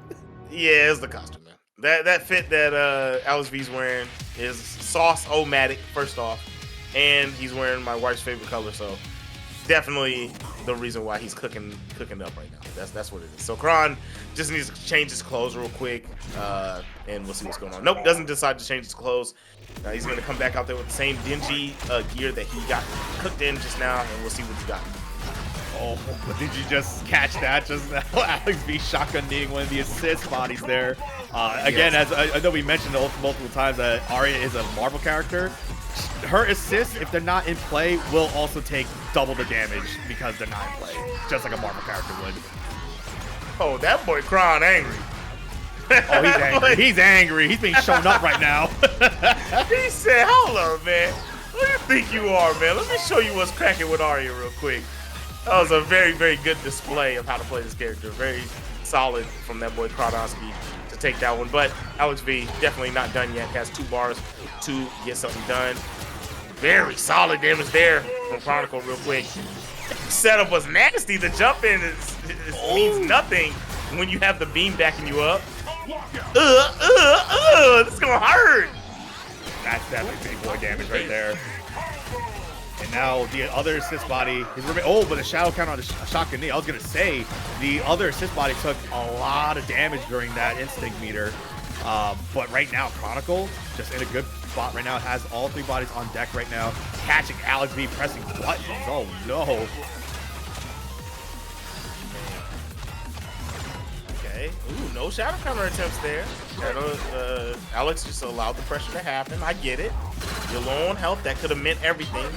Yeah, it's the costume, man. That fit that AlexV's wearing is Sauce-O-Matic, first off, and he's wearing my wife's favorite color, so definitely the reason why he's cooking up right now. That's what it is. So Kron just needs to change his clothes real quick, and we'll see what's going on. Nope, doesn't decide to change his clothes. He's going to come back out there with the same dingy gear that he got cooked in just now, and we'll see what he got. Oh, but did you just catch that just now? AlexV shotgunning one of the assist bodies there. Again, yes. As I know we mentioned multiple times that Aria is a Marvel character. Her assists, if they're not in play, will also take double the damage because they're not in play, just like a Marvel character would. Oh, that boy Kron angry. Oh, he's angry. He's angry. He's being shown up right now. He said, hold up, man. Who do you think you are, man? Let me show you what's cracking with Aria real quick. That was a very, very good display of how to play this character. Very solid from that boy Kronowski to take that one. But AlexV definitely not done yet. Has 2 bars to get something done. Very solid damage there from Chronicle real quick. Setup was nasty. The jump in means nothing when you have the beam backing you up. This is gonna hurt. That's definitely big boy damage right there. And now the other assist body is but a shadow count on the shotgun knee. I was gonna say the other assist body took a lot of damage during that instinct meter. But right now, Chronicle just in a good spot right now. Has all 3 bodies on deck right now. Catching AlexV, pressing buttons. Oh no. Okay. Ooh, no shadow counter attempts there. Alex just allowed the pressure to happen. I get it. You're low on health. That could have meant everything.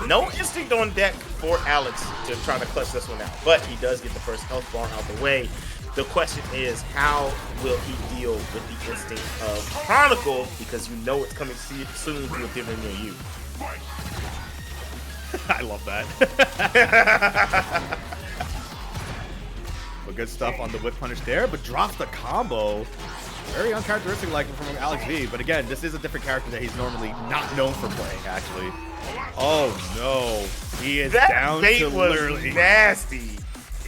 No instinct on deck for Alex to try to clutch this one out. But he does get the first health bar out the way. The question is, how will he deal with the instinct of Chronicle? Because you know it's coming soon to a theater near you. I love that. But good stuff on the whip punish there, but drops the combo. Very uncharacteristic like from AlexV, but again, this is a different character that he's normally not known for playing, actually. Oh no, he is down to literally nasty.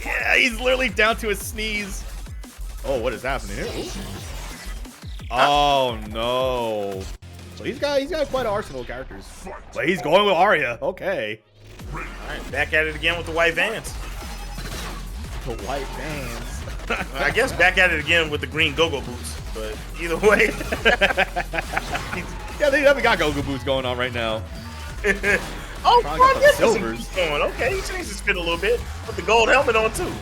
Yeah, he's literally down to a sneeze. Oh, what is happening here? Ooh. Oh no. So he's got quite an arsenal of characters. But he's going with Aria. Okay. Alright, back at it again with the white Vans. The white Vans. I guess back at it again with the green go-go boots. But either way. Yeah, they haven't got go-go boots going on right now. Oh, got the silvers going. Okay, he changed his fit a little bit. Put the gold helmet on too.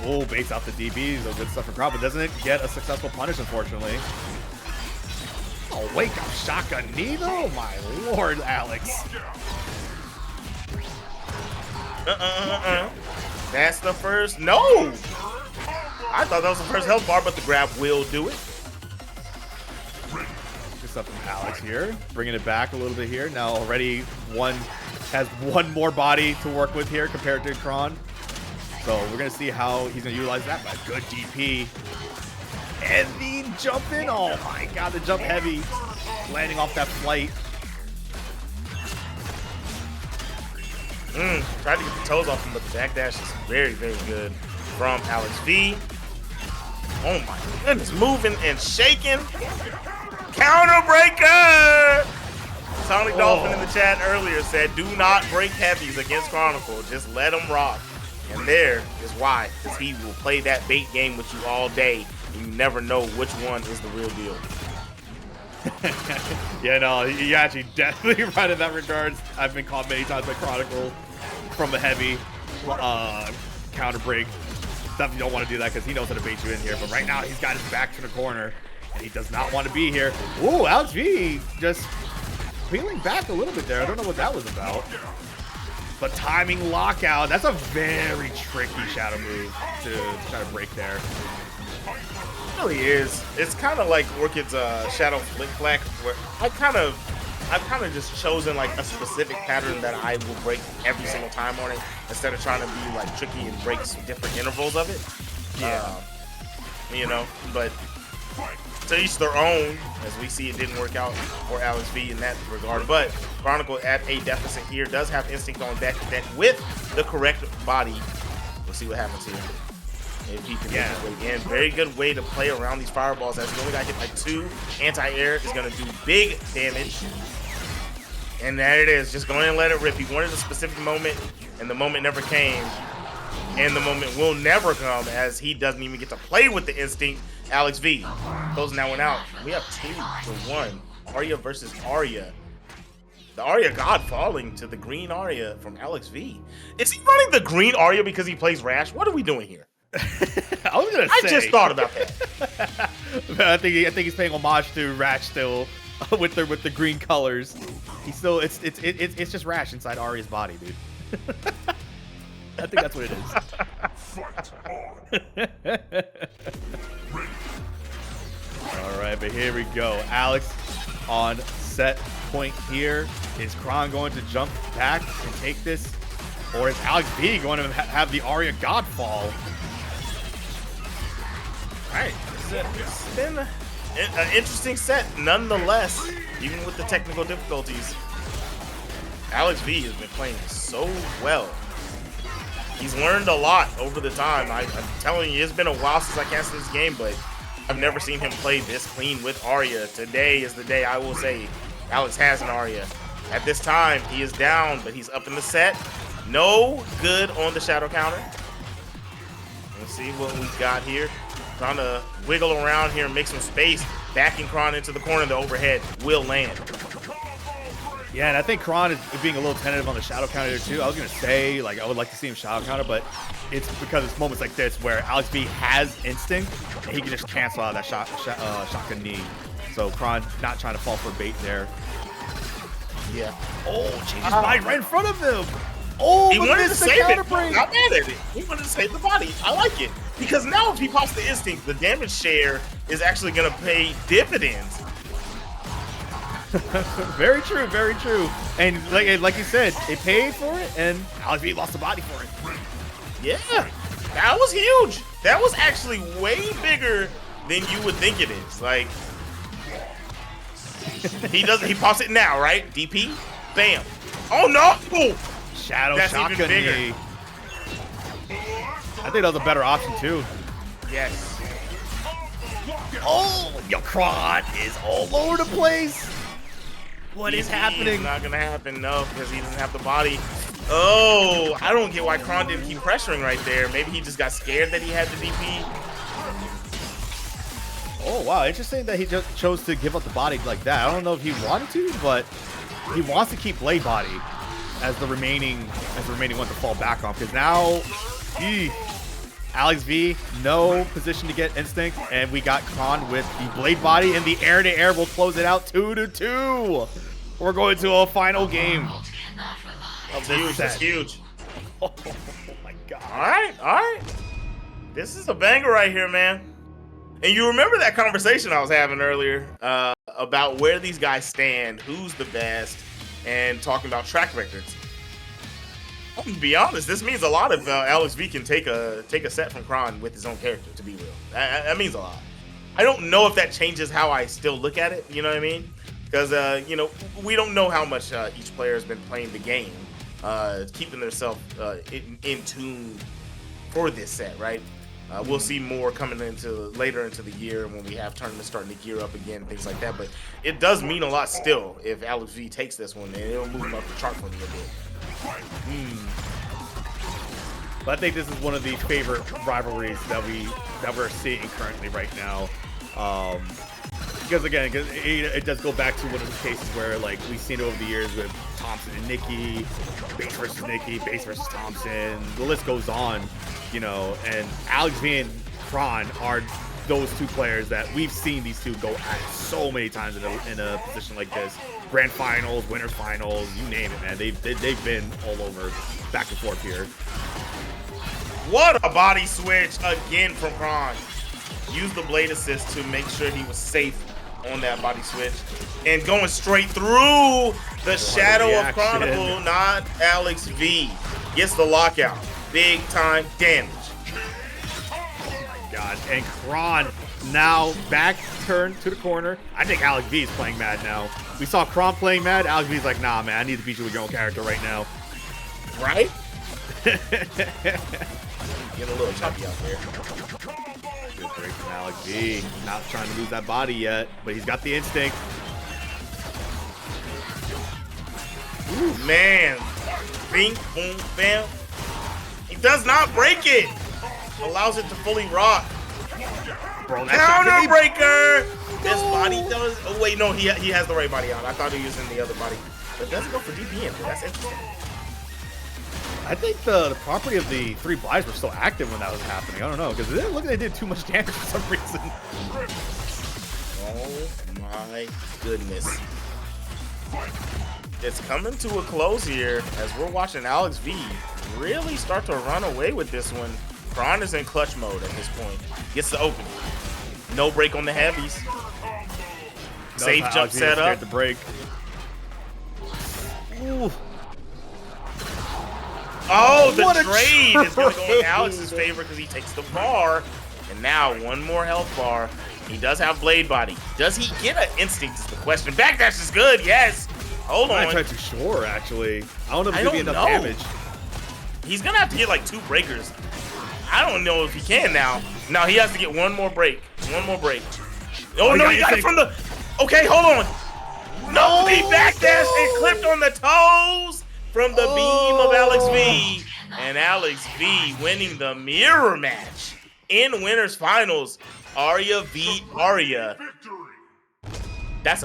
Oh, baits out the DBs. So good stuff for crowd, but doesn't it get a successful punish, unfortunately? Oh, wake up, shotgun knee though? My lord, Alex. That's the first. No! I thought that was the first health bar, but the grab will do it. Good stuff from Alex here. Bringing it back a little bit here. Now already has one more body to work with here compared to Kron. So we're going to see how he's going to utilize that. But good DP. And the jump in. Oh my god, the jump heavy. Landing off that flight. Tried to get the toes off him, but the backdash is very, very good from AlexV. Oh my goodness, moving and shaking. Counter breaker! Sonic Dolphin in the chat earlier said, do not break heavies against Chronicle. Just let him rock. And there is why, because he will play that bait game with you all day, and you never know which one is the real deal. Yeah, no, you're actually definitely right in that regards. I've been caught many times by Chronicle from a heavy counter break. Definitely don't want to do that because he knows how to bait you in here. But right now, he's got his back to the corner, and he does not want to be here. Ooh, AlexV just peeling back a little bit there. I don't know what that was about. But timing lockout, that's a very tricky shadow move to try to break there. It really is. It's kind of like Orchid's shadow flick flack, where I've kind of just chosen like a specific pattern that I will break every single time on it, instead of trying to be like tricky and break some different intervals of it. Yeah. You know, but to each their own. As we see, it didn't work out for AlexV in that regard. But Chronicle at a deficit here does have instinct on deck with the correct body. We'll see what happens here. If he can get his way in. Very good way to play around these fireballs, as the only guy hit by 2 anti-air is going to do big damage. And there it is. Just go ahead and let it rip. He wanted a specific moment, and the moment never came. And the moment will never come, as he doesn't even get to play with the instinct. AlexV closing that one out. We have 2-1. Aria versus Aria. The Aria God falling to the green Aria from AlexV. Is he running the green Aria because he plays Rash? What are we doing here? I just thought about that. I think he's paying homage to Rash still, with the green colors. He's still it's just Rash inside Aria's body, dude. I think that's what it is. All right, but here we go. Alex on set point here. Is Kron going to jump back and take this, or is AlexV going to have the Aria God fall? All right, it's been an interesting set nonetheless, even with the technical difficulties. AlexV has been playing so well. He's learned a lot over the time. I'm telling you, it's been a while since I casted this game, but I've never seen him play this clean with Aria. Today is the day I will say Alex has an Aria. At this time, he is down, but he's up in the set. No good on the shadow counter. Let's see what we got here. Trying to wiggle around here and make some space. Backing Kron into the corner. The overhead will land. Yeah, and I think Kron is being a little tentative on the shadow counter there too. I was gonna say, like, I would like to see him shadow counter, but it's because it's moments like this where AlexV has instinct and he can just cancel out that shotgun knee. So Kron not trying to fall for bait there. Yeah. Oh, changes mind right in front of him. Oh, he wanted to save it. Break. Not mad at it. He wanted to save the body. I like it because now if he pops the instinct, the damage share is actually gonna pay dividends. Very true, very true. And like you said, it paid for it, and AlexV lost the body for it. Yeah, that was huge. That was actually way bigger than you would think it is. Like, he pops it now, right? DP, bam. Oh no! Shadow That's shotgun even bigger. knee. I think that was a better option too. Yes. Oh, your Kron is all over the place. What is happening? It's not gonna happen, no, because he doesn't have the body. Oh, I don't get why Kron didn't keep pressuring right there. Maybe he just got scared that he had the DP. Oh wow, interesting that he just chose to give up the body like that. I don't know if he wanted to, but he wants to keep blade body as the remaining one to fall back on. Because now, AlexV, no position to get instinct, and we got Kron with the blade body, and the air to air will close it out 2-2. We're going to a final game. That's huge. That's huge. Oh my god. All right. This is a banger right here, man. And you remember that conversation I was having earlier about where these guys stand, who's the best, and talking about track records. I'm gonna be honest, this means a lot if AlexV can take a set from Kron with his own character, to be real. That means a lot. I don't know if that changes how I still look at it, you know what I mean? Because, we don't know how much each player has been playing the game, keeping themselves in tune for this set, right? We'll see more coming later into the year when we have tournaments starting to gear up again, things like that. But it does mean a lot still if AlexV takes this one, and it'll move him up the chart for me a bit. But I think this is one of the favorite rivalries that we're seeing currently right now. Because again, it does go back to one of the cases where, like, we've seen over the years with Thompson and Nikki, Base versus Nikki, Base versus Thompson. The list goes on, and AlexV and Kron are those two players that we've seen these two go at it so many times in a position like this. Grand finals, winter finals, you name it, man. They've been all over, back and forth here. What a body switch again from Kron. Used the blade assist to make sure he was safe on that body switch. And going straight through the shadow of Chronicle, not AlexV. Gets the lockout. Big time damage. God, and Kron now back turn to the corner. I think AlexV is playing mad now. We saw Kron playing mad. AlexV's like, nah, man, I need to beat you with your own character right now. Right? Getting a little choppy out there. Good break from AlexV. Not trying to lose that body yet, but he's got the instinct. Ooh, man. Bing, boom, bam. He does not break it. Allows it to fully rock. Bro, Counter breaker. This body does. Oh wait, no, he has the right body out. I thought he was in the other body, but doesn't go for DP in there. That's interesting. I think the property of the 3 buys were still active when that was happening. I don't know, because it didn't look like they did too much damage for some reason. Oh my goodness. It's coming to a close here as we're watching AlexV really start to run away with this one. Kron is in clutch mode at this point. Gets the opening. No break on the heavies. Safe jump set up. The break. Ooh. Oh, the trade is going to go in Alex's favor because he takes the bar. And now one more health bar. He does have blade body. Does he get an instinct is the question. Backdash is good, yes. Hold on. I'm not too sure, actually. I don't know if it's going to be enough damage. He's going to have to get like 2 breakers. I don't know if he can now. Now he has to get one more break. One more break. Oh, no, he got it from the... Okay, hold on. No, he backdashed and clipped on the toes from the beam of AlexV. And AlexV winning the mirror match in winners finals. Aria beat Aria. That's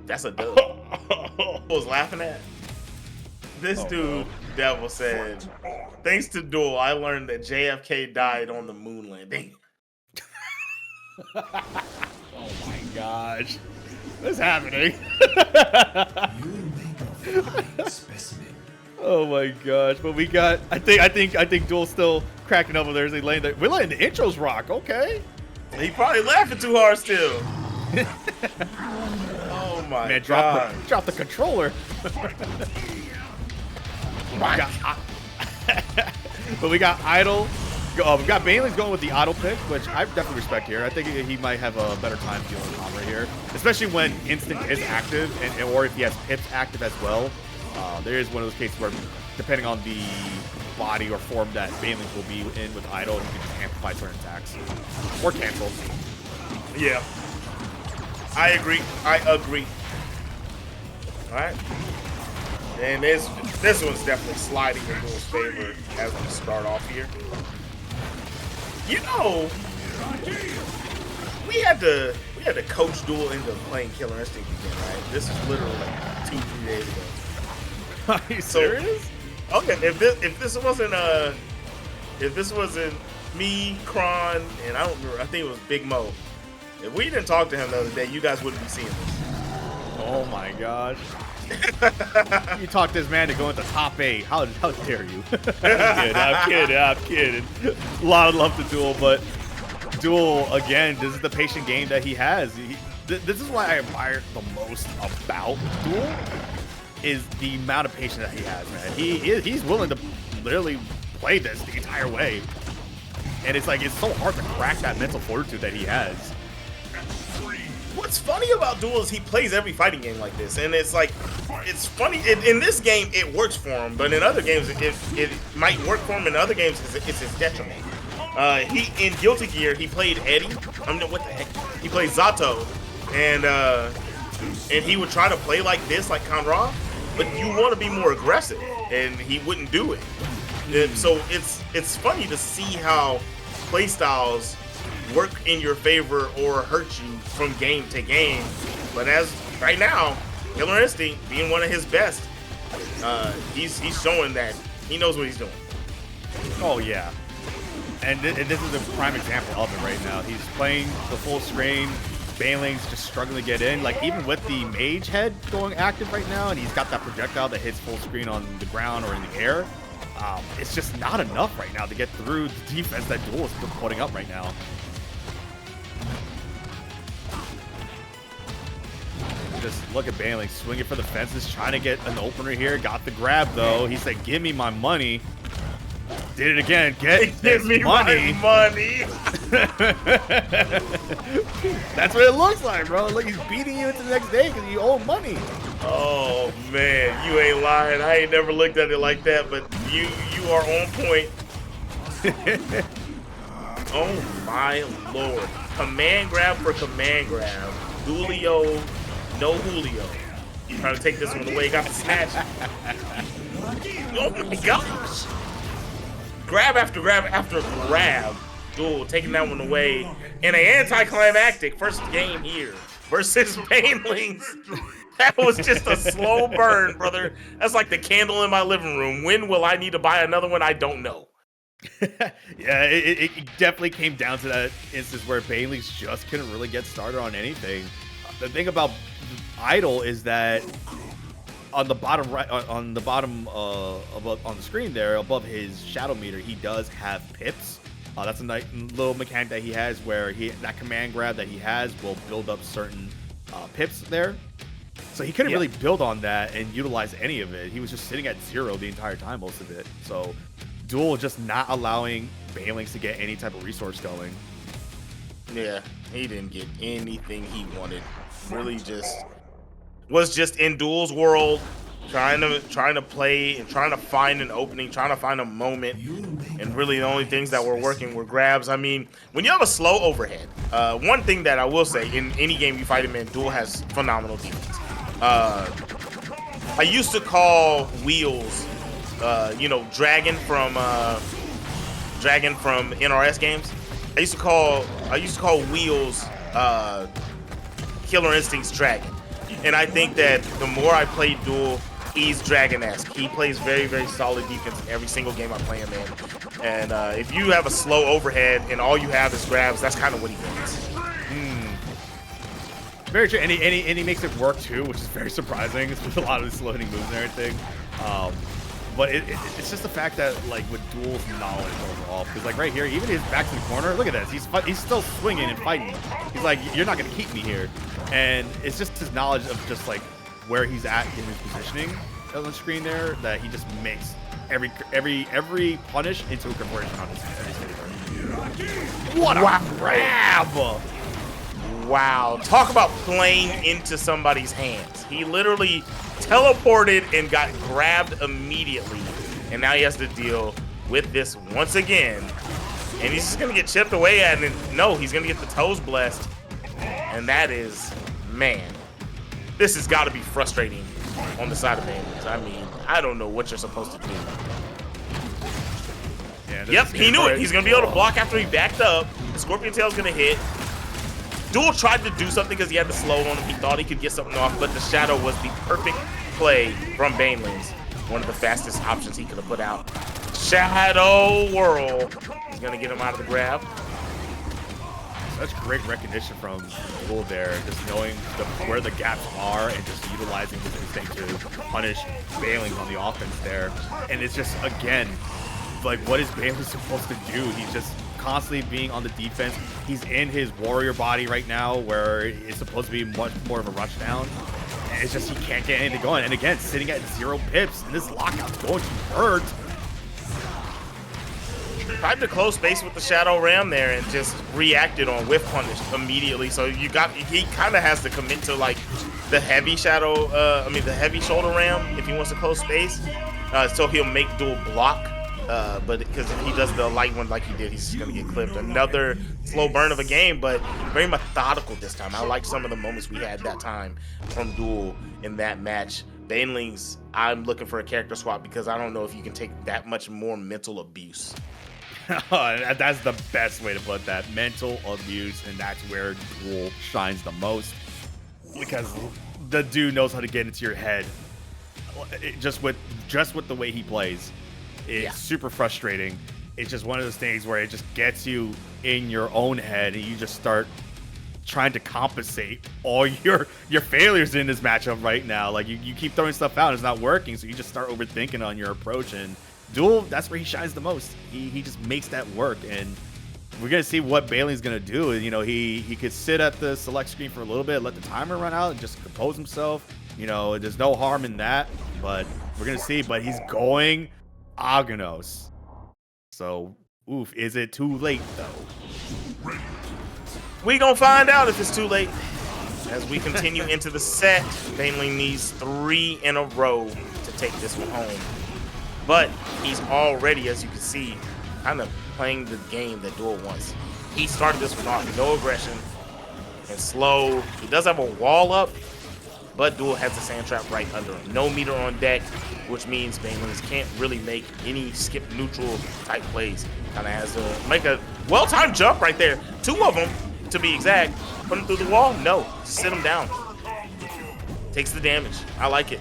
That's a dub. I was laughing at. This dude, Devil, said, thanks to Duel, I learned that JFK died on the moon landing. Oh my gosh. What's happening? Oh my gosh. But we got I think Duel's still cracking up with theirs. We're letting the intros rock, okay. He probably laughing too hard still. Oh my god. Drop the controller. But we got Eyedol. We got BANELINGS going with the auto pick, which I definitely respect here. I think he might have a better time dealing with Mira here, especially when instinct is active, or if he has pips active as well. There is one of those cases where, depending on the body or form that BANELINGS will be in with Eyedol, you can just amplify certain attacks or cancel. Yeah, I agree. All right. And this one's definitely sliding in Duel's favor as we start off here. You know, we had to coach Duel into playing Killer Instinct again, right? This is literally like 2-3 days ago. Are you serious? Okay, if this wasn't me, Kron, and I don't remember, I think it was Big Mo. If we didn't talk to him the other day, you guys wouldn't be seeing this. Oh my gosh. You talked this man to go into top 8. How dare you? I'm kidding. A lot of love to Duel, but Duel, again, this is the patient game that he has. This is what I admire the most about Duel, is the amount of patience that he has, man. He's willing to literally play this the entire way. And it's like, it's so hard to crack that mental fortitude that he has. What's funny about Duel is he plays every fighting game like this, and it's like, it's funny, in this game it works for him, but in other games it might work for him, in other games it's his detriment. In Guilty Gear he played Eddie, what the heck, he played Zato, and he would try to play like this, like Conrad, but you want to be more aggressive, and he wouldn't do it. And so it's funny to see how playstyles work in your favor or hurt you from game to game. But as right now, Killer Instinct being one of his best, he's showing that he knows what he's doing. Oh yeah, and this is a prime example of it right now. He's playing the full screen. BANELINGS just struggling to get in. Like, even with the mage head going active right now, and he's got that projectile that hits full screen on the ground or in the air, it's just not enough right now to get through the defense that Duel is putting up right now. Just look at BANELINGS swinging for the fences, trying to get an opener here. Got the grab though. He said, "Give me my money." Did it again. Give me money. My money. That's what it looks like, bro. Look, he's beating you into the next day because you owe money. Oh man, you ain't lying. I ain't never looked at it like that, but you are on point. Oh my lord. Command grab for command grab. Julio, no Julio. Trying to take this one away. Got the snatch. Oh my gosh. Grab after grab after grab. Duel taking that one away in an anticlimactic first game here versus BANELINGS. That was just a slow burn, brother. That's like the candle in my living room. When will I need to buy another one? I don't know. Yeah, it definitely came down to that instance where BANELINGS just couldn't really get started on anything. The thing about Eyedol is that on the bottom right, on the bottom above, on the screen there, above his shadow meter, he does have pips. That's a nice little mechanic that he has where that command grab that he has will build up certain pips there. So he couldn't really build on that and utilize any of it. He was just sitting at 0 the entire time, most of it. So Duel just not allowing BANELINGS to get any type of resource going. Yeah, he didn't get anything he wanted. Really was just in Duel's world, trying to play and trying to find an opening, trying to find a moment, and really the only things that were working were grabs. I mean, when you have a slow overhead, one thing that I will say, in any game you fight him in, Duel has phenomenal defense. I used to call Wheels, Dragon from NRS games. I used to call Wheels Killer Instinct's Dragon. And I think that the more I play Duel, he's Dragon-esque. He plays very, very solid defense in every single game I play him in. And if you have a slow overhead and all you have is grabs, that's kind of what he wins. Very true, and he makes it work too, which is very surprising. It's with a lot of the slow hitting moves and everything. But it's just the fact that, like, with Duel's knowledge overall, because, like, right here, even his back to the corner, look at this. He's still swinging and fighting. He's like, you're not going to keep me here. And it's just his knowledge of just, like, where he's at in his positioning on the screen there that he just makes every punish into a conversion on his favor. What a grab! Wow. Talk about playing into somebody's hands. He literally teleported and got grabbed immediately. And now he has to deal with this once again. And he's just going to get chipped away at it. And no, he's going to get the toes blessed. And that is, man, this has got to be frustrating on the side of BANELINGS. I mean, I don't know what you're supposed to do. Yeah, yep, he knew it. He's going to be able to block after he backed up. The Scorpion Tail's going to hit. Duel tried to do something because he had the slow on him. He thought he could get something off, but the Shadow was the perfect play from BANELINGS. One of the fastest options he could have put out. Shadow Whirl. He's going to get him out of the grab. Such great recognition from Duel there, just knowing where the gaps are and just utilizing his instinct to punish BANELINGS on the offense there. And it's just, again, like, what is BANELINGS supposed to do? He's just constantly being on the defense. He's in his warrior body right now where it's supposed to be much more of a rush down. And it's just he can't get anything going. And again, sitting at 0 pips, and this lockout's going to hurt. Tried to close space with the Shadow Ram there and just reacted on whiff punish immediately. So he kind of has to commit to, like, the heavy Shadow, the heavy shoulder ram if he wants to close space. So he'll make Duel block. But because if he does the light one like he did, he's just going to get clipped. Another slow burn of a game, but very methodical this time. I like some of the moments we had that time from Duel in that match. BANELINGS, I'm looking for a character swap because I don't know if you can take that much more mental abuse. That's the best way to put that. Mental abuse, and that's where Duel shines the most. Because the dude knows how to get into your head. Just with the way he plays. It's super frustrating. It's just one of those things where it just gets you in your own head and you just start trying to compensate all your failures in this matchup right now. Like, you keep throwing stuff out and it's not working, so you just start overthinking on your approach. And Duel, that's where he shines the most. He just makes that work, and we're gonna see what BANELINGS gonna do. You know, he could sit at the select screen for a little bit, let the timer run out, and just compose himself. You know, there's no harm in that, but we're gonna see. But he's going Aganos. So, oof, is it too late though? We gonna find out if it's too late. As we continue into the set, BANELINGS needs 3 in a row to take this one home. But he's already, as you can see, kind of playing the game that Duel wants. He started this one off, no aggression and slow. He does have a wall up, but Duel has the sand trap right under him. No meter on deck, which means BANELINGS can't really make any skip neutral type plays. Kind of has to make a well-timed jump right there. 2 of them, to be exact. Put him through the wall? No. Sit him down. Takes the damage. I like it.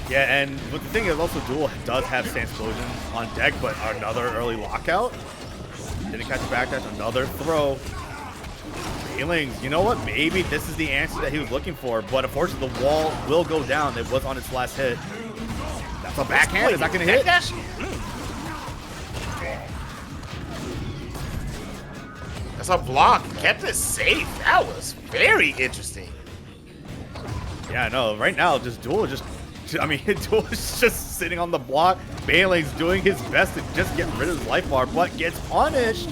Yeah, and but the thing is also Duel does have Sand Explosion on deck, but another early lockout. Didn't catch back, that's another throw. BANELINGS, you know what? Maybe this is the answer that he was looking for, but unfortunately the wall will go down. It was on its last hit. That's a backhand. Is that going to hit? That's a block. Kept it safe. That was very interesting. Yeah, no. Right now, just Duel Duel is just sitting on the block. BANELINGS doing his best to just get rid of his life bar, but gets punished.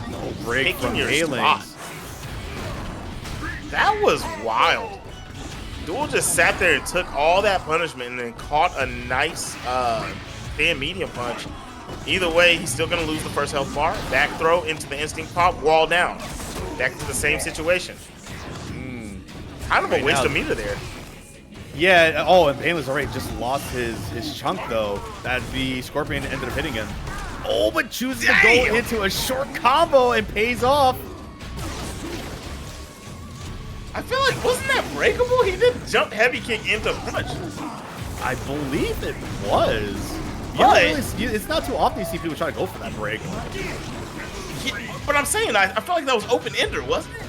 No break from BANELINGS. That was wild. Duel just sat there and took all that punishment and then caught a nice thin medium punch. Either way, he's still going to lose the first health bar. Back throw into the instinct pop, wall down. Back to the same situation. Kind of a waste of meter there. Yeah, oh, and BANELINGS already just lost his chunk, though, that the Scorpion ended up hitting him. Oh, but chooses to go into a short combo and pays off. I feel like, wasn't that breakable? He did jump heavy kick into punch. I believe it was. But It's not too often you see people try to go for that break. But I'm saying, I feel like that was open ender, wasn't it?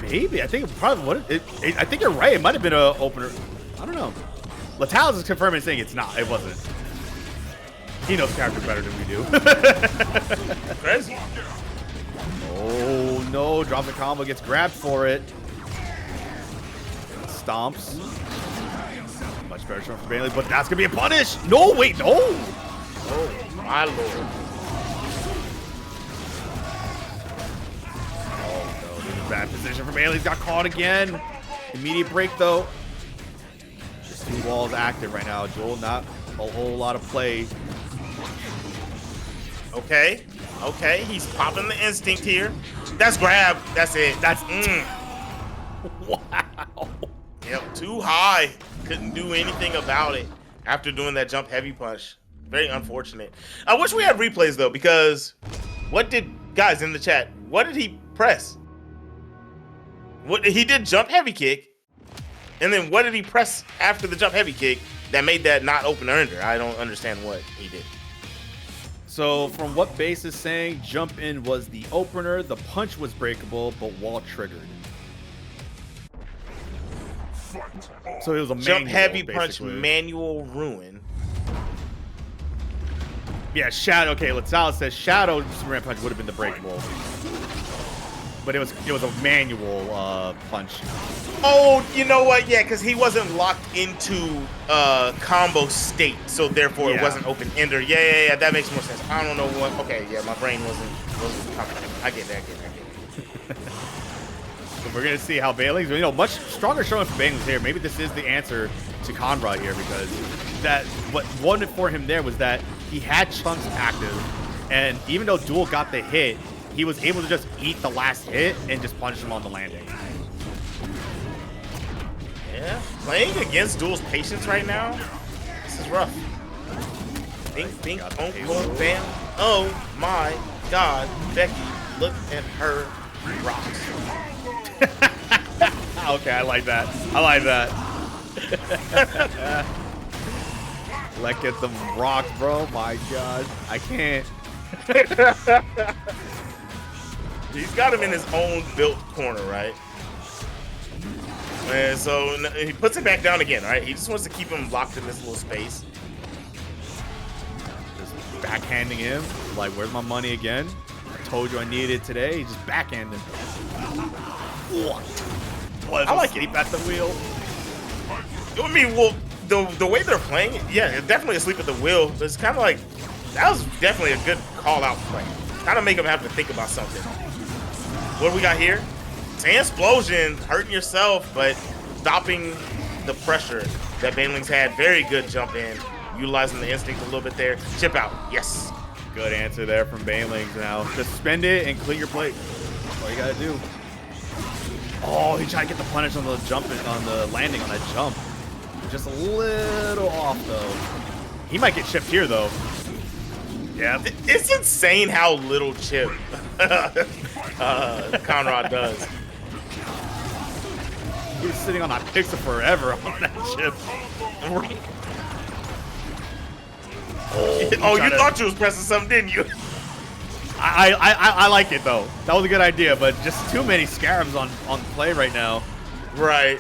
Maybe. I think it probably would. I think you're right. It might have been an opener. I don't know. Latalis is confirming saying it's not. It wasn't. He knows character better than we do. Crazy. Oh no! Drops the combo, gets grabbed for it. Stomps. Much better shot for Bailey, but that's gonna be a punish. No, wait, no. Oh my lord. Oh no, this is a bad position for Bailey. He's got caught again. Immediate break though. Just 2 walls active right now. Joel, not a whole lot of play. Okay. Okay, he's popping the instinct here. That's grab. That's it. That's Wow. Yep, too high. Couldn't do anything about it after doing that jump heavy punch. Very unfortunate. I wish we had replays though, because guys in the chat, what did he press? He did jump heavy kick, and then what did he press after the jump heavy kick that made that not open or under? I don't understand what he did. So from what Base is saying, jump in was the opener, the punch was breakable, but wall triggered. So it was a jump manual, heavy basically. punch manual ruin. Yeah, Shadow. Okay, Latsalis says Shadow ramp punch would have been the breakable, but it was a manual punch. Oh, you know what? Yeah, because he wasn't locked into combo state, so therefore it wasn't open ender. Yeah. That makes more sense. I don't know what. Okay, yeah, my brain wasn't comprehending. I get it. So we're gonna see how Banelings, much stronger showing for Banelings here. Maybe this is the answer to Conrad here, because what won it for him there was that he had chunks active, and even though Duel got the hit, he was able to just eat the last hit and just punish him on the landing. Yeah, playing against Duel's patience right now, this is rough. Bink, bink, bonk, bonk, bam. Oh my God, Becky, look at her rocks. Okay, I like that. Look at them rocks, bro. My God, I can't. He's got him in his own built corner, right? And so he puts it back down again, right? He just wants to keep him locked in this little space. Just backhanding him. Like, where's my money again? I told you I needed it today. He just backhanded. I like it. At the wheel. I mean, well, the way they're playing it, yeah, definitely asleep at the wheel. It's kind of like, that was definitely a good call-out play. Kind of make him have to think about something. What do we got here? Explosion, hurting yourself, but stopping the pressure that Banelings had. Very good jump in, utilizing the instinct a little bit there. Chip out, yes. Good answer there from Banelings. Now just spend it and clear your plate. That's all you gotta do. Oh, he tried to get the punish on the landing on that jump. Just a little off though. He might get chipped here though. Yeah, it's insane how little chip Conrad does. He was sitting on that pixel forever on that chip. Oh, you thought you was pressing something, didn't you? I like it though. That was a good idea, but just too many scarabs on play right now. Right.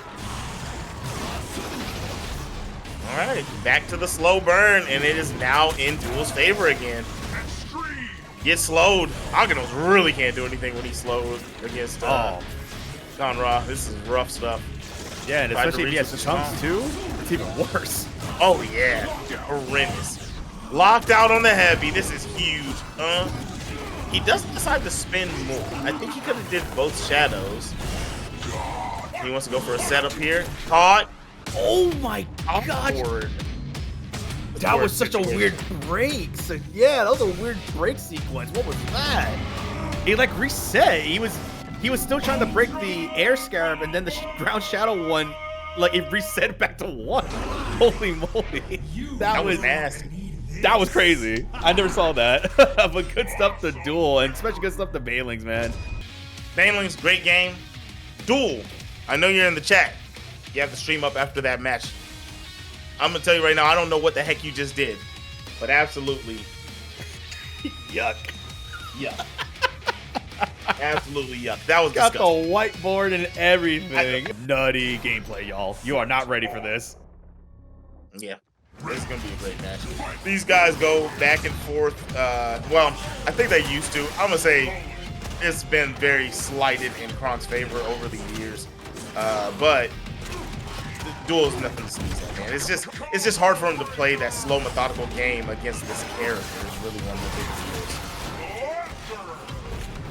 All right, back to the slow burn, and it is now in Duel's favor again. Get slowed. Aganos really can't do anything when he's slowed against Conrad. This is rough stuff. Yeah, and especially if he has chunks too, it's even worse. Oh yeah, horrendous. Locked out on the heavy. This is huge. He does decide to spin more. I think he could have did both shadows. He wants to go for a setup here. Caught. Oh my God. That was such a weird break. So yeah, that was a weird break sequence. What was that? He like reset. He was still trying to break the air scarab, and then the ground shadow one, like it reset back to 1. Holy moly. That was nasty. That was crazy. I never saw that. But good stuff to Duel, and especially good stuff to Banelings, man. Banelings, great game. Duel, I know you're in the chat. You have to stream up after that match. I'm gonna tell you right now, I don't know what the heck you just did, but absolutely, yuck. Yuck. Absolutely yuck. That was got disgusting. the whiteboard and everything. Nutty gameplay, y'all. You are not ready for this. Yeah, this is gonna be a great match. These guys go back and forth. Well, I think they used to. I'm gonna say it's been very slighted in Kron's favor over the years, but the duel is nothing to sneeze at, man. It's just hard for him to play that slow, methodical game against this character. It's really one of the biggest deals.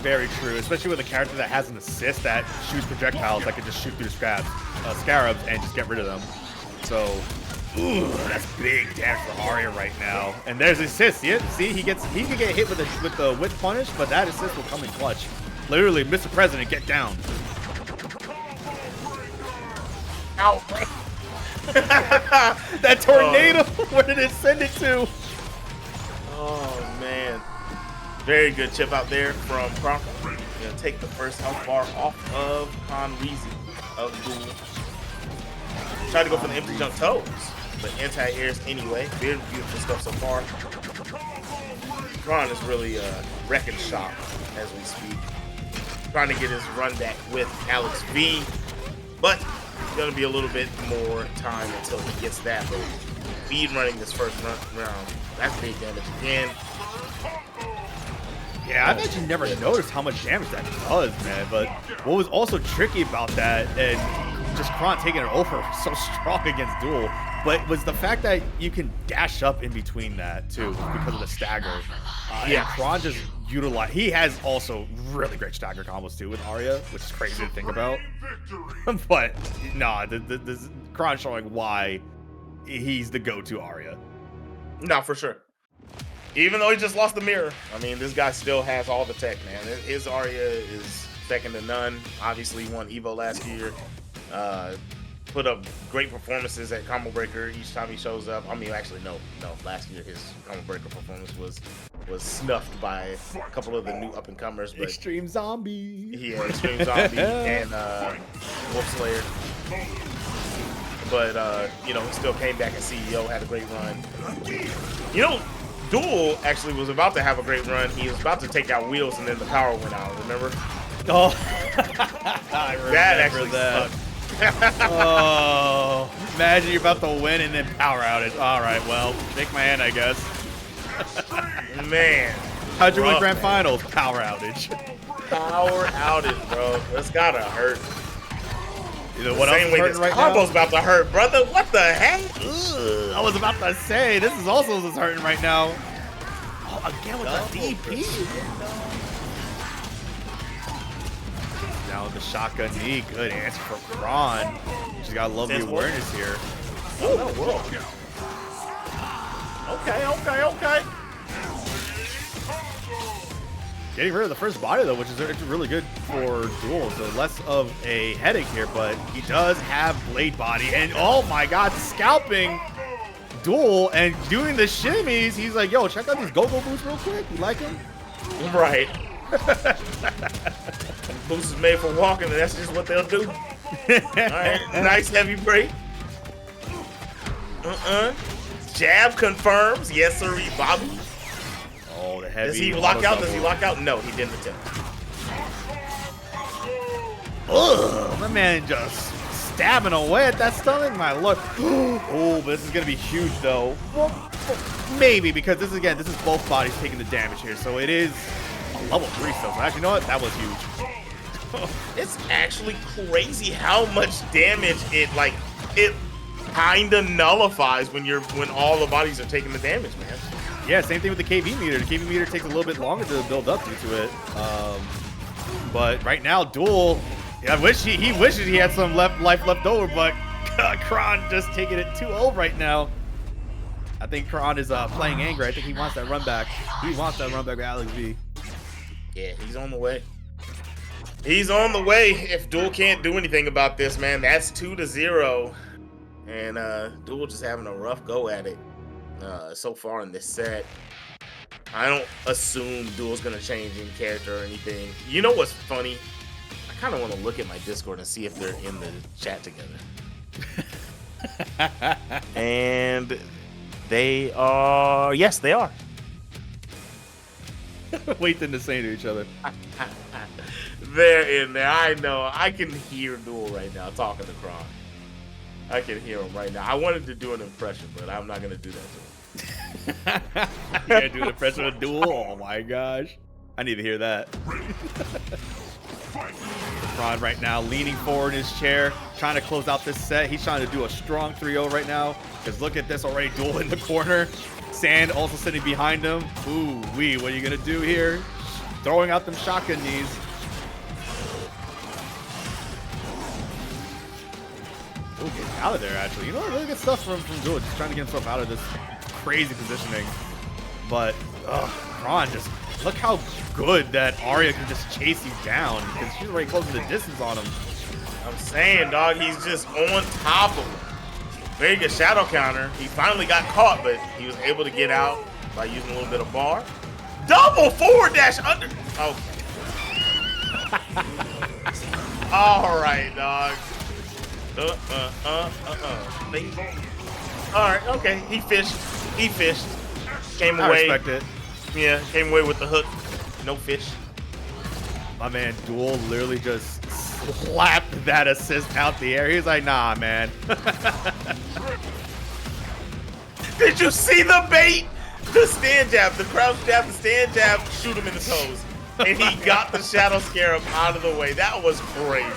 Very true, especially with a character that has an assist that shoots projectiles that can just shoot through the scarabs and just get rid of them. So, ooh, that's big damage for Aria right now. And there's assist. See it? See, he can get hit with the whip punish, but that assist will come in clutch. Literally, Mr. President, get down. Ow! That tornado. Where did it send it to? Oh man. Very good chip out there from Kron. Gonna take the first health bar off of Conreezy of Duel. Try to go for the empty jump toes, but anti-airs anyway. Very beautiful stuff so far. Kron is really wrecking shop as we speak. Trying to get his run back with NotAlexV, but gonna be a little bit more time until he gets that. But speed running this first round, that's big damage again. Yeah, I've actually never noticed how much damage that does, man. But what was also tricky about that, and just Kron taking it over so strong against Duel, but was the fact that you can dash up in between that too because of the stagger. Yeah, Kron just utilized. He has also really great stagger combos too with Aria, which is crazy to think about. But nah, this Kron showing why he's the go-to Aria. No, for sure. Even though he just lost the mirror, I mean, this guy still has all the tech, man. His Aria is second to none. Obviously, he won Evo last year. Put up great performances at Combo Breaker each time he shows up. I mean, actually, no. Last year, his Combo Breaker performance was snuffed by a couple of the new up-and-comers. But Extreme Zombie. Yeah, Extreme Zombie and Wolf Slayer. But, you know, he still came back as CEO, had a great run. You know, Duel actually was about to have a great run. He was about to take out Wheels, and then the power went out, remember? Oh, I remember that actually that. sucked. Oh, imagine you're about to win and then power outage. All right, well, shake my hand, I guess. Man. How'd you win rough, Grand man. Finals? Power outage. Power outage, bro. That's gotta hurt. What else is hurting right now? Combo's about to hurt, brother. What the heck? Ugh, I was about to say, this is also what's hurting right now. Oh, again with the DP. Now with the shotgun knee. Good answer for Kron. She's got lovely awareness here. Oh, whoa. Okay. Getting rid of the first body, though, which is really good for Duel. So less of a headache here, but he does have Blade Body. And oh my god, scalping Duel and doing the shimmies. He's like, yo, check out these go-go boots real quick. You like them? Right. Boots is made for walking, and that's just what they'll do. Alright, nice heavy break. Jab confirms. Yes, sir, Bobby. Oh, the heavy. Does he lock out? Does he lock out? No, he didn't attempt. Ugh, my man just stabbing away at that stomach. My lord. Oh, but this is going to be huge, though. Well, maybe, because this is both bodies taking the damage here. So it is a level 3 still. So actually, you know what? That was huge. It's actually crazy how much damage it kind of nullifies when all the bodies are taking the damage, man. Yeah, same thing with the KV meter. The KV meter takes a little bit longer to build up due to it. But right now, Duel, he wishes he had some life left over, but Kron just taking it 2-0 right now. I think Kron is playing angry. I think he wants that run back. He wants that run back with NotAlexV. Yeah, he's on the way. He's on the way. If Duel can't do anything about this, man, that's 2-0. And Duel just having a rough go at it. So far in this set. I don't assume Duel's gonna change in character or anything. You know what's funny? kind of want to look at my Discord and see if they're in the chat together. And they are, yes, they are. Wait them to say to each other. They're in there. I know. I can hear Duel right now talking to Kron. I can hear him right now. I wanted to do an impression, but I'm not going to do that to him. You gotta do an impression of Duel? Oh my gosh. I need to hear that. Kron right now leaning forward in his chair, trying to close out this set. He's trying to do a strong 3-0 right now. Because look at this already, Duel in the corner. Sand also sitting behind him. Ooh, what are you gonna do here? Throwing out them shotgun knees. Ooh, getting out of there actually. You know, really good stuff from Duel. Just trying to get himself out of this crazy positioning. But, Kron, just look how good that Aria can just chase you down because she's already closing the distance on him. I'm saying, dog, he's just on top of him. Very good shadow counter. He finally got caught, but he was able to get out by using a little bit of bar. Double forward dash under. Okay. All right, dog. All right, okay. He fished. He fished. Came away. I respect it. Yeah, came away with the hook. No fish. My man, Duel literally just slapped that assist out the air. He's like, nah, man. Did you see the bait? The stand jab, the crouch jab, the stand jab, shoot him in the toes. And he got the Shadow Scarab out of the way. That was crazy.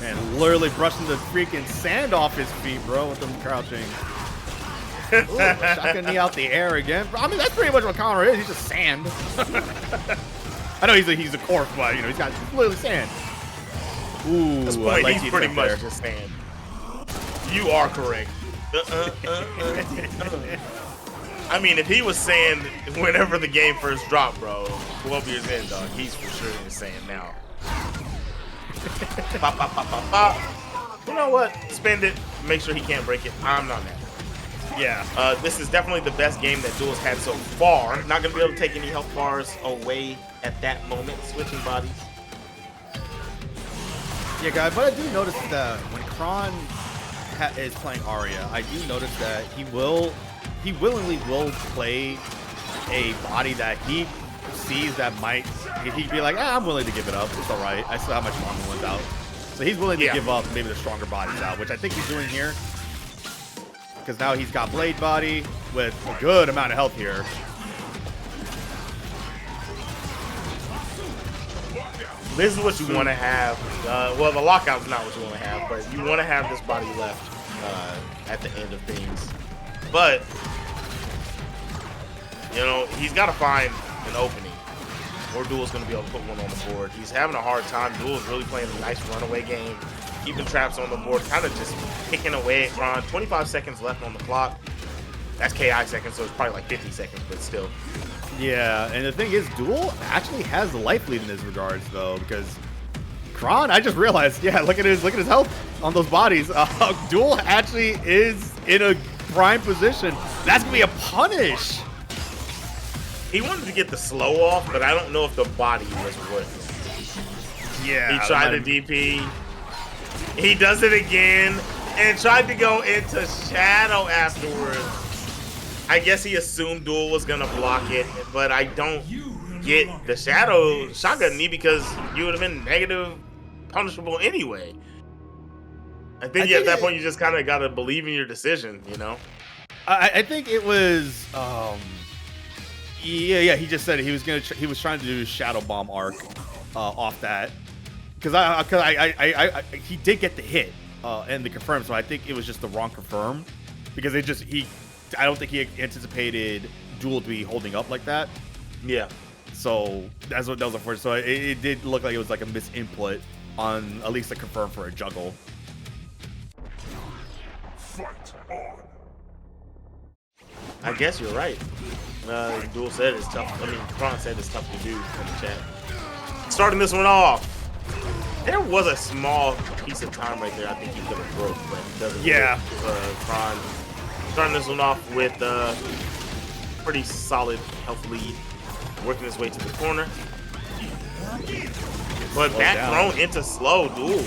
Man, literally brushing the freaking sand off his feet, bro, with them crouching. Ooh, shotgun knee out the air again. I mean, that's pretty much what counter is. He's just sand. I know he's a corpse, but, you know, he's literally sand. Ooh, this point, he's pretty much just sand. You are correct. I mean, if he was sand whenever the game first dropped, bro, 12 years in, dog, he's for sure in sand now. Pop, pop, pop, pop, pop. You know what? Spend it. Make sure he can't break it. I'm not mad. Yeah. This is definitely the best game that Duel's had so far. Not going to be able to take any health bars away at that moment. Switching bodies. Yeah, guys, but I do notice that when Kron is playing Aria, I do notice that he willingly will play a body that he sees that might, he'd be like, I'm willing to give it up. It's all right. I still have my stronger ones out. So he's willing to give up maybe the stronger bodies out, which I think he's doing here. Because now he's got Blade Body with a good amount of health here. This is what you want to have. Well, the lockout's not what you want to have, but you want to have this body left at the end of things. But, you know, he's got to find an opening, or Duel's going to be able to put one on the board. He's having a hard time. Duel's really playing a nice runaway game, keeping traps on the board, kind of just picking away at Kron. 25 seconds left on the clock. That's KI seconds, so it's probably like 50 seconds, but still. Yeah, and the thing is, Duel actually has the life lead in this regards, though, because Kron, I just realized, yeah, look at his health on those bodies. Duel actually is in a prime position. That's gonna be a punish. He wanted to get the slow off, but I don't know if the body was worth it. Yeah, he tried the DP. He does it again and tried to go into Shadow afterwards. I guess he assumed Duel was gonna block it, but I don't get the Shadow shotgun knee because you would have been negative punishable anyway. I think at that point you just kind of gotta believe in your decision, you know. I think it was, yeah. He just said he was trying to do Shadow Bomb arc off that because he did get the hit and the confirm, so I think it was just the wrong confirm because I don't think he anticipated Duel to be holding up like that. Yeah. So that was unfortunate. So it did look like it was like a misinput on at least a confirm for a juggle. Fight on. I guess you're right. Duel said it's tough. I mean, Kron said it's tough to do in the chat. Starting this one off. There was a small piece of time right there I think he could have broke, but he doesn't. Yeah. Kron starting this one off with pretty solid health lead. Working his way to the corner. But back thrown into slow, dude.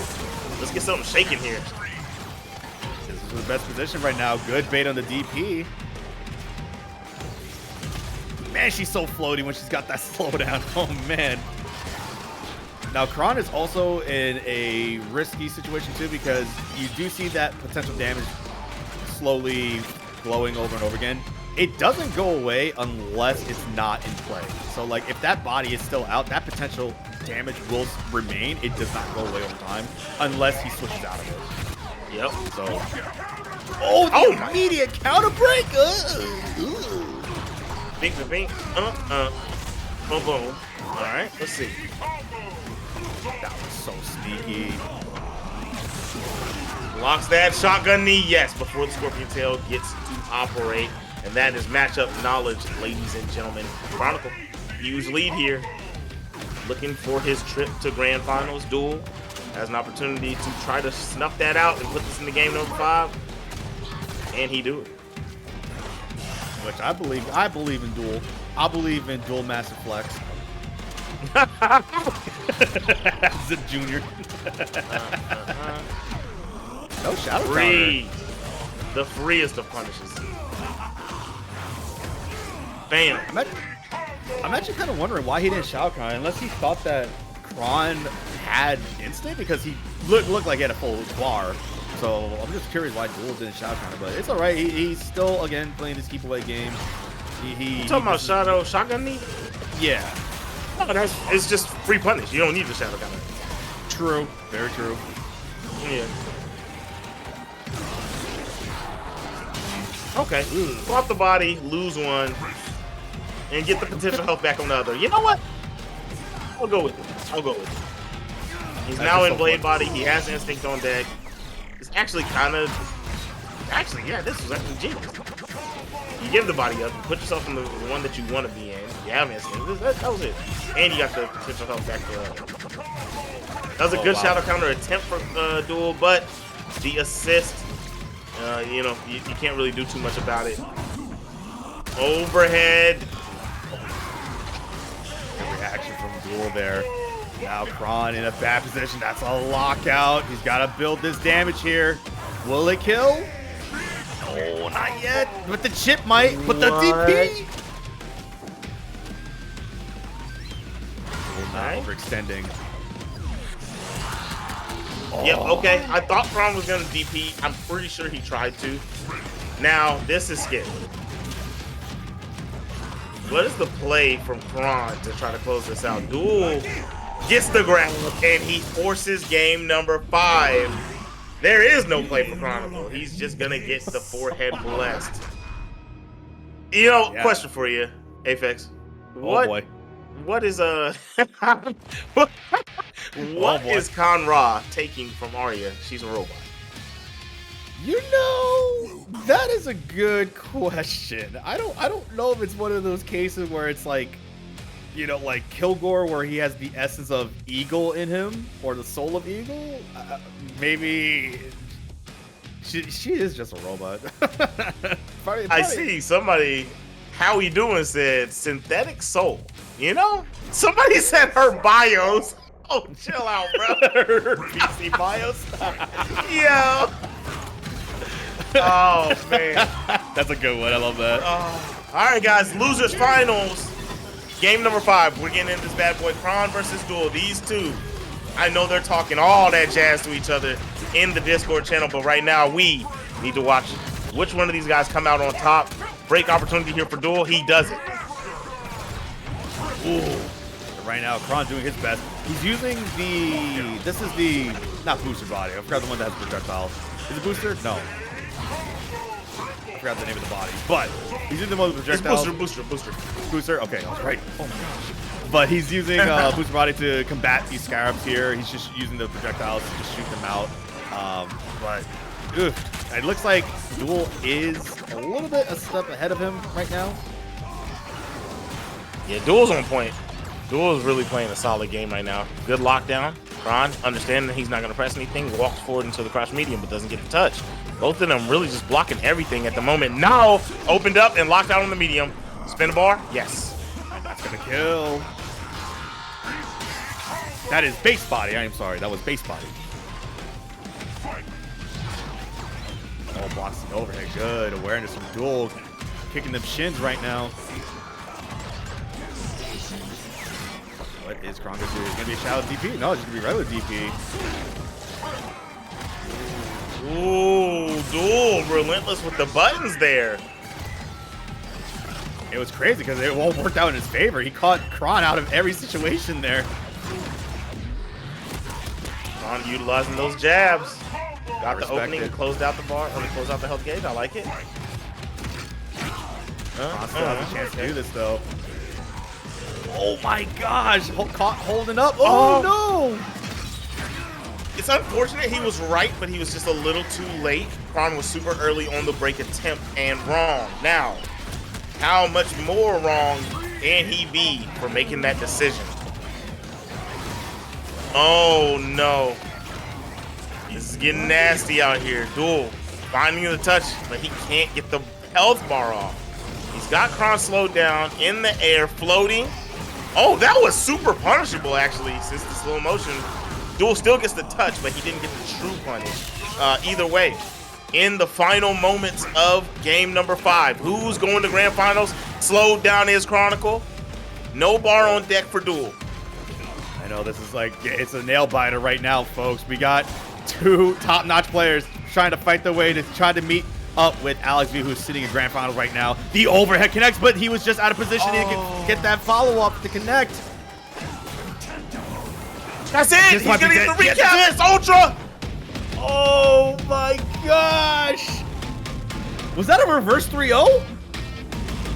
Let's get something shaking here. This is the best position right now. Good bait on the DP. Man, she's so floaty when she's got that slowdown. Oh, man. Now, Kron is also in a risky situation, too, because you do see that potential damage slowly glowing over and over again. It doesn't go away unless it's not in play. So, like, if that body is still out, that potential damage will remain. It does not go away over time unless he switches out of it. Yep. So, the immediate counter break. Bing, bing, boom, boom. All right, let's see. That was so sneaky. Locks that shotgun knee, yes, before the Scorpion Tail gets to operate. And that is matchup knowledge, ladies and gentlemen. Chronicle, huge lead here. Looking for his trip to Grand Finals. Duel has an opportunity to try to snuff that out and put this in the game number 5. And he do it. Which I believe in Duel. I believe in Duel Master Flex. As a junior. No shadow Free. The freest of punishes. Bam. I'm actually kind of wondering why he didn't Shadow Crown, unless he thought that Kron had instant, because he looked like he had a full bar. So I'm just curious why Duel didn't Shadow Crown, but it's all right. He's still, again, playing his keep away game. You talking about Shadow Shotgun knee? Yeah. No, it's just free punish. You don't need the Shadow Counter. True. Very true. Yeah. Okay. Swap the body, lose one, and get the potential health back on the other. You know what? I'll go with it. I'll go with it. He's now in Blade Body. He has Instinct on deck. It's actually kind of... Actually, yeah, this was actually genius. You give the body up, you put yourself in the one that you want to be in. You have Instinct. That was it. And you got the potential health back there. That was a good Shadow Counter attempt for Duel, but the assist... you know, you can't really do too much about it. Overhead. Good reaction from Duel there. Now Kron in a bad position. That's a lockout. He's got to build this damage here. Will it kill? Oh, not yet. But the chip might. But the DP. Not overextending. Yep, okay. I thought Kron was going to DP. I'm pretty sure he tried to. Now, this is scary. What is the play from Kron to try to close this out? Duel gets the grab, and he forces game number 5. There is no play for Chronicle. He's just going to get the forehead blessed. You know, question for you, Aphex. What is what is Conra taking from Aria? She's a robot. You know, that is a good question. I don't know if it's one of those cases where it's like, you know, like Kilgore, where he has the essence of Eagle in him, or the soul of Eagle. Maybe she is just a robot. Probably. I see somebody. How we doing said synthetic soul. You know, somebody said her bios. Oh, chill out, bro. PC bios. Yo. Oh man, that's a good one. I love that. All right, guys, losers finals, game number 5. We're getting into this bad boy. Kron versus Duel. These two, I know they're talking all that jazz to each other in the Discord channel, but right now we need to watch which one of these guys come out on top. Break opportunity here for Duel. He does it. Ooh. Right now, Kron doing his best. He's using the... This is the... Not booster body. I forgot the one that has projectile. Is it booster? No. I forgot the name of the body. But he's using the one with projectile. Booster. Booster? Okay, I was right. Oh my gosh. But he's using booster body to combat these scarabs here. He's just using the projectiles to just shoot them out. But... It looks like Duel is a little bit a step ahead of him right now. Yeah, Duel's on point. Duel is really playing a solid game right now. Good lockdown. Kron, understanding that he's not going to press anything, walks forward into the crouch medium, but doesn't get the touch. Both of them really just blocking everything at the moment. Now, opened up and locked out on the medium. Spin a bar? Yes. That's going to kill. That is base body. I am sorry. That was base body. Oh, blocks the overhead. Good awareness from Duel. Kicking them shins right now. What is Kron going to do? Is it going to be a shallow DP? No, it's going to be regular DP. Ooh, Duel relentless with the buttons there. It was crazy because it all worked out in his favor. He caught Kron out of every situation there. Kron utilizing those jabs. Got the opening and closed out the bar, or closed out the health gauge. I like it. Kron still has a chance to do this though. Oh my gosh! Caught holding up. Oh no! It's unfortunate he was right, but he was just a little too late. Kron was super early on the break attempt and wrong. Now, how much more wrong can he be for making that decision? Oh no. This is getting nasty out here. Duel finding the touch, but he can't get the health bar off. He's got Kron slowed down in the air, floating. Oh, that was super punishable actually, since the slow motion. Duel still gets the touch, but he didn't get the true punish. Either way, in the final moments of game number 5, who's going to grand finals? Slowed down is Chronicle. No bar on deck for Duel. I know this is like, it's a nail biter right now, folks. We got 2 top-notch players trying to fight their way to try to meet up with AlexV, who's sitting in grand finals right now. The overhead connects, but he was just out of position to get that follow-up to connect. That's it! He's gonna get the recap! It's Ultra! Oh my gosh! Was that a reverse 3-0?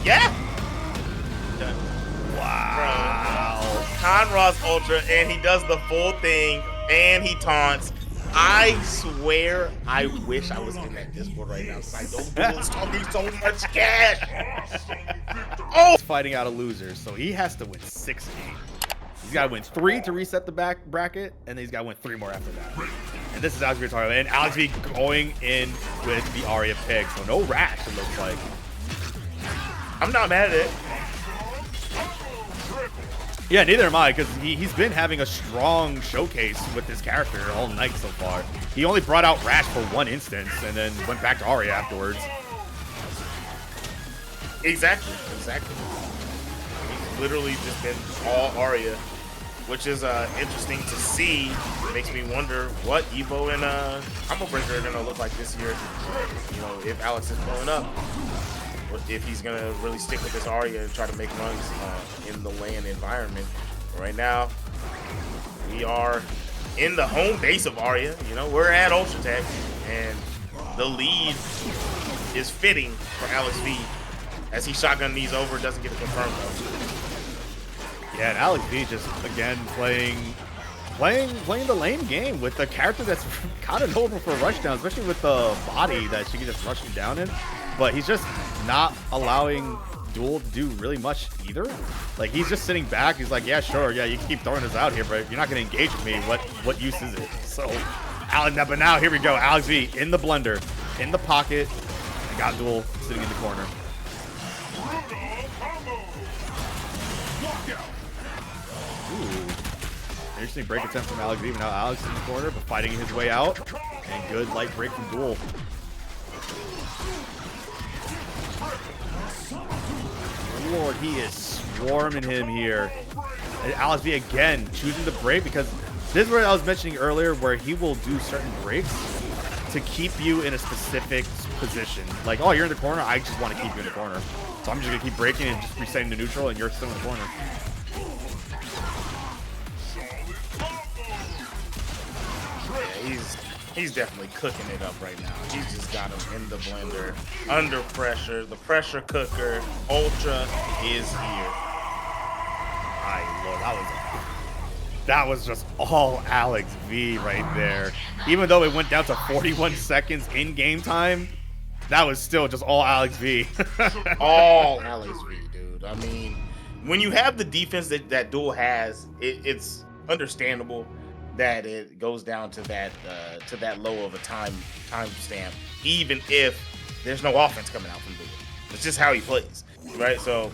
Yeah! Wow. Conrod's Ultra, and he does the full thing, and he taunts. I swear, I wish I was in that Discord right now, because I know Duel's talking so much cash! Oh! He's fighting out a loser, so he has to win 6 games. He's got to win 3 to reset the back bracket, and then he's got to win 3 more after that. And this is AlexV talking about, and AlexV going in with the Aria pick, so no Rash, it looks like. I'm not mad at it. Yeah, neither am I, because he's been having a strong showcase with this character all night so far. He only brought out Rash for 1 instance, and then went back to Aria afterwards. Exactly. He's literally just been all Aria, which is interesting to see. It makes me wonder what Evo and Combo Breaker are gonna look like this year. You know, if Alex is blowing up, or if he's gonna really stick with this Aria and try to make runs in the LAN environment. Right now, we are in the home base of Aria. You know, we're at Ultra Tech, and the lead is fitting for AlexV as he shotgun these over, doesn't get it confirmed though. Yeah, and AlexV just again playing the lane game with a character that's kind of notable for rushdown, especially with the body that she can just rush you down in. But he's just not allowing Duel to do really much either. Like, he's just sitting back. He's like, yeah, sure, yeah, you can keep throwing this out here, but you're not going to engage with me. What use is it? So, but now here we go. AlexV in the blender, in the pocket, and got Duel sitting in the corner. Ooh. Interesting break attempt from AlexV, but now Alex in the corner, but fighting his way out. And good light break from Duel. Lord, he is swarming him here. And AlexV again choosing the break, because this is what I was mentioning earlier, where he will do certain breaks to keep you in a specific position. Like, oh, you're in the corner, I just want to keep you in the corner. So I'm just going to keep breaking and just resetting the neutral, and you're still in the corner. He's definitely cooking it up right now. He's just got him in the blender, under pressure. The pressure cooker, Ultra is here. My Lord, that was just all AlexV right there. Even though it went down to 41 seconds in game time, that was still just all AlexV. All AlexV, dude. I mean, when you have the defense that Duel has, it's understandable that it goes down to that low of a time stamp, even if there's no offense coming out from Duel. It's just how he plays, right? So,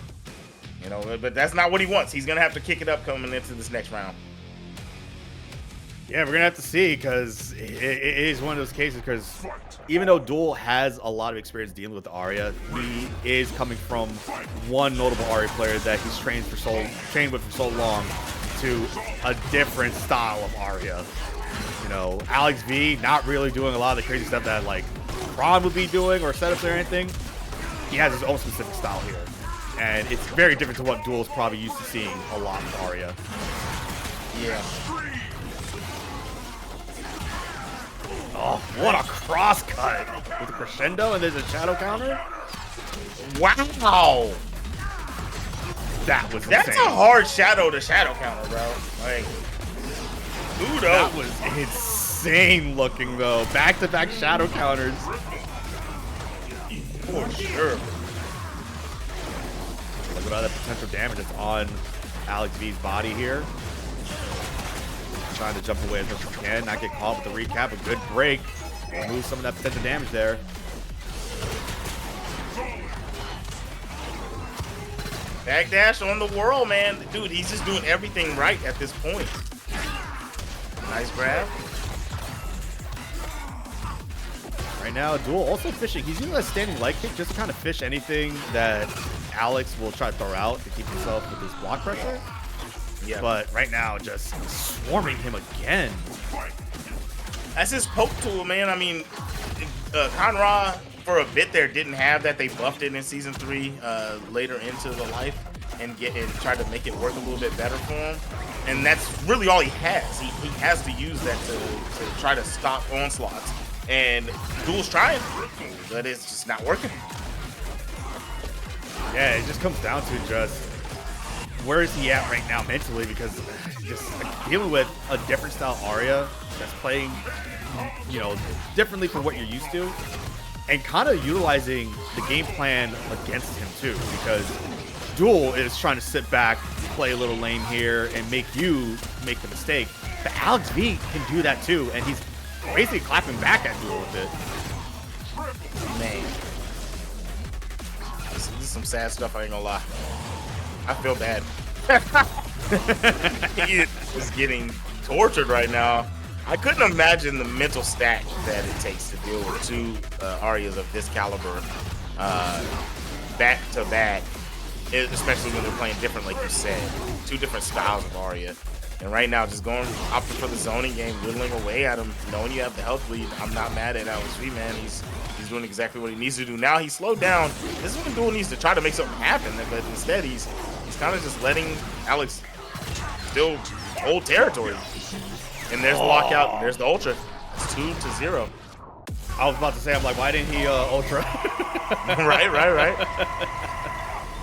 you know, but that's not what he wants. He's gonna have to kick it up coming into this next round. Yeah, we're gonna have to see because it is one of those cases. Because even though Duel has a lot of experience dealing with Aria, he is coming from one notable Aria player that he's trained with for so long to a different style of Aria. You know, AlexV not really doing a lot of the crazy stuff that like Kron would be doing or setups or anything. He has his own specific style here, and it's very different to what Duel's probably used to seeing a lot with Aria. Yeah. Oh, what a cross cut with a crescendo, and there's a shadow counter. Wow, That's insane. A hard shadow to shadow counter, bro. Like, kudos. That was insane looking though. Back-to-back shadow counters. For sure. Look at all that potential damage that's on AlexV's body here. Trying to jump away as much as he can, not get caught with the recap. A good break. Remove some of that potential damage there. Backdash on the world, man. Dude, he's just doing everything right at this point. Nice grab. Right now, Duel also fishing. He's using that standing leg kick just to kind of fish anything that Alex will try to throw out to keep himself with his block pressure. Yeah. But right now, just swarming him again. That's his poke tool, man. I mean, Conra for a bit there didn't have that. They buffed it in season 3 later into the life and tried to make it work a little bit better for him. And that's really all he has. He has to use that to try to stop onslaughts. And Duel's trying, but it's just not working. Yeah, it just comes down to just where is he at right now mentally, because just like, dealing with a different style Aria that's playing, you know, differently from what you're used to, and kind of utilizing the game plan against him too, because Duel is trying to sit back, play a little lane here, and make you make the mistake. But AlexV can do that too, and he's basically clapping back at Duel with it. Man. This is some sad stuff, I ain't gonna lie. I feel bad. He is getting tortured right now. I couldn't imagine the mental stack that it takes to deal with 2 Arias of this caliber back to back, especially when they're playing different, like you said. 2 different styles of Aria. And right now, just opting for the zoning game, whittling away at him, knowing you have the health lead. I'm not mad at AlexV, man. He's doing exactly what he needs to do. Now he's slowed down. This is when Duel needs to try to make something happen, but instead he's kind of just letting Alex still hold territory. And there's the lockout, and there's the ultra. It's 2-0. I was about to say, I'm like, why didn't he ultra? right.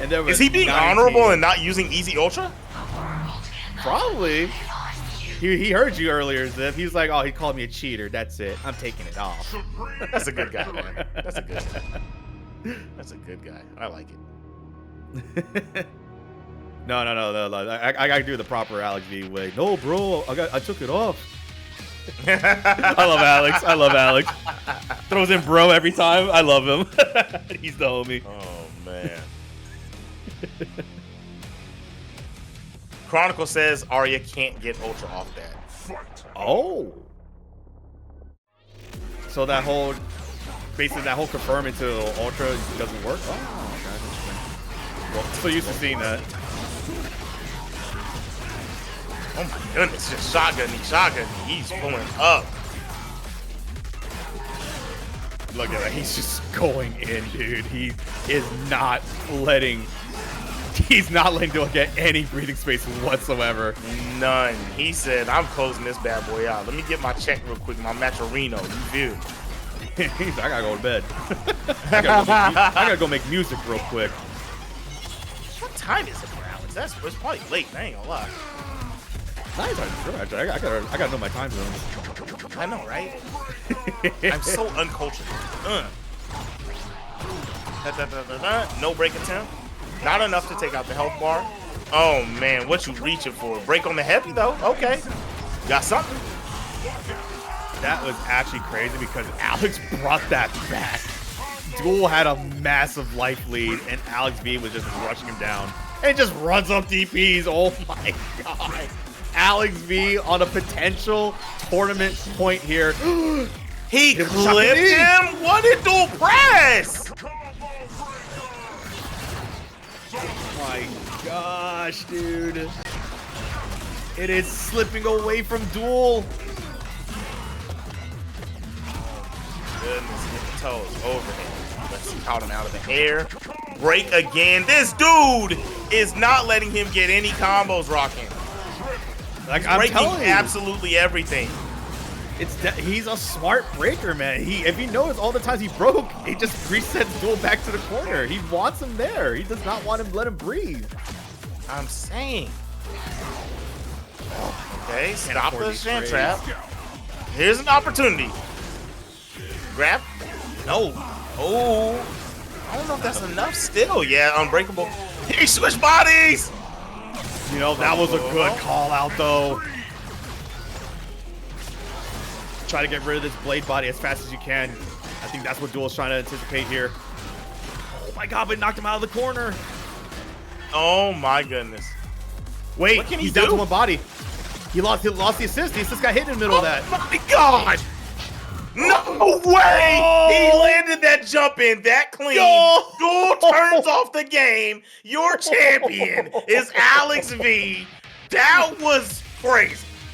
And there was Is he being 19. honorable and not using easy ultra? Probably. He heard you earlier, Zip. He was like, oh, he called me a cheater. That's it. I'm taking it off. That's a good guy, man. That's a good guy. That's a good guy. I like it. No. I gotta do the proper AlexV way. No, bro. I took it off. I love Alex. Throws in bro every time. I love him. He's the homie. Oh, man. Chronicle says Aria can't get ultra off that. Oh. So that whole confirm into ultra doesn't work? Oh, okay. Well, so used to seeing that. Oh my goodness, just shotgunning. He's pulling up. Look at that. He's just going in, dude. He is not letting Duel get any breathing space whatsoever. None. He said, I'm closing this bad boy out. Let me get my check real quick, my Maturino. You do. He's like, I gotta go to bed. I gotta go make music real quick. What time is it for Alex? It's probably late. I ain't gonna lie. Nice. I gotta know my time zones. I know, right? I'm so uncultured. No break attempt. Not enough to take out the health bar. Oh man, what you reaching for? Break on the heavy though. Okay, got something. That was actually crazy because Alex brought that back. Duel had a massive life lead, and AlexV was just rushing him down. And just runs up DPs. Oh my god. NotAlexV on a potential tournament point here. He clipped him? What did dual press? Oh my gosh, dude. It is slipping away from duel. Goodness, his toes overhead. Let's caught him out of the air. Break again. This dude is not letting him get any combos rocking. Like, I'm breaking absolutely everything. He's a smart breaker, man. If he knows all the times he broke, he just resets duel back to the corner. He wants him there. He does not want him to let him breathe. I'm saying. Okay, stop the sand trap. Here's an opportunity. Grab. No. Oh. I don't know if that's enough still. Yeah, unbreakable. He switched bodies. You know, that was a good call out, though. Try to get rid of this blade body as fast as you can. I think that's what Duel's trying to anticipate here. Oh my god, but knocked him out of the corner. Oh my goodness. Wait, what can he he's do? down to one body. He lost the assist. The assist got hit in the middle of that. Oh my god! No way! Oh. He landed that jump in that clean. No. Duel turns off the game. Your champion is AlexV. That was crazy.